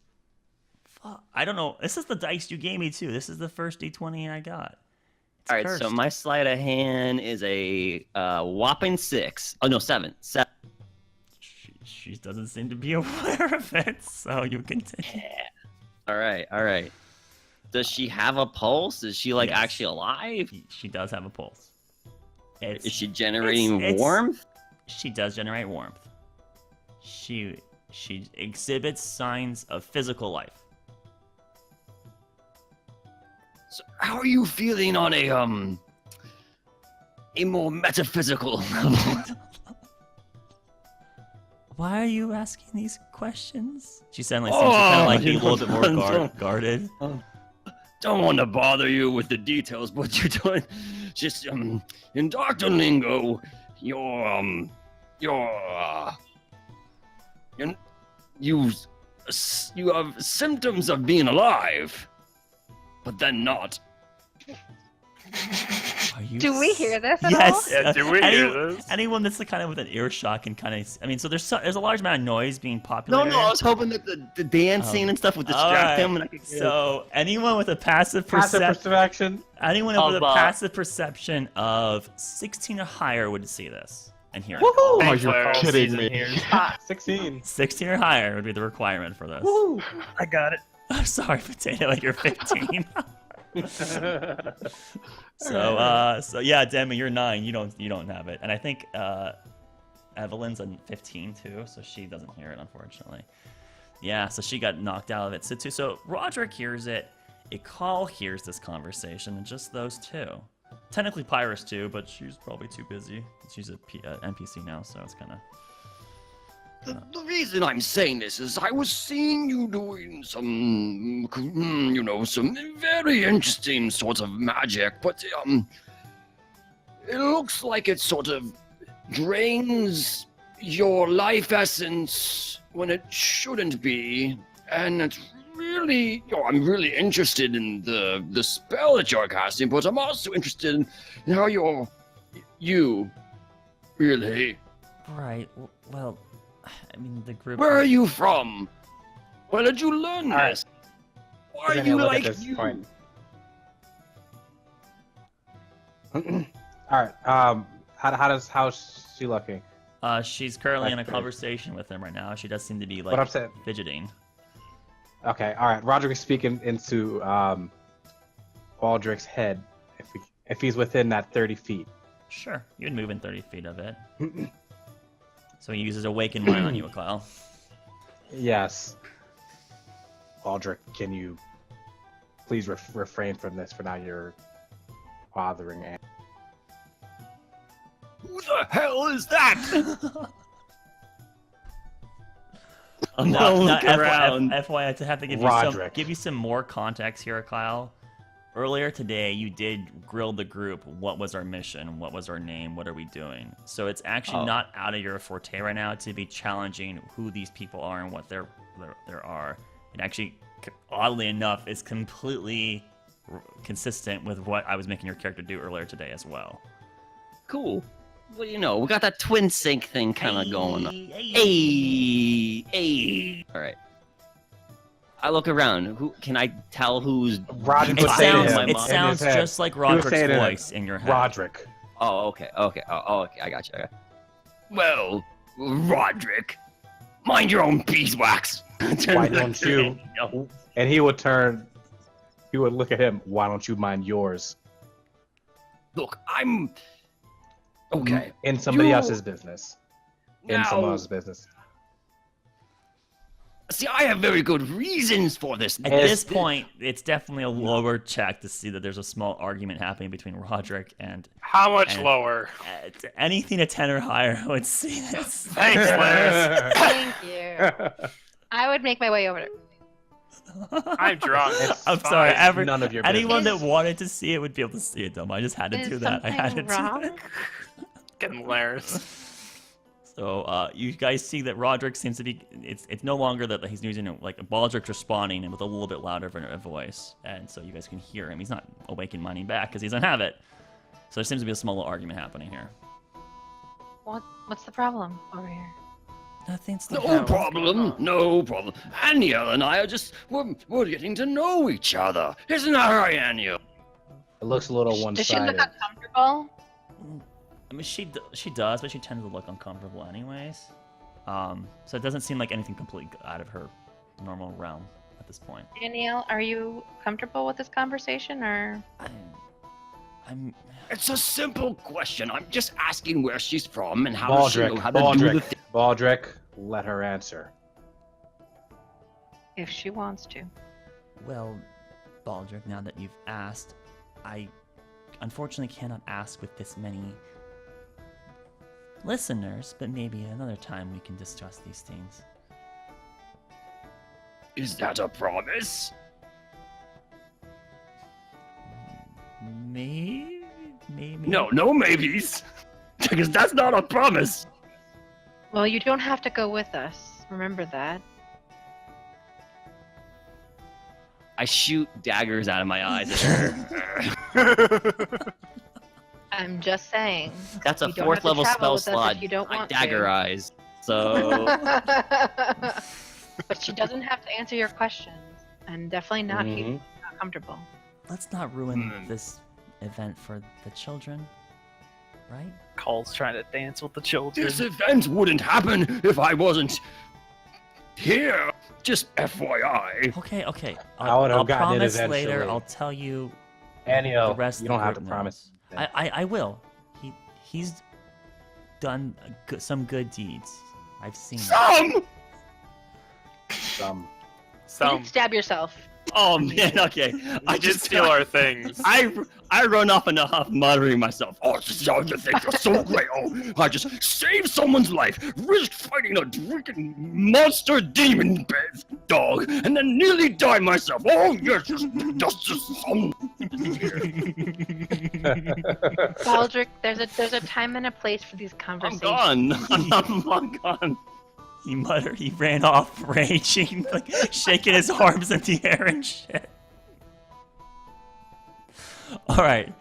Fuck. I don't know. This is the dice you gave me too. This is the first D20 I got. It's all right, cursed. so my sleight of hand is a whopping 6. Oh no, 7. 7. She doesn't seem to be aware of it, so you continue. Yeah. All right. Does she have a pulse? Is she like Yes. actually alive? She does have a pulse. Is she generating it's- warmth? She does generate warmth. She exhibits signs of physical life. So how are you feeling on a more metaphysical level? Why are you asking these questions? She suddenly seems to kind of like be a little bit more guarded. Don't want to bother you with the details, but you're doing just in doctor lingo, you have symptoms of being alive, but then not. Are you Do we hear this at Yes. all? Yeah, do we hear this? Anyone that's kind of with an earshot can kind of. I mean, so there's a large amount of noise being No, populated. I was hoping that the dancing and stuff would distract him. And I could So anyone with a passive Passive perception. anyone with a Of, passive perception of 16 or higher would see this and hear it. Woohoo! Oh, Thanks, you're Larry. kidding Season me. here. 16. 16 or higher would be the requirement for this. Woo! I got it. I'm sorry, Potato, you're 15. So yeah, Demi, you're 9. You don't have it, and I think Evelyn's on 15 too, so she doesn't hear it, unfortunately. Yeah, so she got knocked out of it. So Roderick hears it. Ikal hears this conversation, and just those two. Technically Pyrus too, but she's probably too busy. She's a NPC now, so it's kind of. The reason I'm saying this is I was seeing you doing some, some very interesting sorts of magic, but it looks like it sort of drains your life essence when it shouldn't be, and it's really, I'm really interested in the spell that you're casting, but I'm also interested in how you really. Right. Well, I mean, the group. Where are you from? Where did you learn All right. this? Why We're are gonna you look like at this you? point. All right. How's she looking? She's currently in a Okay. conversation with him right now. She does seem to be What I'm like saying. fidgeting. Okay. All right. Roderick is speaking into Baldrick's head. If he's within that 30 feet. Sure, you would move in 30 feet of it. So he uses Awaken Mind on you, Kyle. Yes. Baldrick, can you please refrain from this for now? You're bothering Anne. Who the hell is that? I'm Now, gonna look now, around. FYI, to have to Roderick. give you some more context here, Kyle. Earlier today, you did grill the group. What was our mission? What was our name? What are we doing? So it's actually not out of your forte right now to be challenging who these people are and what there are. It actually, oddly enough, is completely consistent with what I was making your character do earlier today as well. Cool. Well, you know, we got that twin sync thing kind of going on. Hey. Hey. All right. I look around. Who can I tell who's? Roderick It would say to sounds, him it in sounds his head. just like He would say Roderick's to him, voice in your head. Roderick. Oh, okay. Okay. Oh, okay. I got you. Okay. Well, Roderick, mind your own beeswax. Why don't you? And he would turn. He would look at him. Why don't you mind yours? Look, I'm. Okay. In somebody You- else's business. In someone Now- else's business. See, I have very good reasons for this. At this point, it's definitely a lower check to see that there's a small argument happening between Roderick and How much And- lower? anything a 10 or higher. I would see this. Thanks, Liz. Thank you. I would make my way over there. I'm drunk. It's I'm sorry. fine. None of your Anyone that business. wanted to see it would be able to see it, Dom. I just had to Is do that. I had to something wrong? do that. Getting Lairs. So you guys see that Roderick seems to be. It's no longer that he's using like Baldrick's responding and with a little bit louder of a voice, and so you guys can hear him. He's not awakening money back because he doesn't have it. So there seems to be a small little argument happening here. What's the problem over here? Nothing's No problem. No problem. Aniel and I are just we're getting to know each other. Isn't that right, Aniel? It looks a little Does she look one-sided. uncomfortable? I mean, she does, but she tends to look uncomfortable anyways. So it doesn't seem like anything completely out of her normal realm at this point. Danielle, are you comfortable with this conversation, or? I'm It's a simple question. I'm just asking where she's from and how does she know Baldrick, how to do the Baldrick, thing. Baldrick, let her answer. If she wants to. well, Baldrick. Now that you've asked, I unfortunately cannot ask with this many listeners. But maybe another time we can discuss these things. Is that a promise? Maybe. No maybes. Because that's not a promise. Well, you don't have to go with us. Remember that. I shoot daggers out of my eyes at her. I'm just saying. That's a You don't have 4th to level travel spell with us if slot. you don't I want dagger to. eyes. So But she doesn't have to answer your questions, and definitely not Mhm. you. Not comfortable. Let's not ruin this event for the children, right? Cole's trying to dance with the children. this event wouldn't happen if I wasn't here. Just FYI. Okay. I would have I'll gotten it promise later. eventually. I'll tell you. Aniel, The rest you of don't the have to group promise. knows. I will. He's done some good deeds. I've seen. Some. Some. You did stab yourself. Oh man. Okay. I just steal our things. I run off and off muttering myself. Oh, this is all you think you're so great. Oh, I just saved someone's life, risked fighting a freaking monster demon dog, and then nearly died myself. Oh, you're just some. Baldrick, there's a time and a place for these I'm conversations. gone. I'm gone. He muttered. He ran off, raging, like shaking his arms in the air and shit. All right.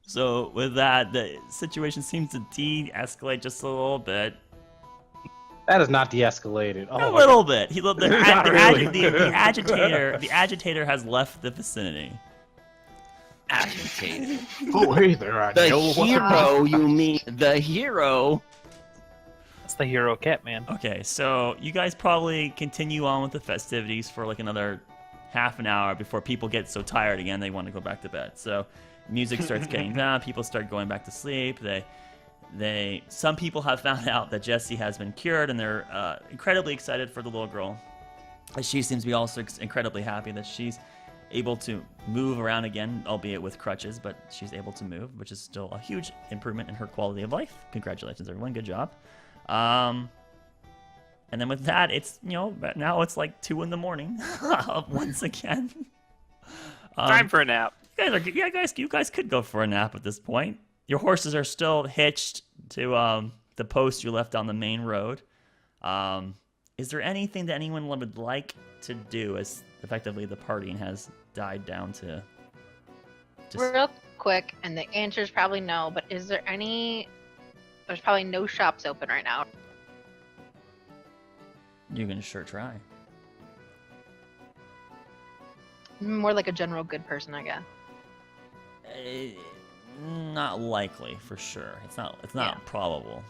So with that, the situation seems to de-escalate just a little bit. That is not de-escalated. Oh, A my little God. bit. The Not really. agitator has left the vicinity. Agitated. Oh, hey there, I The know. hero, you mean? The hero? That's the hero cat, man. Okay, so you guys probably continue on with the festivities for like another half an hour before people get so tired again they want to go back to bed. So music starts getting down, people start going back to sleep. Some people have found out that Jessie has been cured, and they're incredibly excited for the little girl. She seems to be also incredibly happy that she's able to move around again, albeit with crutches, but she's able to move, which is still a huge improvement in her quality of life. Congratulations, everyone. Good job. And then with that, it's, now it's like 2 in the morning once again. Time for a nap. You guys could go for a nap at this point. Your horses are still hitched to the post you left on the main road. Is there anything that anyone would like to do, as effectively the partying has died down to just... Real quick, and the answer is probably no, but is there any... There's probably no shops open right now. You can sure try. More like a general good person, I guess. Not likely, for sure. It's not probable,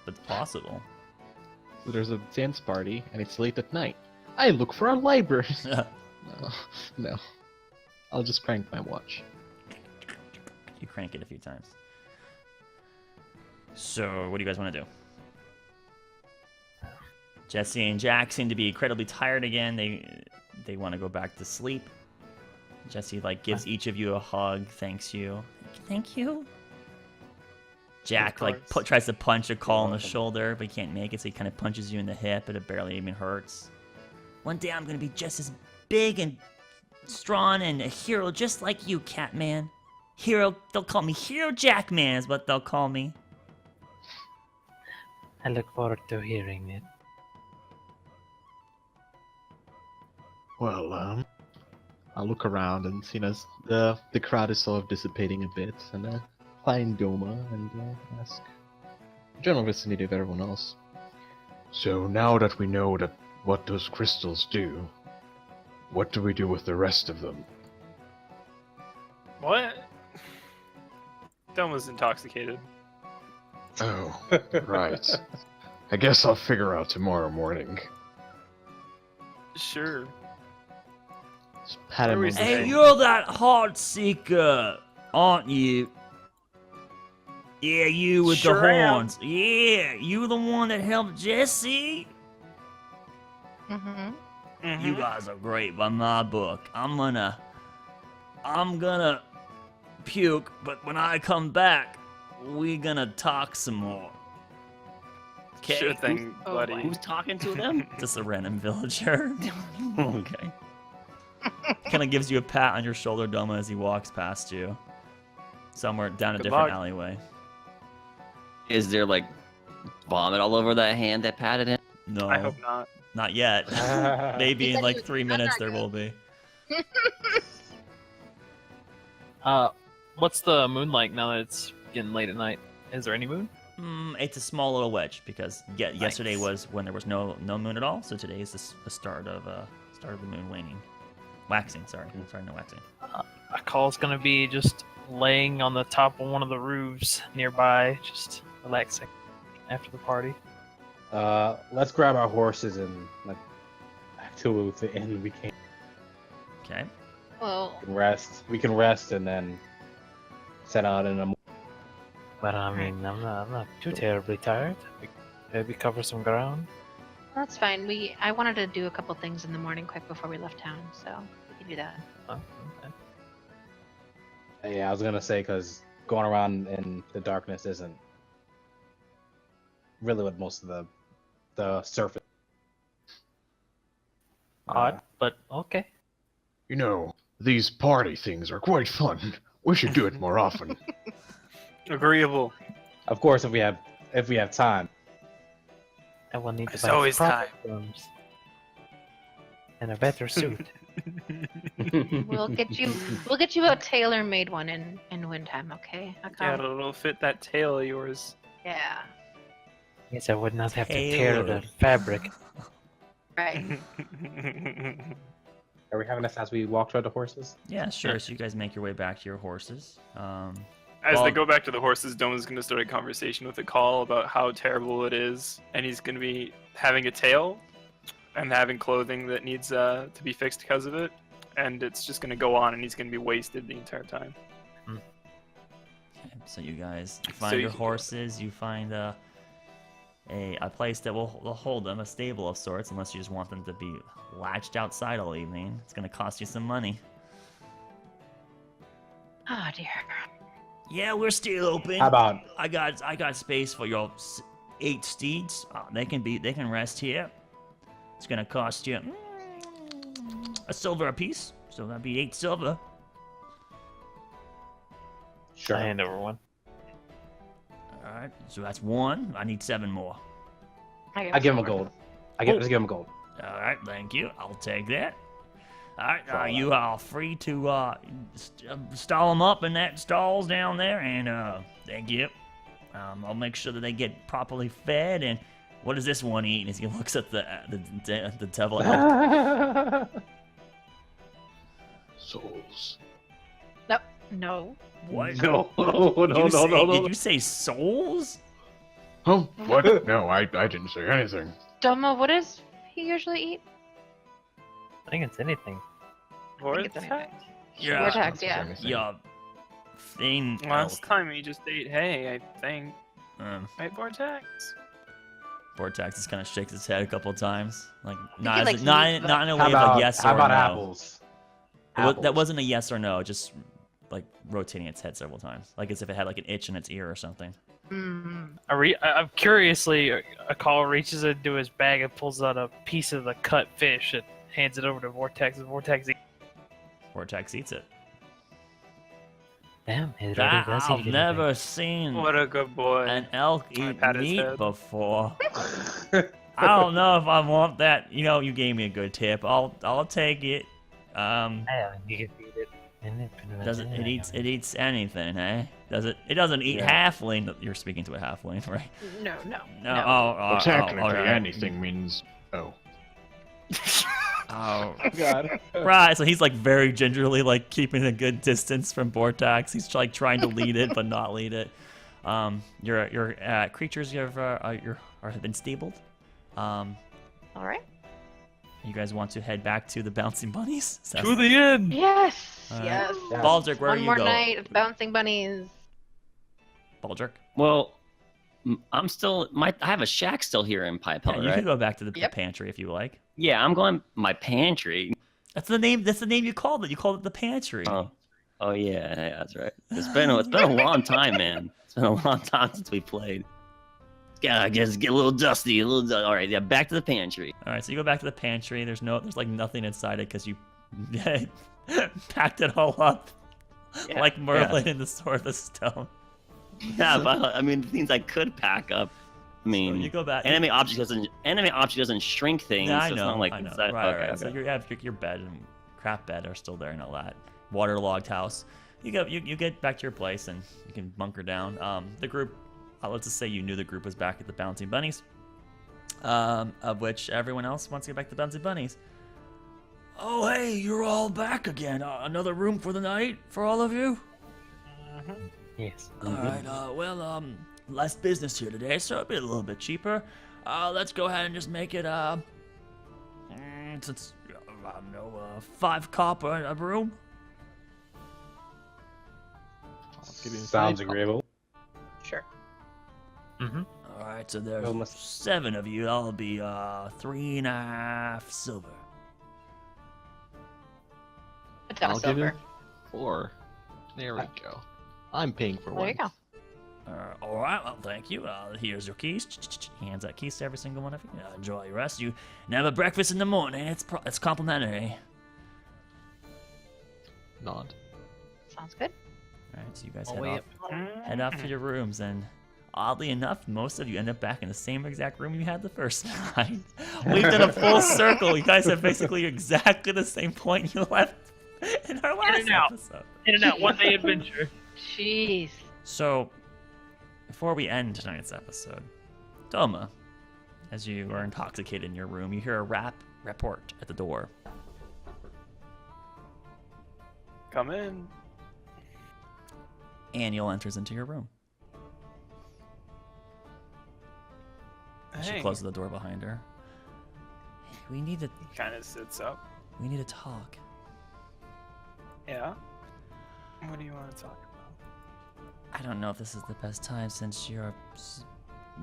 but it's possible. So there's a dance party, and it's late at night. I look for a library. No. I'll just crank my watch. You crank it a few times. So, what do you guys want to do? Jesse and Jack seem to be incredibly tired again. They want to go back to sleep. Jesse gives each of you a hug, thanks you. Thank you. Jack tries to punch a call on the shoulder, but he can't make it, so he kind of punches you in the hip, but it barely even hurts. One day I'm gonna be just as big and strong and a hero just like you, Catman. Hero, they'll call me Hero Jackman is what they'll call me. I look forward to hearing it. Well, I'll look around and see as the crowd is sort of dissipating a bit, and find Doma and ask the general vicinity of everyone else. So now that we know what those crystals do, what do we do with the rest of them? What? Doma's intoxicated. Oh, right. I guess I'll figure out tomorrow morning. Sure. Just pat him on the Hey, shoulder. you're that heart seeker, aren't you? Yeah, you with Sure the am. horns. Yeah, you the one that helped Jesse? Mm-hmm. You guys are great by my book. I'm gonna puke, but when I come back, we gonna talk some more. Okay. Sure thing, Oh, buddy. boy. Who's talking to them? Just a random villager. Okay. Kind of gives you a pat on your shoulder, Doma, as he walks past you. Somewhere down a Good different luck. alleyway. Is there vomit all over that hand that patted him? No, I hope not. not yet. Maybe He in said he 3 was minutes not there good. will be. What's the moon like now that it's getting late at night? Is there any moon? It's a small little wedge because yesterday Nice. was when there was no moon at all. So today is the start of the moon waning, waxing. Sorry, no waxing. A call's gonna be just laying on the top of one of the roofs nearby, just relaxing after the party. Let's grab our horses and back to the inn we came. Okay. Well, We can rest and then set out in the But I mean, I'm not too terribly tired. Maybe cover some ground. that's fine. I wanted to do a couple things in the morning quick before we left town, so we can do that. Oh, okay. Yeah, I was gonna say because going around in the darkness isn't really what most of the surface. Odd, but okay. You know, these party things are quite fun. We should do it more often. Agreeable. Of course, if we have time. I will need to There's buy always proper time. rooms and a better suit. We'll get you a tailor-made one in Windheim, okay? Yeah, it'll fit that tail of yours. Yeah. Yes, I would not have to tear the fabric. Right. Are we having this as we walk toward the horses? Yeah, sure. So you guys make your way back to your horses. As Well- they go back to the horses, Doma's going to start a conversation with the call about how terrible it is, and he's going to be having a tail and having clothing that needs to be fixed because of it, and it's just going to go on, and he's going to be wasted the entire time. Okay, so you guys find So your you- horses. You find a place that will hold them, a stable of sorts, unless you just want them to be latched outside all evening. It's going to cost you some money. Oh dear. Yeah, we're still open. How about I got space for your 8 steeds. They can rest here. It's gonna cost you a silver apiece, so that'd be 8 silver. sure? I hand over one. All right, so that's 1. I need 7 more. I give him a gold. Just give him a gold. All right, thank you. I'll take that. All right, you are free to stall them up in that stalls down there, and thank you. I'll make sure that they get properly fed. And what does this one eat? As he looks at the devil elf. Souls. No. What? No, Did you say souls? Oh, what? No, I didn't say anything. Doma, what does he usually eat? I think it's anything. I think it's anything. Yeah. Vortex, yeah. Yeah. Thing. Last time he just ate hay, I think. Um, Right, Vortex? Vortex just kind of shakes his head a couple times, like he, not like, not eats not in a How way of about, a yes how or about no. apples? That wasn't a yes or no, just like rotating its head several times, like as if it had like an itch in its ear or something. Mm. I'm curiously, a call reaches into his bag and pulls out a piece of the cut fish and hands it over to Vortex. And Vortex eats. Vortex eats it. Damn, it really That, does I've eat never seen What a good boy. an elk I eat pat his meat head. before. I don't know if I want that. You know, you gave me a good tip. I'll take it. Yeah, you can feed it. It eats anything, eh? Does it? It doesn't eat halfling. You're speaking to a halfling, right? No. No. Well, technically, all right. anything means. Oh. Oh. God. Right, so he's like very gingerly like keeping a good distance from Vortex. He's like trying to lead it but not lead it. Your creatures have been stabled. All right. You guys want to head back to the bouncing bunnies? To the end! Yes. All right. Yes. Yeah. Baldric, where One are you more going? night of bouncing bunnies. Baldric? Well, I'm still I have a shack still here in Pypel, Yeah, you right? can go back to the Yep. pantry if you like. Yeah, I'm going my pantry. That's the name you called it. You called it the pantry. Oh yeah, that's right. It's been a long time, man. It's been a long time since we played. Yeah, I guess get a little dusty, all right, yeah, back to the pantry. All right, so you go back to the pantry. There's like nothing inside it because you packed it all up Yeah, like Merlin in the Sword of Stone. Yeah, but I mean, things I could pack up. I mean, So you go back. enemy object doesn't shrink things. Yeah, I so know. It's not like I know. inside- Right, okay, right. So okay. you have your bed and craft bed are still there and all that. Waterlogged house. You get back to your place and you can bunker down. The group, let's just say you knew the group was back at the Bouncing Bunnies. Of which everyone else wants to get back to the Bouncing Bunnies. Oh, hey, you're all back again. Another room for the night for all of you? Yes. All right. Well, less business here today, so it'll be a little bit cheaper. Let's go ahead and just make it since I don't know, 5 copper a room. Sounds agreeable. Sure. Mm-hmm. All right. So there's Almost. 7 of you. That'll be 3.5 silver. A ton I'll of give silver. him 4. There we go. I'm paying for There one. you go. All right. Well, thank you. Here's your keys. He hands out keys to every single one of you. Enjoy your rest. You have a breakfast in the morning. It's complimentary. Nod. Sounds good. All right. So you guys I'll head wait off. Head off to your rooms, and Oddly enough, most of you end up back in the same exact room you had the first night. We've done a full circle. You guys have basically exactly the same point you left in our last episode. In and out, one day adventure. Jeez. So, before we end tonight's episode, Doma, as you are intoxicated in your room, you hear a report at the door. Come in. Aniel enters into your room. She Hey. closes the door behind her. Hey, we need to Kind of sits up. talk. Yeah. What do you want to talk about? I don't know if this is the best time since you're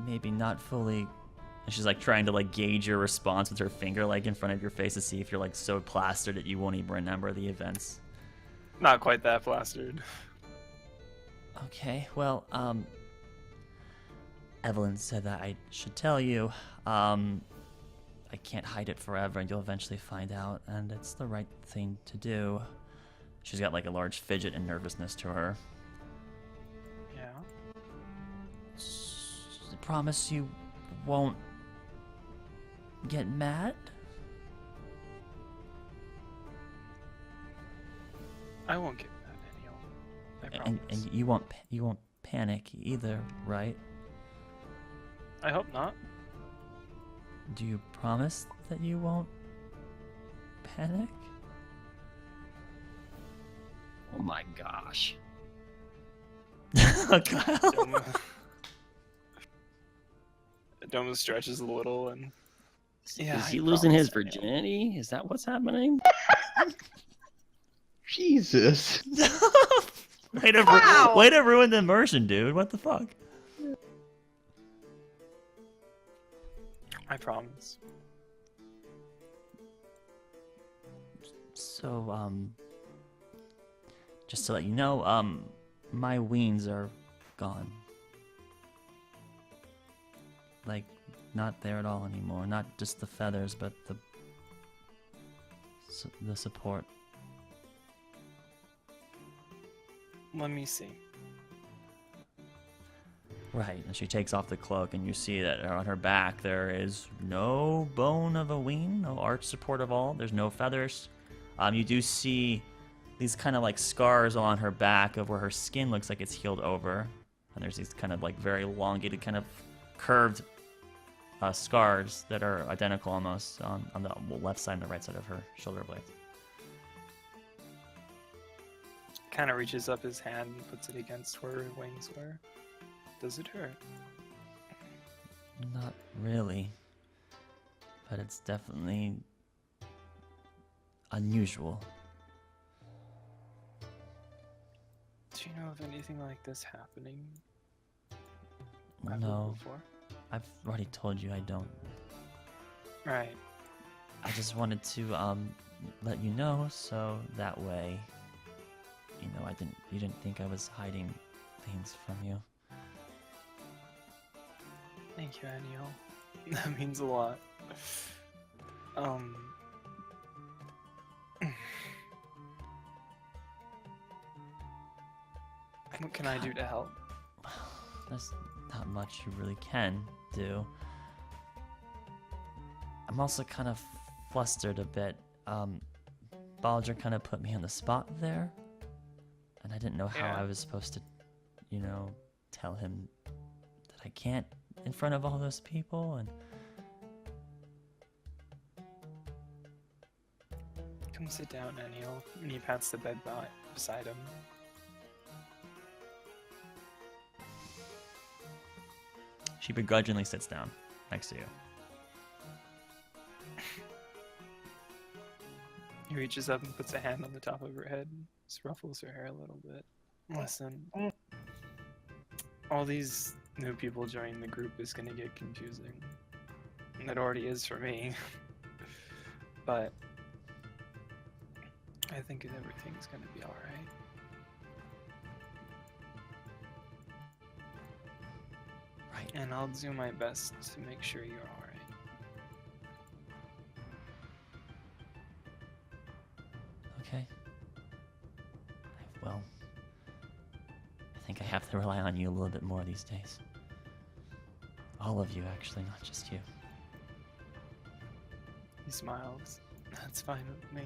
maybe not fully. And she's like trying to like gauge your response with her finger like in front of your face to see if you're like so plastered that you won't even remember the events. Not quite that plastered. Okay, well, Evelyn said that I should tell you. I can't hide it forever, and you'll eventually find out, and it's the right thing to do. She's got like a large fidget and nervousness to her. Yeah. I promise you won't get mad? I won't get mad, Aniel. I And promise. you won't panic either, right? I hope not. Do you promise that you won't panic? Oh my gosh. Kyle. Doma stretches a little and. Yeah, Is I he losing his promise, Aniel. virginity? Is that what's happening? Jesus. way to Wow. way to ruin the immersion, dude. What the fuck? I promise. So, just to let you know, my weens are gone. Like, not there at all anymore. Not just the feathers, but the support. Let me see. Right, and she takes off the cloak, and you see that on her back there is no bone of a wing, no arch support of all. There's no feathers. You do see these kind of like scars on her back of where her skin looks like it's healed over, and there's these kind of like very elongated, kind of curved scars that are identical almost on the left side and the right side of her shoulder blades. Kind of reaches up his hand and puts it against where her wings were. Does it hurt? Not really, but it's definitely unusual. Do you know of anything like this happening? ever No, Before? I've already told you I don't. Right. I just wanted to let you know so that way, you know, you didn't think I was hiding things from you. Thank you, Aniel. That means a lot. What can I do to help? There's not much you really can do. I'm also kind of flustered a bit. Baldur kind of put me on the spot there, and I didn't know how Yeah. I was supposed to, you know, tell him that I can't in front of all those people, and Come sit down, Aniel. And he pats the bed beside him. she begrudgingly sits down next to you. He reaches up and puts a hand on the top of her head and just ruffles her hair a little bit. Listen, all these new people joining the group is gonna get confusing. And it already is for me. But I think that everything's gonna be alright. Right. And I'll do my best to make sure you're alright. Okay. Well, I think I have to rely on you a little bit more these days. All of you, actually, not just you. He smiles. That's fine with me.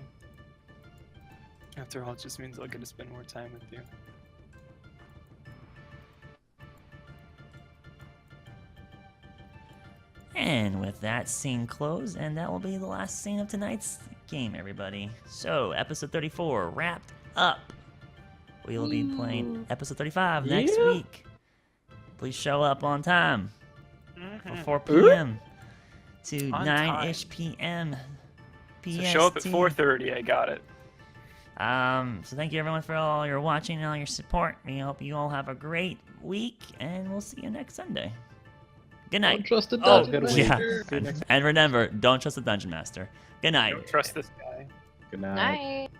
After all, it just means I'll get to spend more time with you. And with that scene closed, and that will be the last scene of tonight's game, everybody. So, episode 34 wrapped up. We will be playing episode 35 next week. Please show up on time for 4 p.m. to On 9-ish p.m. PST. So show up at 4:30. I got it. So thank you everyone for all your watching and all your support. We hope you all have a great week, and we'll see you next Sunday. Good night. Don't trust the Oh, dungeon yeah. master. And remember, don't trust the dungeon master. Good night. Don't trust this guy. Good night. Night.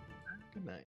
Good night.